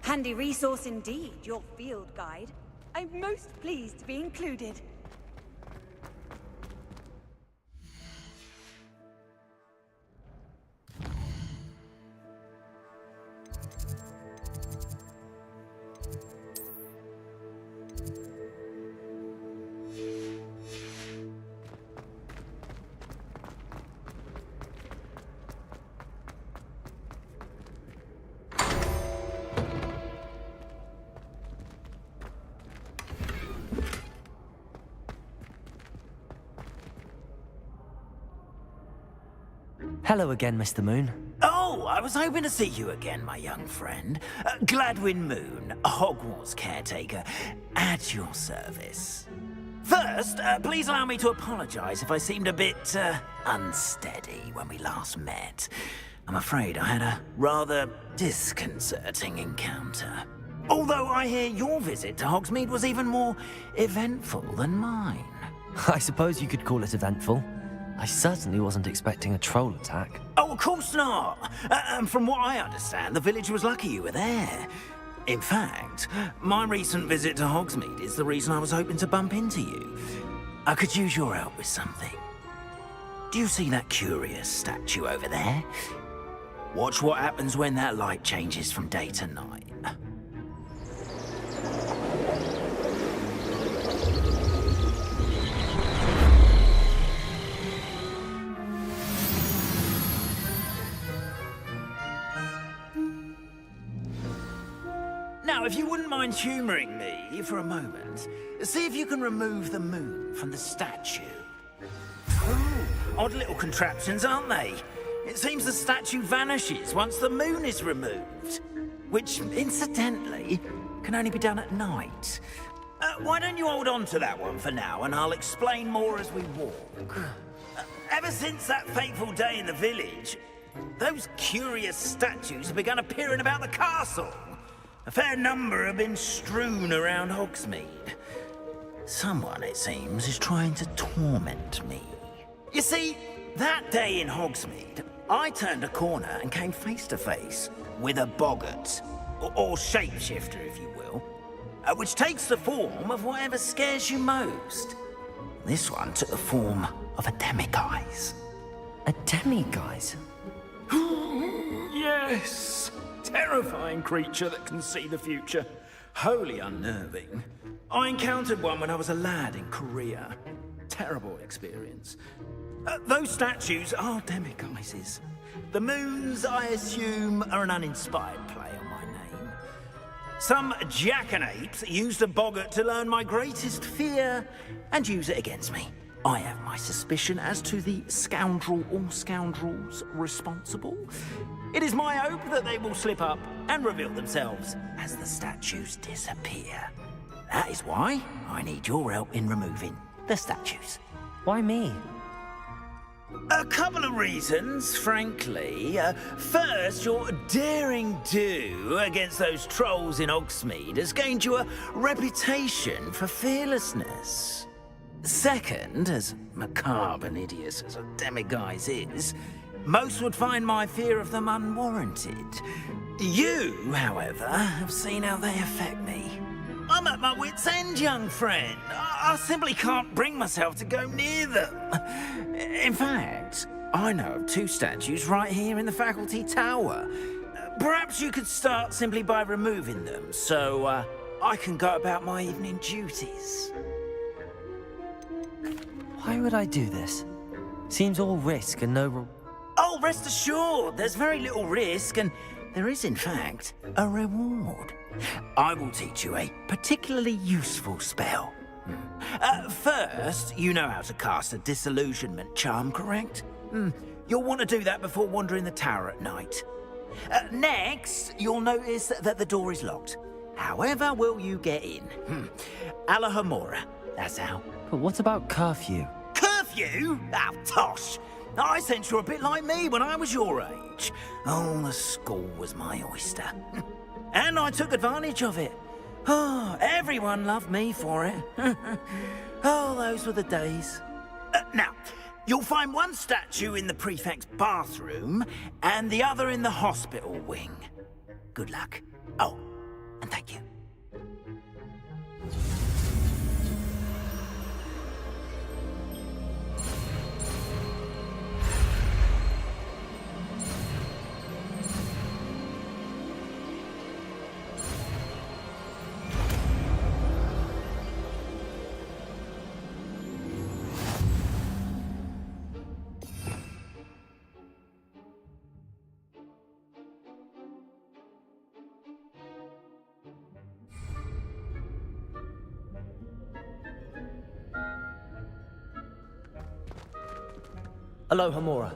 Handy resource indeed, your field guide. I'm most pleased to be included. Hello again, Mr. Moon. Oh, I was hoping to see you again, my young friend. Gladwin Moon, Hogwarts caretaker, at your service. First, please allow me to apologize if I seemed a bit, unsteady when we last met. I'm afraid I had a rather disconcerting encounter. Although I hear your visit to Hogsmeade was even more eventful than mine. I suppose you could call it eventful. I certainly wasn't expecting a troll attack. Oh, of course not. And from what I understand, the village was lucky you were there. In fact, my recent visit to Hogsmeade is the reason I was hoping to bump into you. I could use your help with something. Do you see that curious statue over there? Watch what happens when that light changes from day to night. Now, if you wouldn't mind humouring me for a moment, see if you can remove the moon from the statue. Ooh, odd little contraptions, aren't they? It seems the statue vanishes once the moon is removed. Which, incidentally, can only be done at night. Why don't you hold on to that one for now, and I'll explain more as we walk. Ever since that fateful day in the village, those curious statues have begun appearing about the castle. A fair number have been strewn around Hogsmeade. Someone, it seems, is trying to torment me. You see, that day in Hogsmeade, I turned a corner and came face to face with a boggart, or shapeshifter, if you will, which takes the form of whatever scares you most. This one took the form of a demiguise. A demiguise? Yes! Terrifying creature that can see the future. Wholly unnerving. I encountered one when I was a lad in Korea. Terrible experience. Those statues are demiguises. The moons, I assume, are an uninspired play on my name. Some jackanapes used a boggart to learn my greatest fear and use it against me. I have my suspicion as to the scoundrel or scoundrels responsible. It is my hope that they will slip up and reveal themselves as the statues disappear. That is why I need your help in removing the statues. Why me? A couple of reasons, frankly. First, your daring do against those trolls in Hogsmeade has gained you a reputation for fearlessness. Second, as macabre and hideous as a demiguise is, most would find my fear of them unwarranted. You, however, have seen how they affect me. I'm at my wit's end, young friend. I simply can't bring myself to go near them. In fact, I know of 2 statues right here in the faculty tower. Perhaps you could start simply by removing them, so I can go about my evening duties. Why would I do this? Seems all risk and no Oh, rest assured, there's very little risk, and there is, in fact, a reward. I will teach you a particularly useful spell. First, you know how to cast a disillusionment charm, correct? You'll want to do that before wandering the tower at night. Next, you'll notice that the door is locked. However will you get in? Alahomora, that's how. But what about curfew? Curfew? Oh, tosh! I sense you're a bit like me when I was your age. Oh, the school was my oyster. And I took advantage of it. Oh, everyone loved me for it. Oh, those were the days. Now, you'll find one statue in the prefect's bathroom and the other in the hospital wing. Good luck. Oh, and thank you. Alohomora.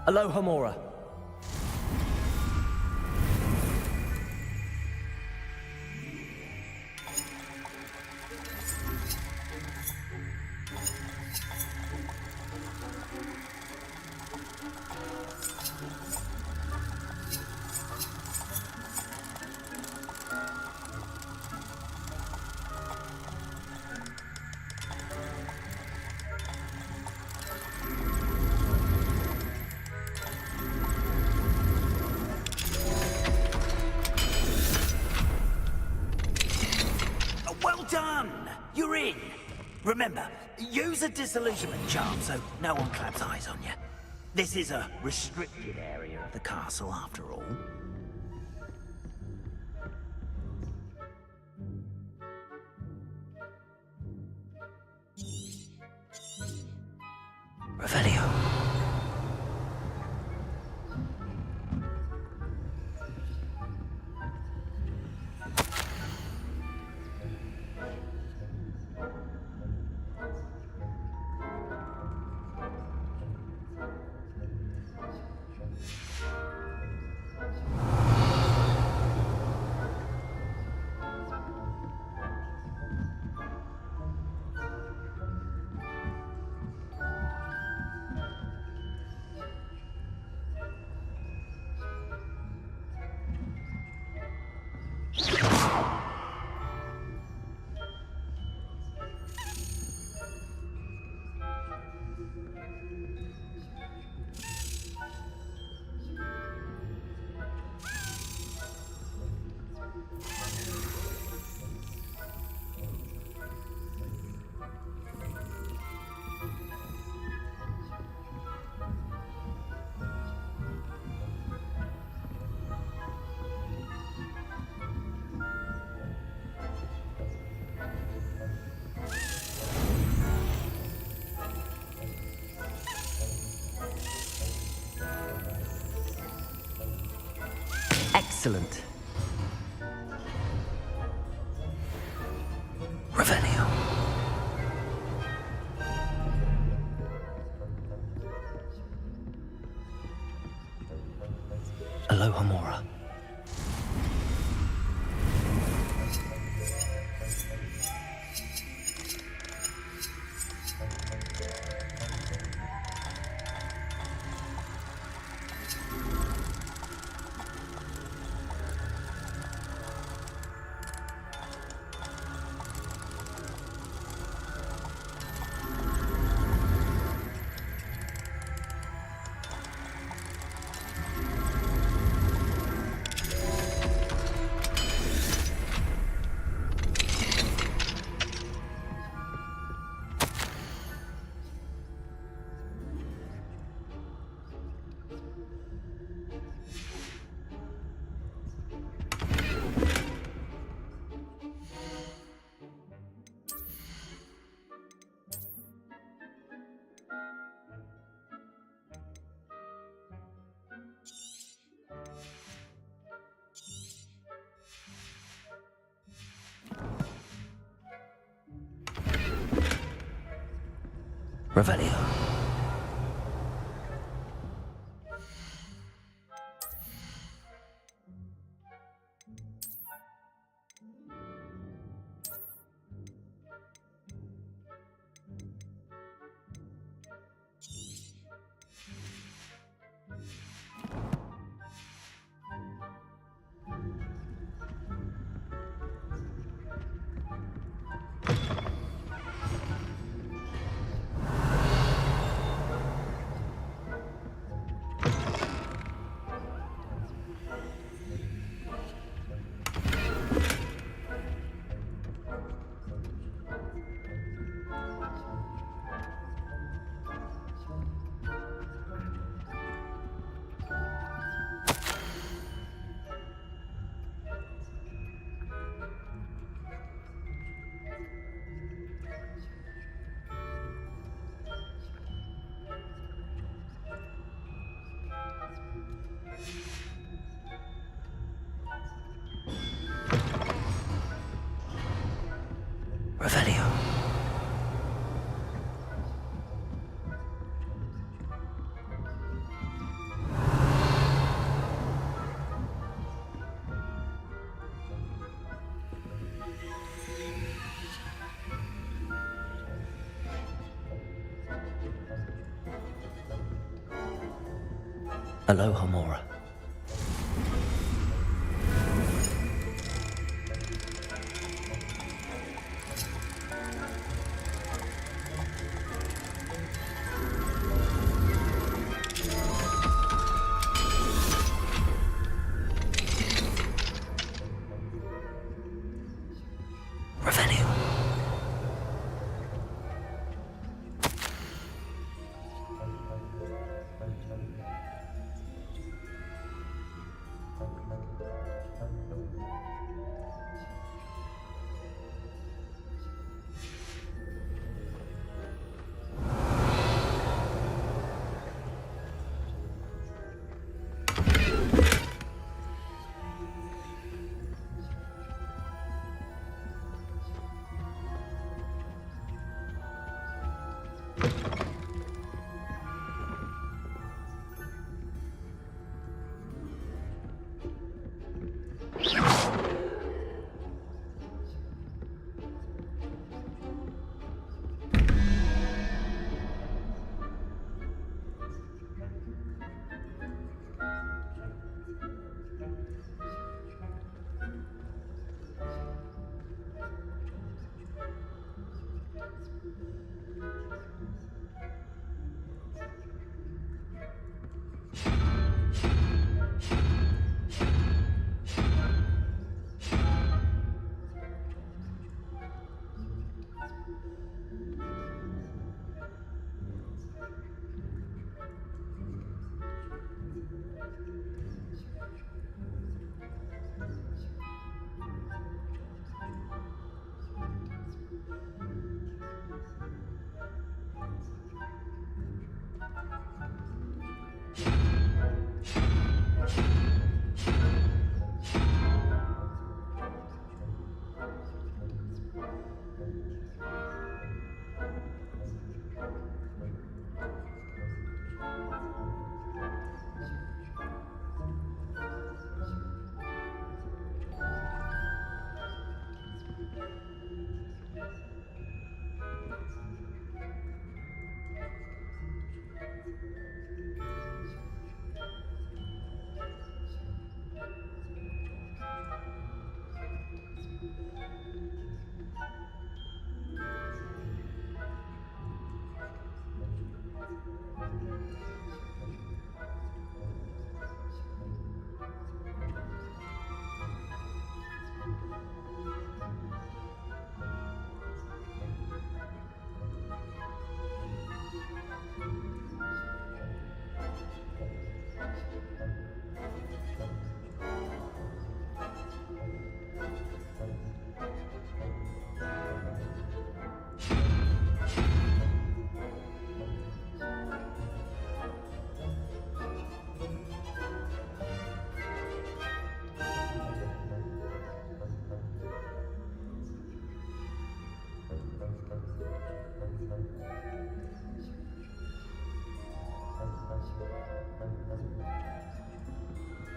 Aloha Mora. Well done! You're in! Remember, use a disillusionment charm so no one claps eyes on you. This is a restricted area of the castle after all. Revelio. Excellent. Revelio. Aloha Mora. Revelio. Hello, Homura. Revelio.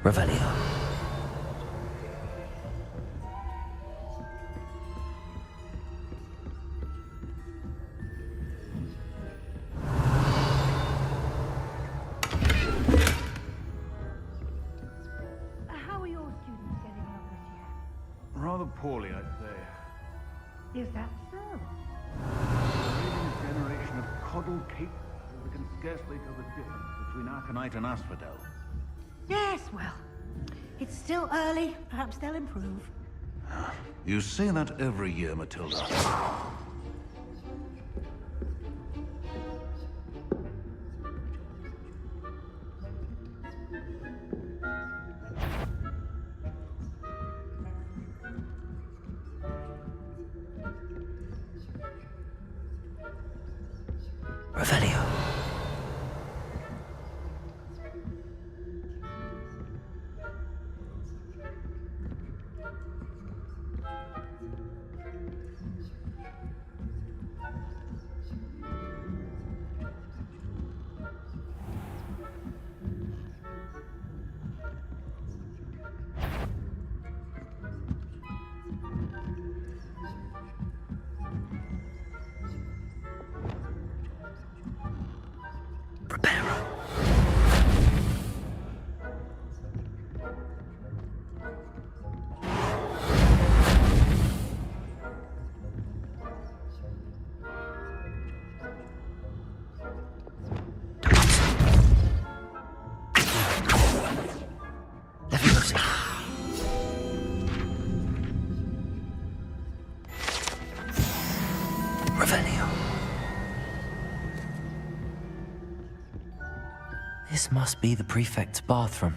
Revelio. How are your students getting on this year? Rather poorly, I'd say. Is that so? Raising a generation of coddled cape who can scarcely tell the difference between Aconite and Asphodel. Yes, well, it's still early. Perhaps they'll improve. You say that every year, Matilda. Revelio. This must be the prefect's bathroom.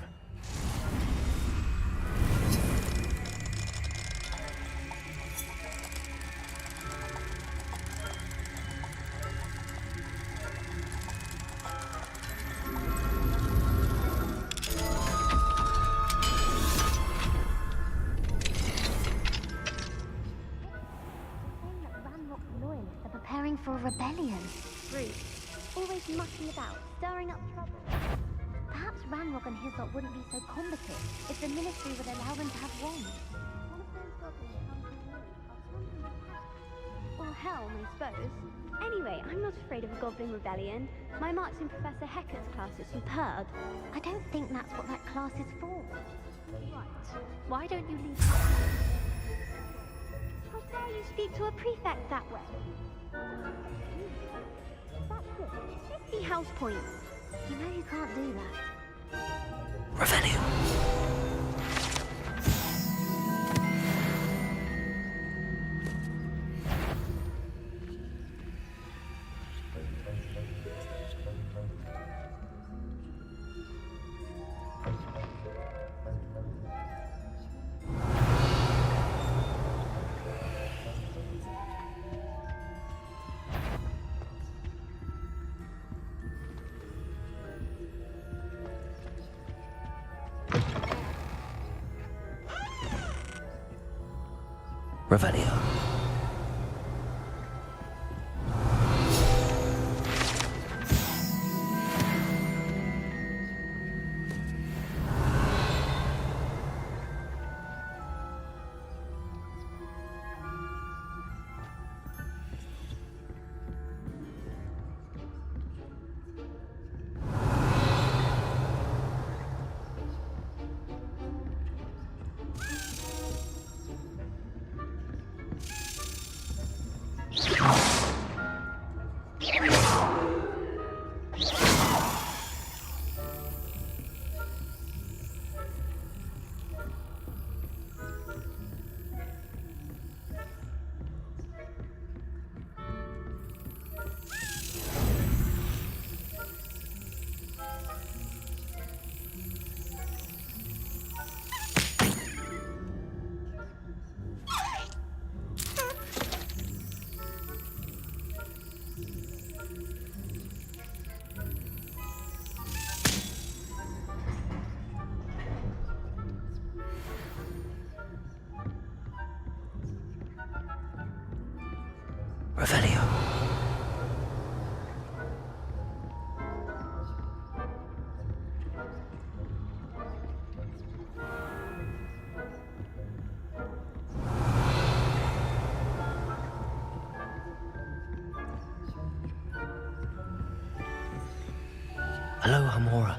Preparing for a rebellion. Rude. Always mucking about, stirring up trouble. Perhaps Ranrock and his lot wouldn't be so combative if the Ministry would allow them to have wands. One of those goblins comes from you. Well, hell, I suppose. Anyway, I'm not afraid of a goblin rebellion. My marks in Professor Hecat's class are superb. I don't think that's what that class is for. Right. Why don't you leave? How dare you speak to a prefect that way? That's it. 50 house points. You know you can't do that. Revelio. Revelio. Revelio. Hello, Hamora.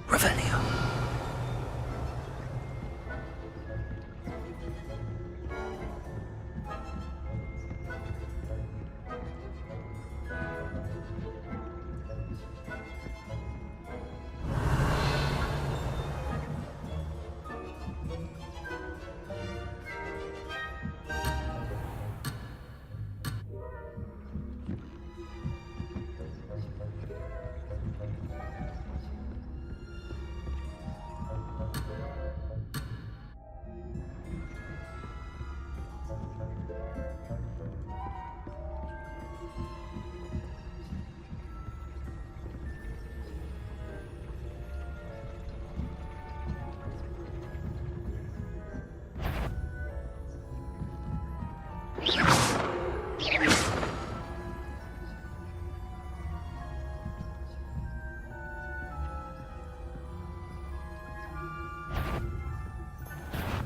Revelio.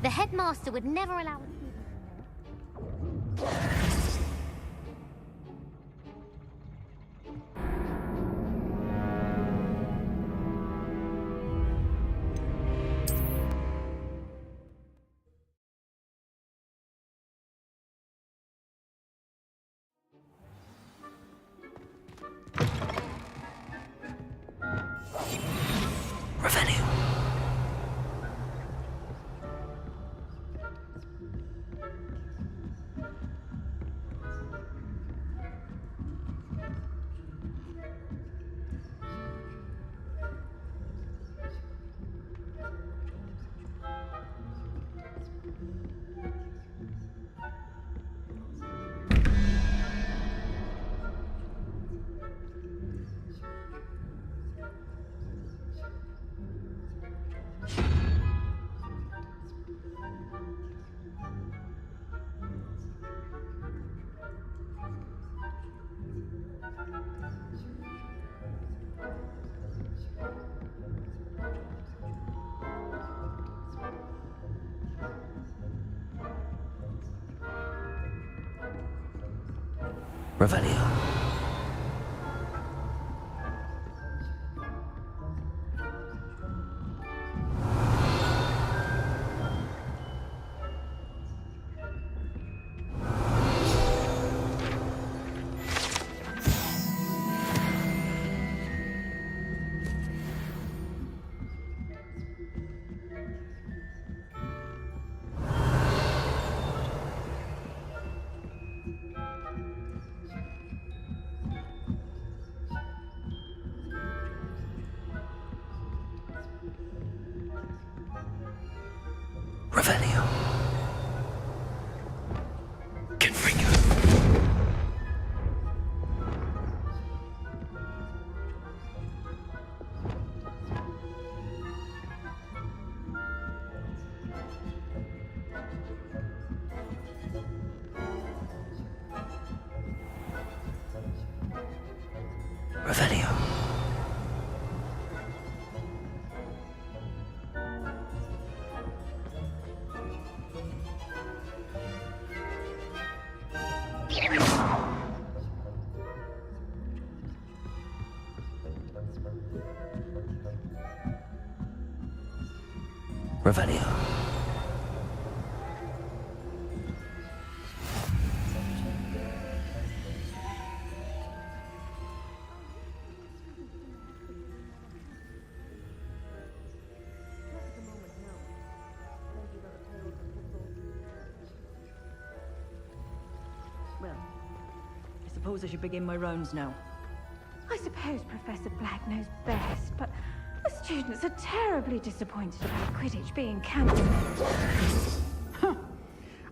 The headmaster would never allow us to... Revelio. Revelio. Revelio. Configure. Revelio. Revelio. Well, I suppose I should begin my rounds now. I suppose Professor Black knows best, but the students are terribly disappointed about Quidditch being cancelled. Huh.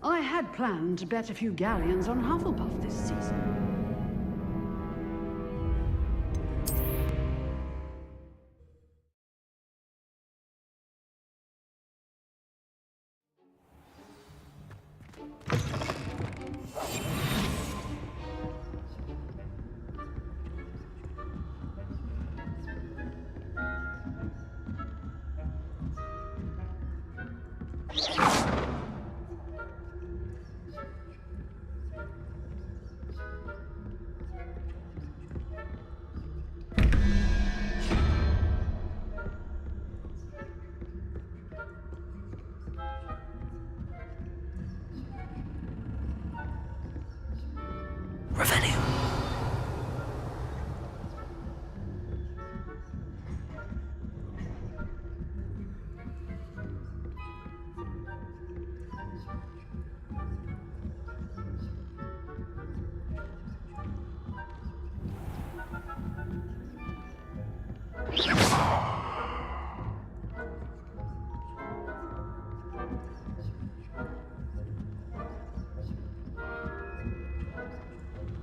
I had planned to bet a few galleons on Hufflepuff this season. Revelio.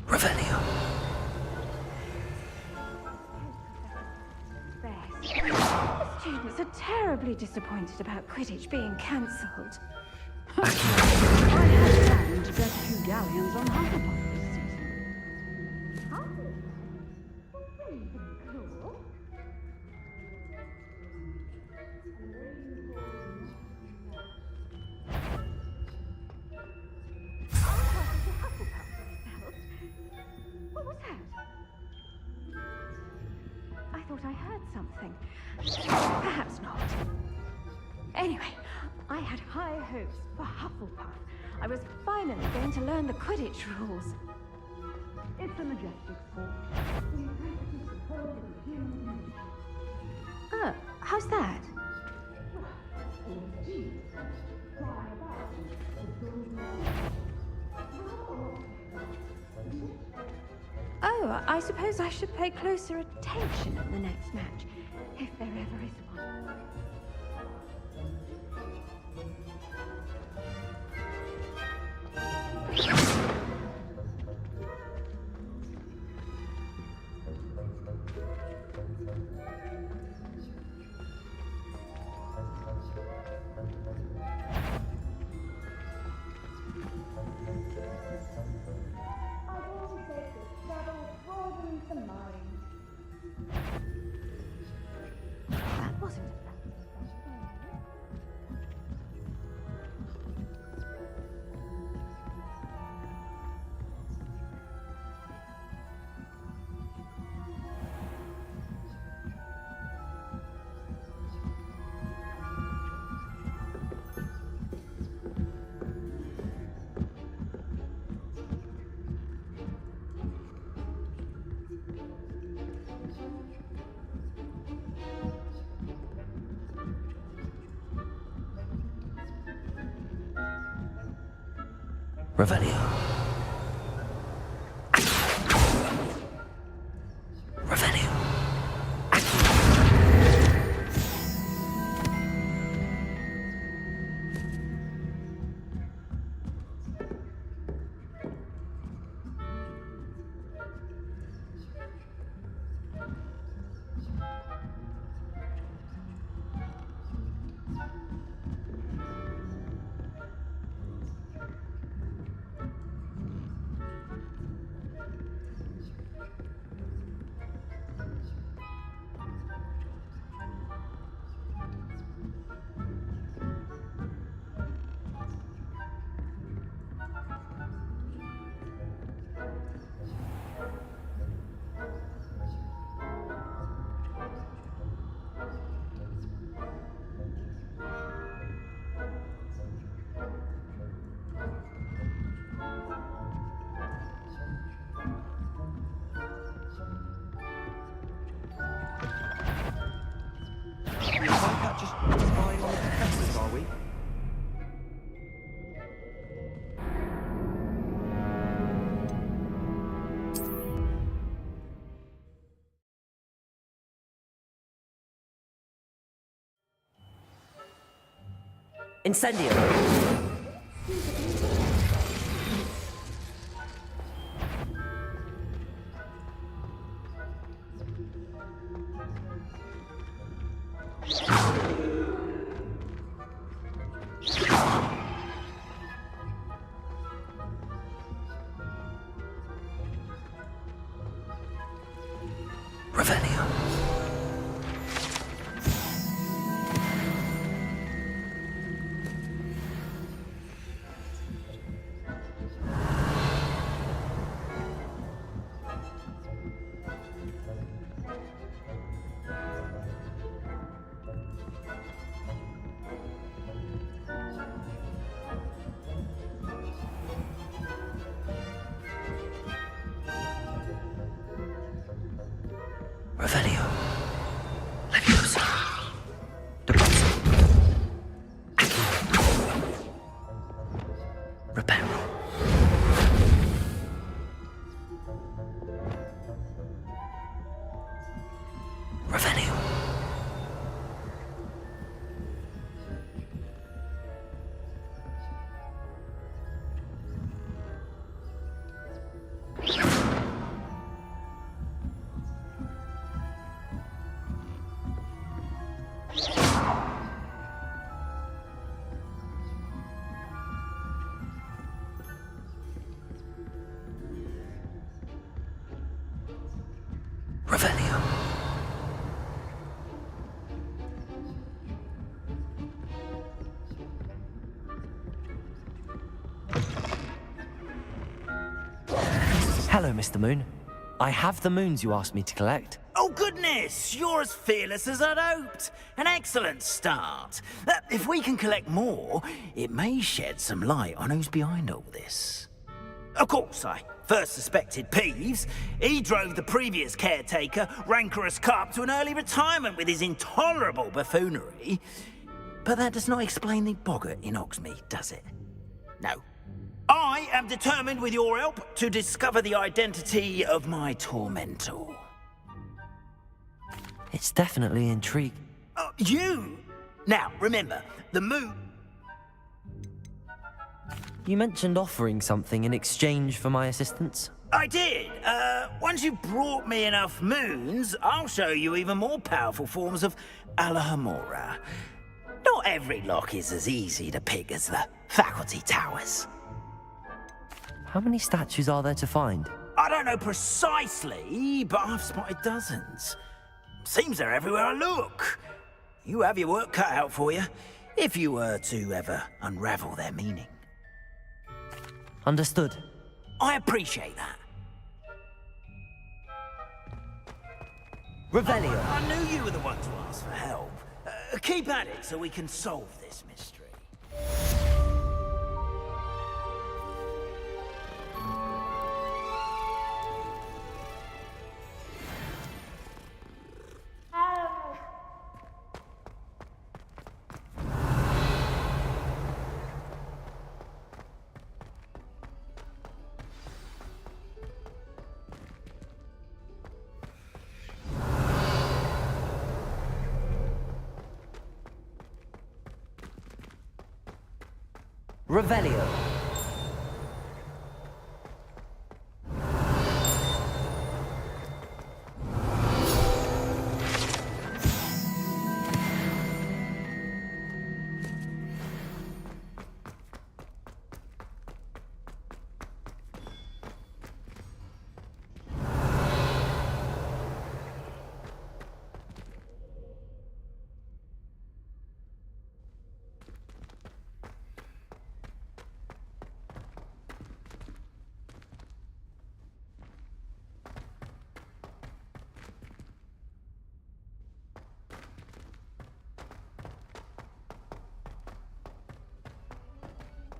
Revelio. The students are terribly disappointed about Quidditch being cancelled. I had planned to bet a few galleons on Hufflepuff this season. thought I heard something. Perhaps not. Anyway, I had high hopes for Hufflepuff. I was finally going to learn the Quidditch rules. It's a majestic sport. Oh, how's that? Oh, I suppose I should pay closer attention at the next match, if there ever is one. That wasn't Revelio. Revelio. Just spying on the professors, are we? Incendio! Revelio. Revelio. Leviosa. Deposit. Reparo. Revelio. Revelio. Hello, Mr. Moon. I have the moons you asked me to collect. Oh, goodness! You're as fearless as I'd hoped. An excellent start. If we can collect more, it may shed some light on who's behind all this. Of course, I first suspected Peeves. He drove the previous caretaker, Rancorous Carp, to an early retirement with his intolerable buffoonery. But that does not explain the boggart in Hogsmeade, does it? No. I am determined, with your help, to discover the identity of my tormentor. It's definitely intriguing. You? Now, remember, the moon... You mentioned offering something in exchange for my assistance? I did. Once you've brought me enough moons, I'll show you even more powerful forms of Alahamora. Not every lock is as easy to pick as the faculty towers. How many statues are there to find? I don't know precisely, but I've spotted dozens. Seems they're everywhere I look. You have your work cut out for you, if you were to ever unravel their meaning. Understood. I appreciate that. Revelio. I knew you were the one to ask for help. Keep at it so we can solve this mystery. Revelio.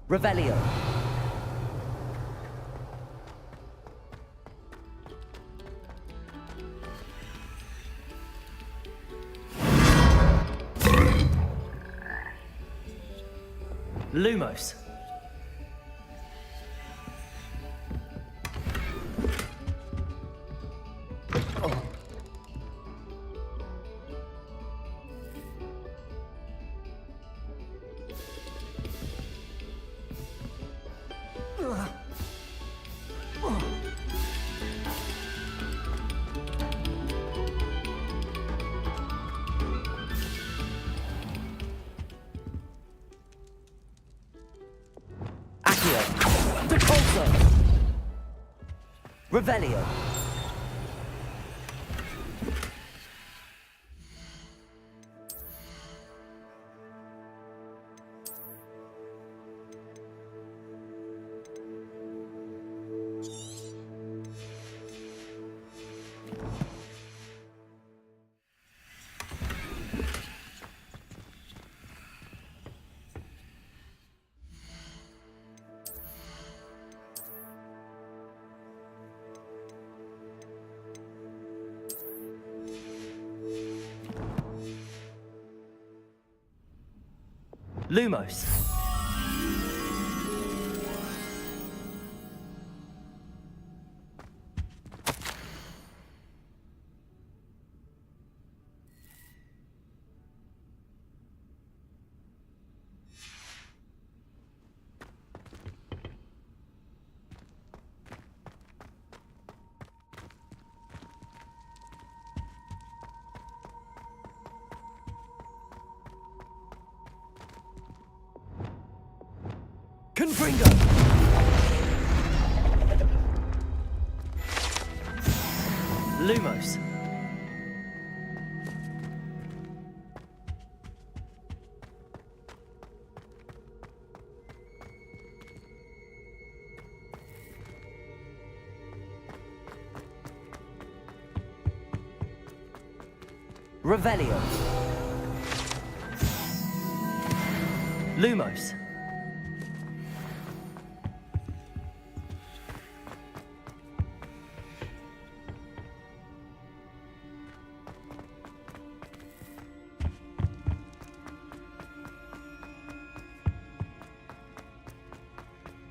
Revelio. Lumos. Revelio. Lumos. Confringo! Lumos. Revelio. Lumos.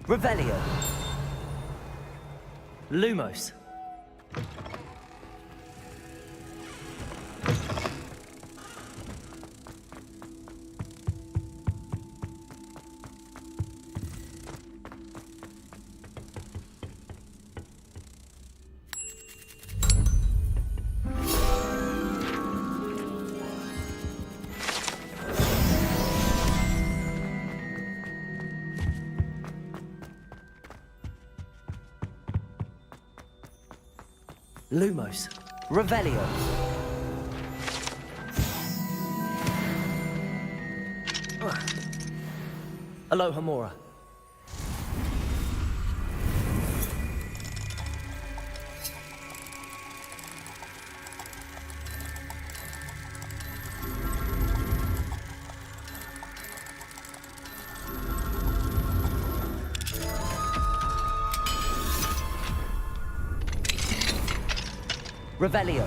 Revelio. Lumos. Lumos. Revelio. Aloha Mora. Revelio.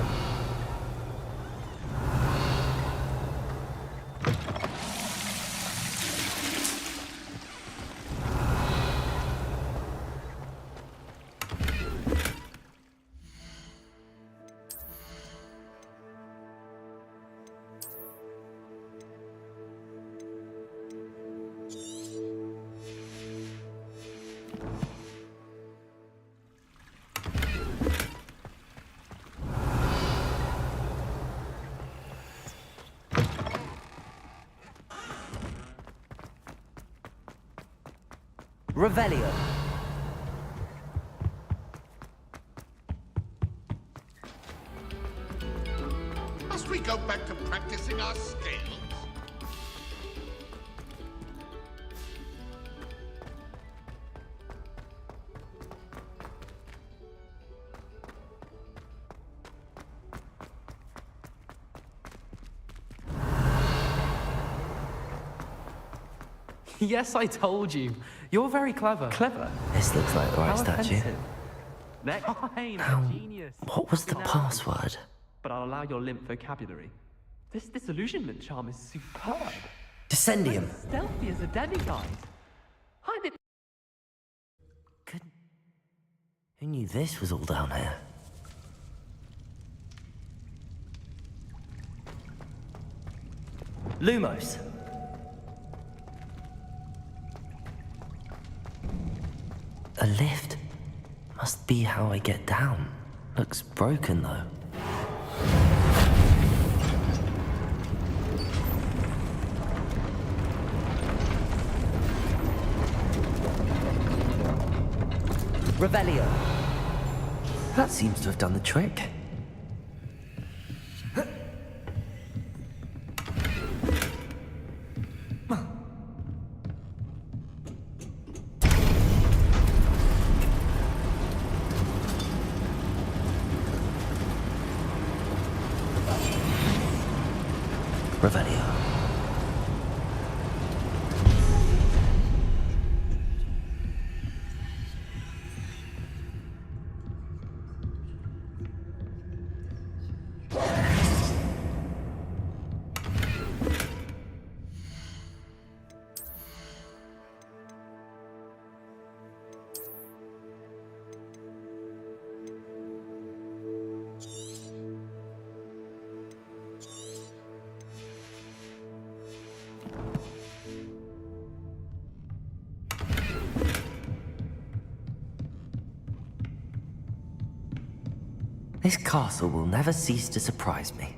Revelio. Must we go back to practicing our skills? Yes, I told you. You're very clever. Clever? This looks like the right statue. Now, genius. What was the password? But I'll allow your limp vocabulary. This disillusionment charm is superb. Descendium. Stealthy as a demiguise. Who knew this was all down here? Lumos. A lift? Must be how I get down. Looks broken though. Revelio. That seems to have done the trick. Revelio. This castle will never cease to surprise me.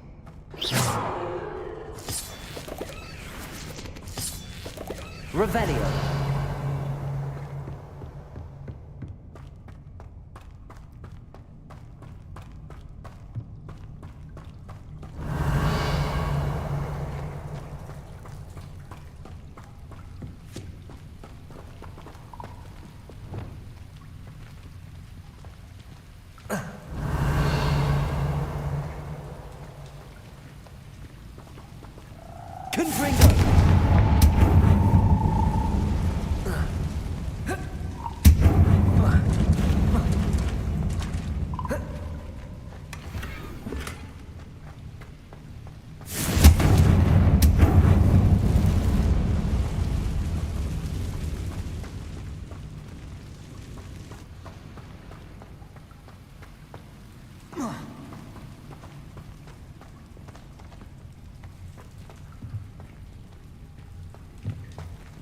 Revelio.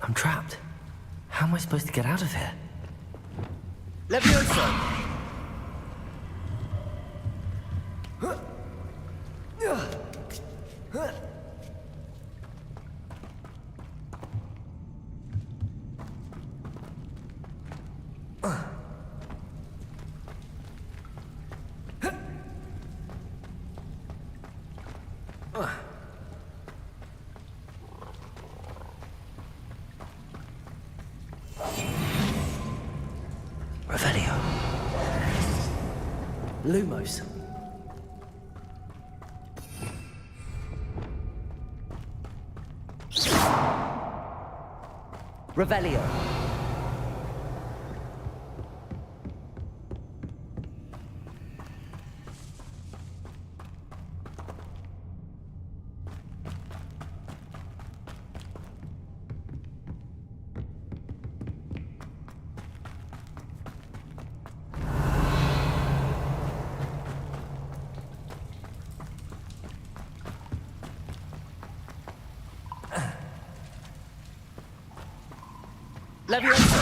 I'm trapped. How am I supposed to get out of here? Levioso! Revelio. Lumos. Revelio. Levioso!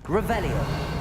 Revelio.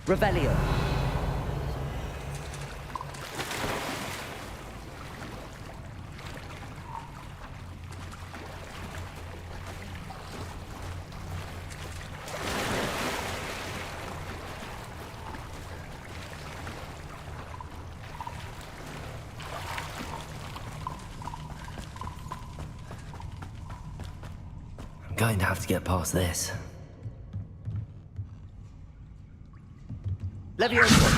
Revelio. I'm going to have to get past this. Levioso!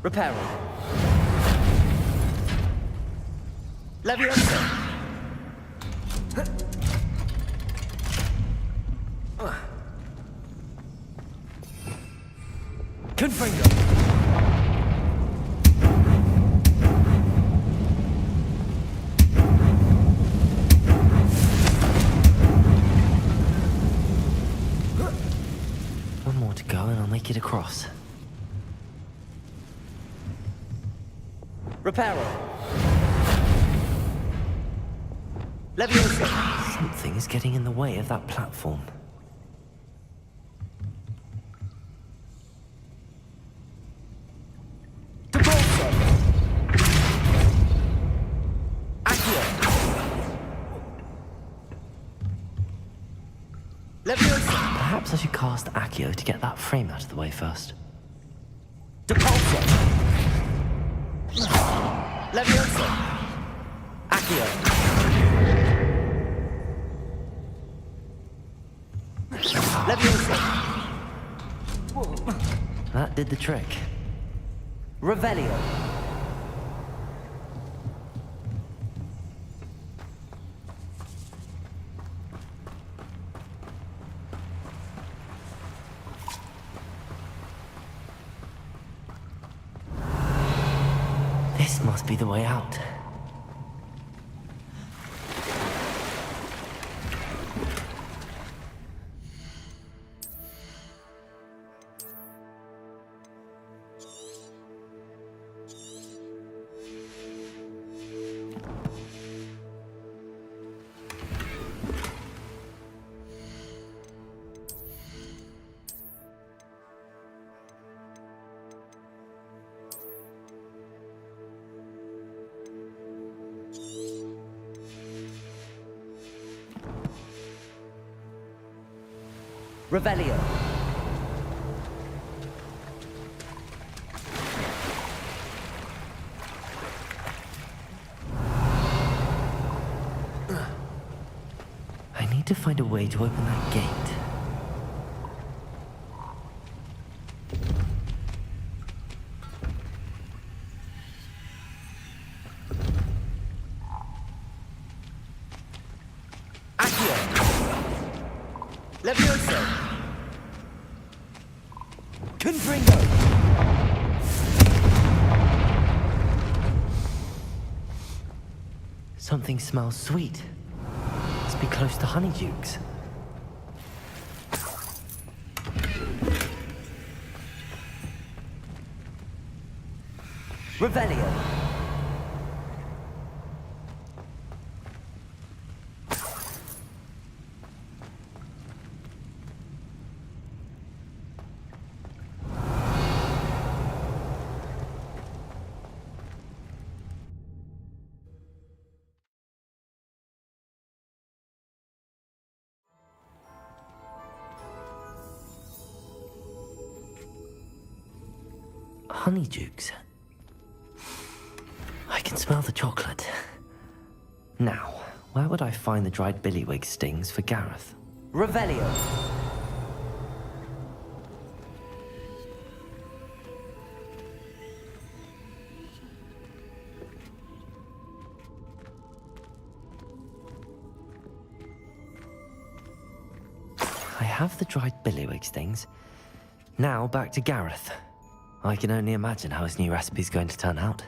Reparo. Levioso! Confringo. One more to go and I'll make it across. Reparo! Levioso! Something is getting in the way of that platform. Perhaps I should cast Accio to get that frame out of the way first. Depulso! Levioso! Accio! Levioso! That did the trick. Revelio. This must be the way out. Revelio. I need to find a way to open that gate. Levioso! Confringo! Something smells sweet. Must be close to Honeydukes. Revelio! Honeydukes. I can smell the chocolate. Now, where would I find the dried billywig stings for Gareth? Revelio! I have the dried billywig stings. Now back to Gareth. I can only imagine how his new recipe's going to turn out.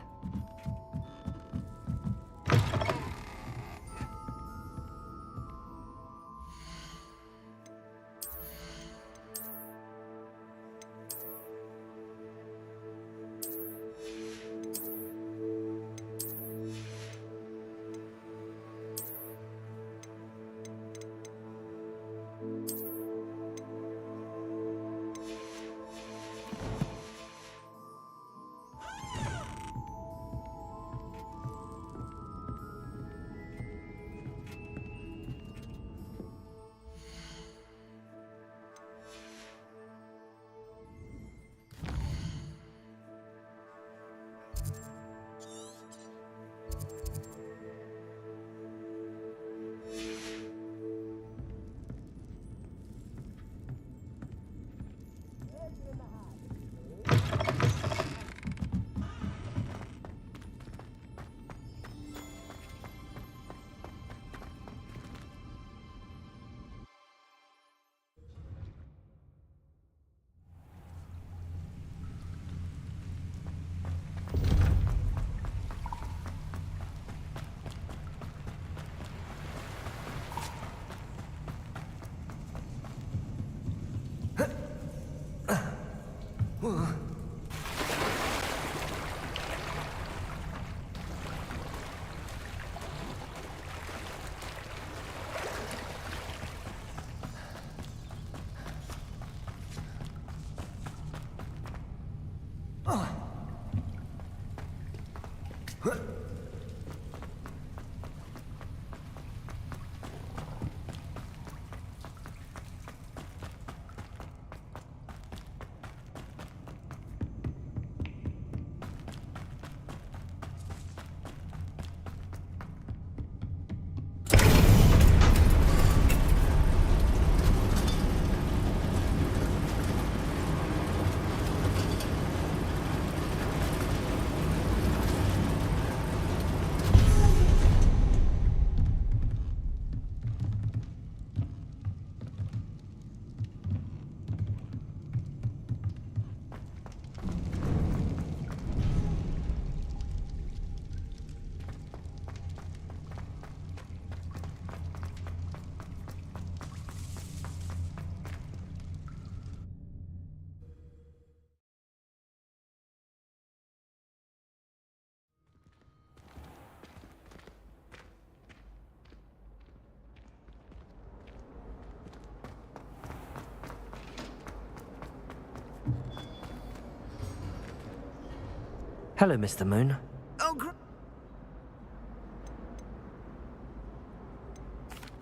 Hello, Mr. Moon. Oh,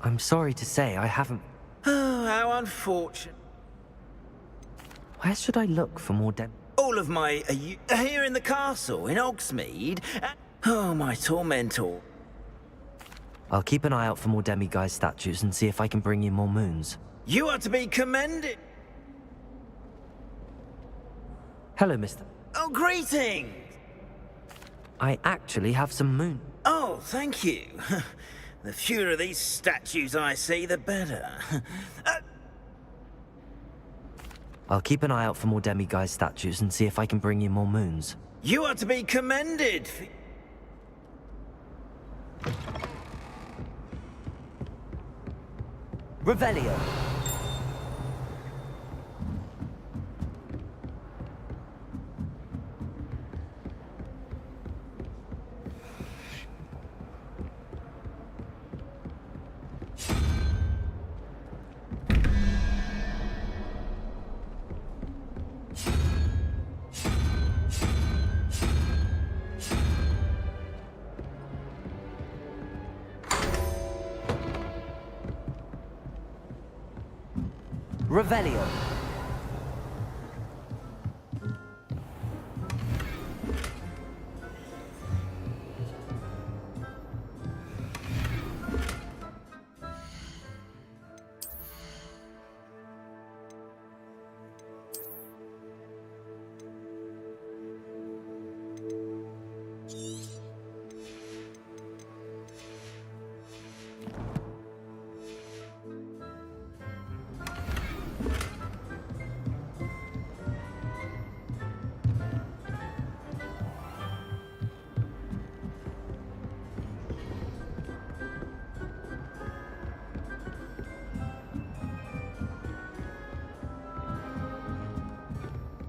I'm sorry to say I haven't... Oh, how unfortunate. Where should I look for more All of my... Are here in the castle, in Hogsmeade. Oh, my tormentor. I'll keep an eye out for more demiguise statues and see if I can bring you more moons. You are to be commended. Hello, Mr. Oh, greetings. I actually have some moon. Oh, thank you. The fewer of these statues I see, the better. I'll keep an eye out for more demiguise statues and see if I can bring you more moons. You are to be commended. Revelio. Revelio.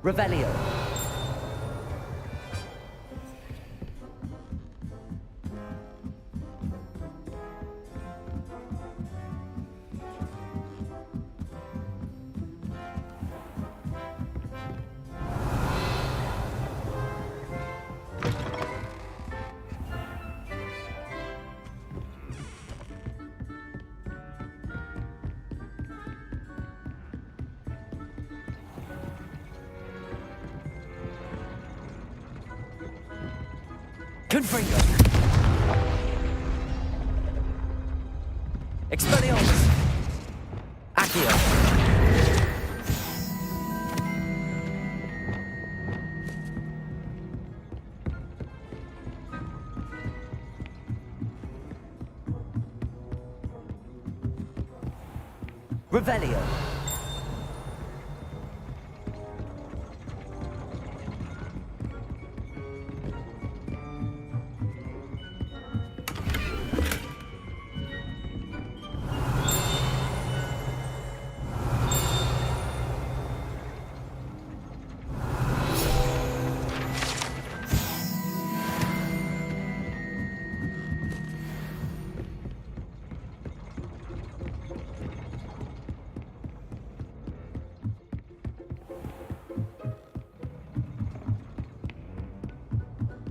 Revelio. Confringo. Expelliarmus. Accio. Revelio.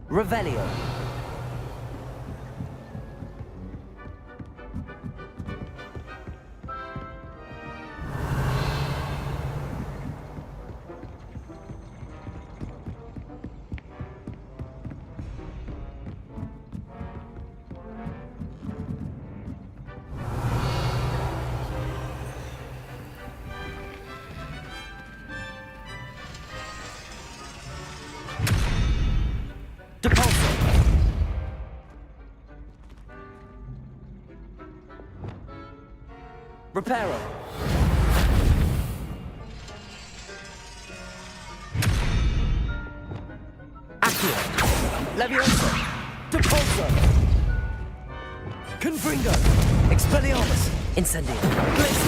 Revelio. Reparo. Accio. Levioso. Depulso. Confringo. Expelliarmus. Incendio. Blitz.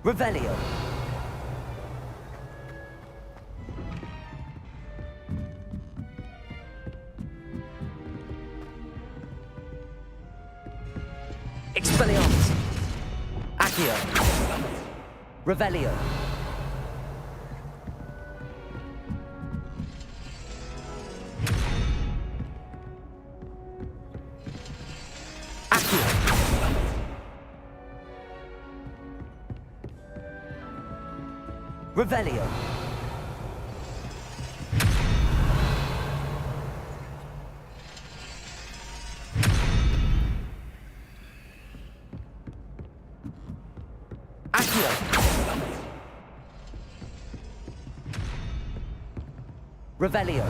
Revelio. Expelliarmus. Accio. Revelio. Revelio. Accio. Revelio.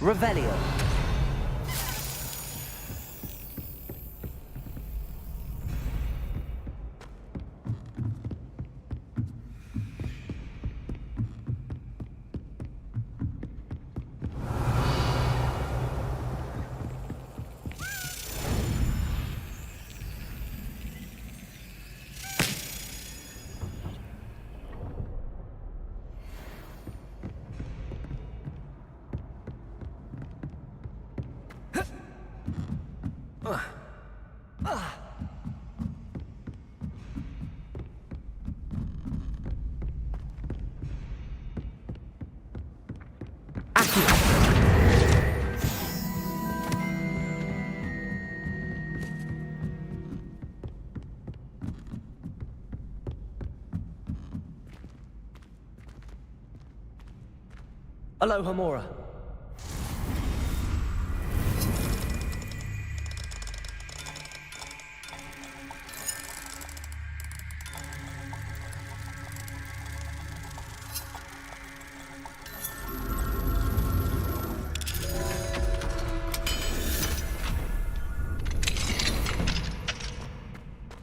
Revelio. Aloha Mora.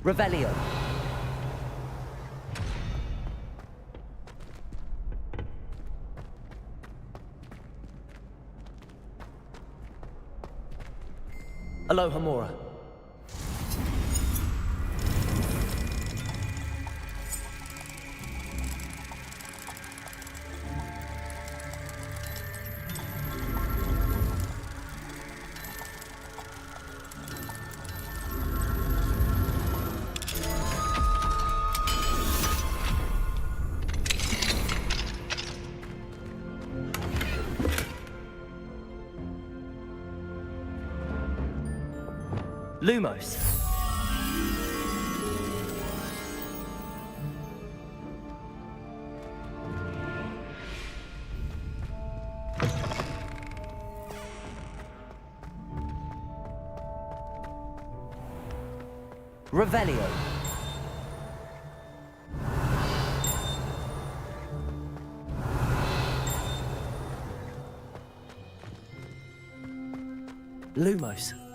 Revelio. Aloha Mora. Lumos. Revelio. Lumos.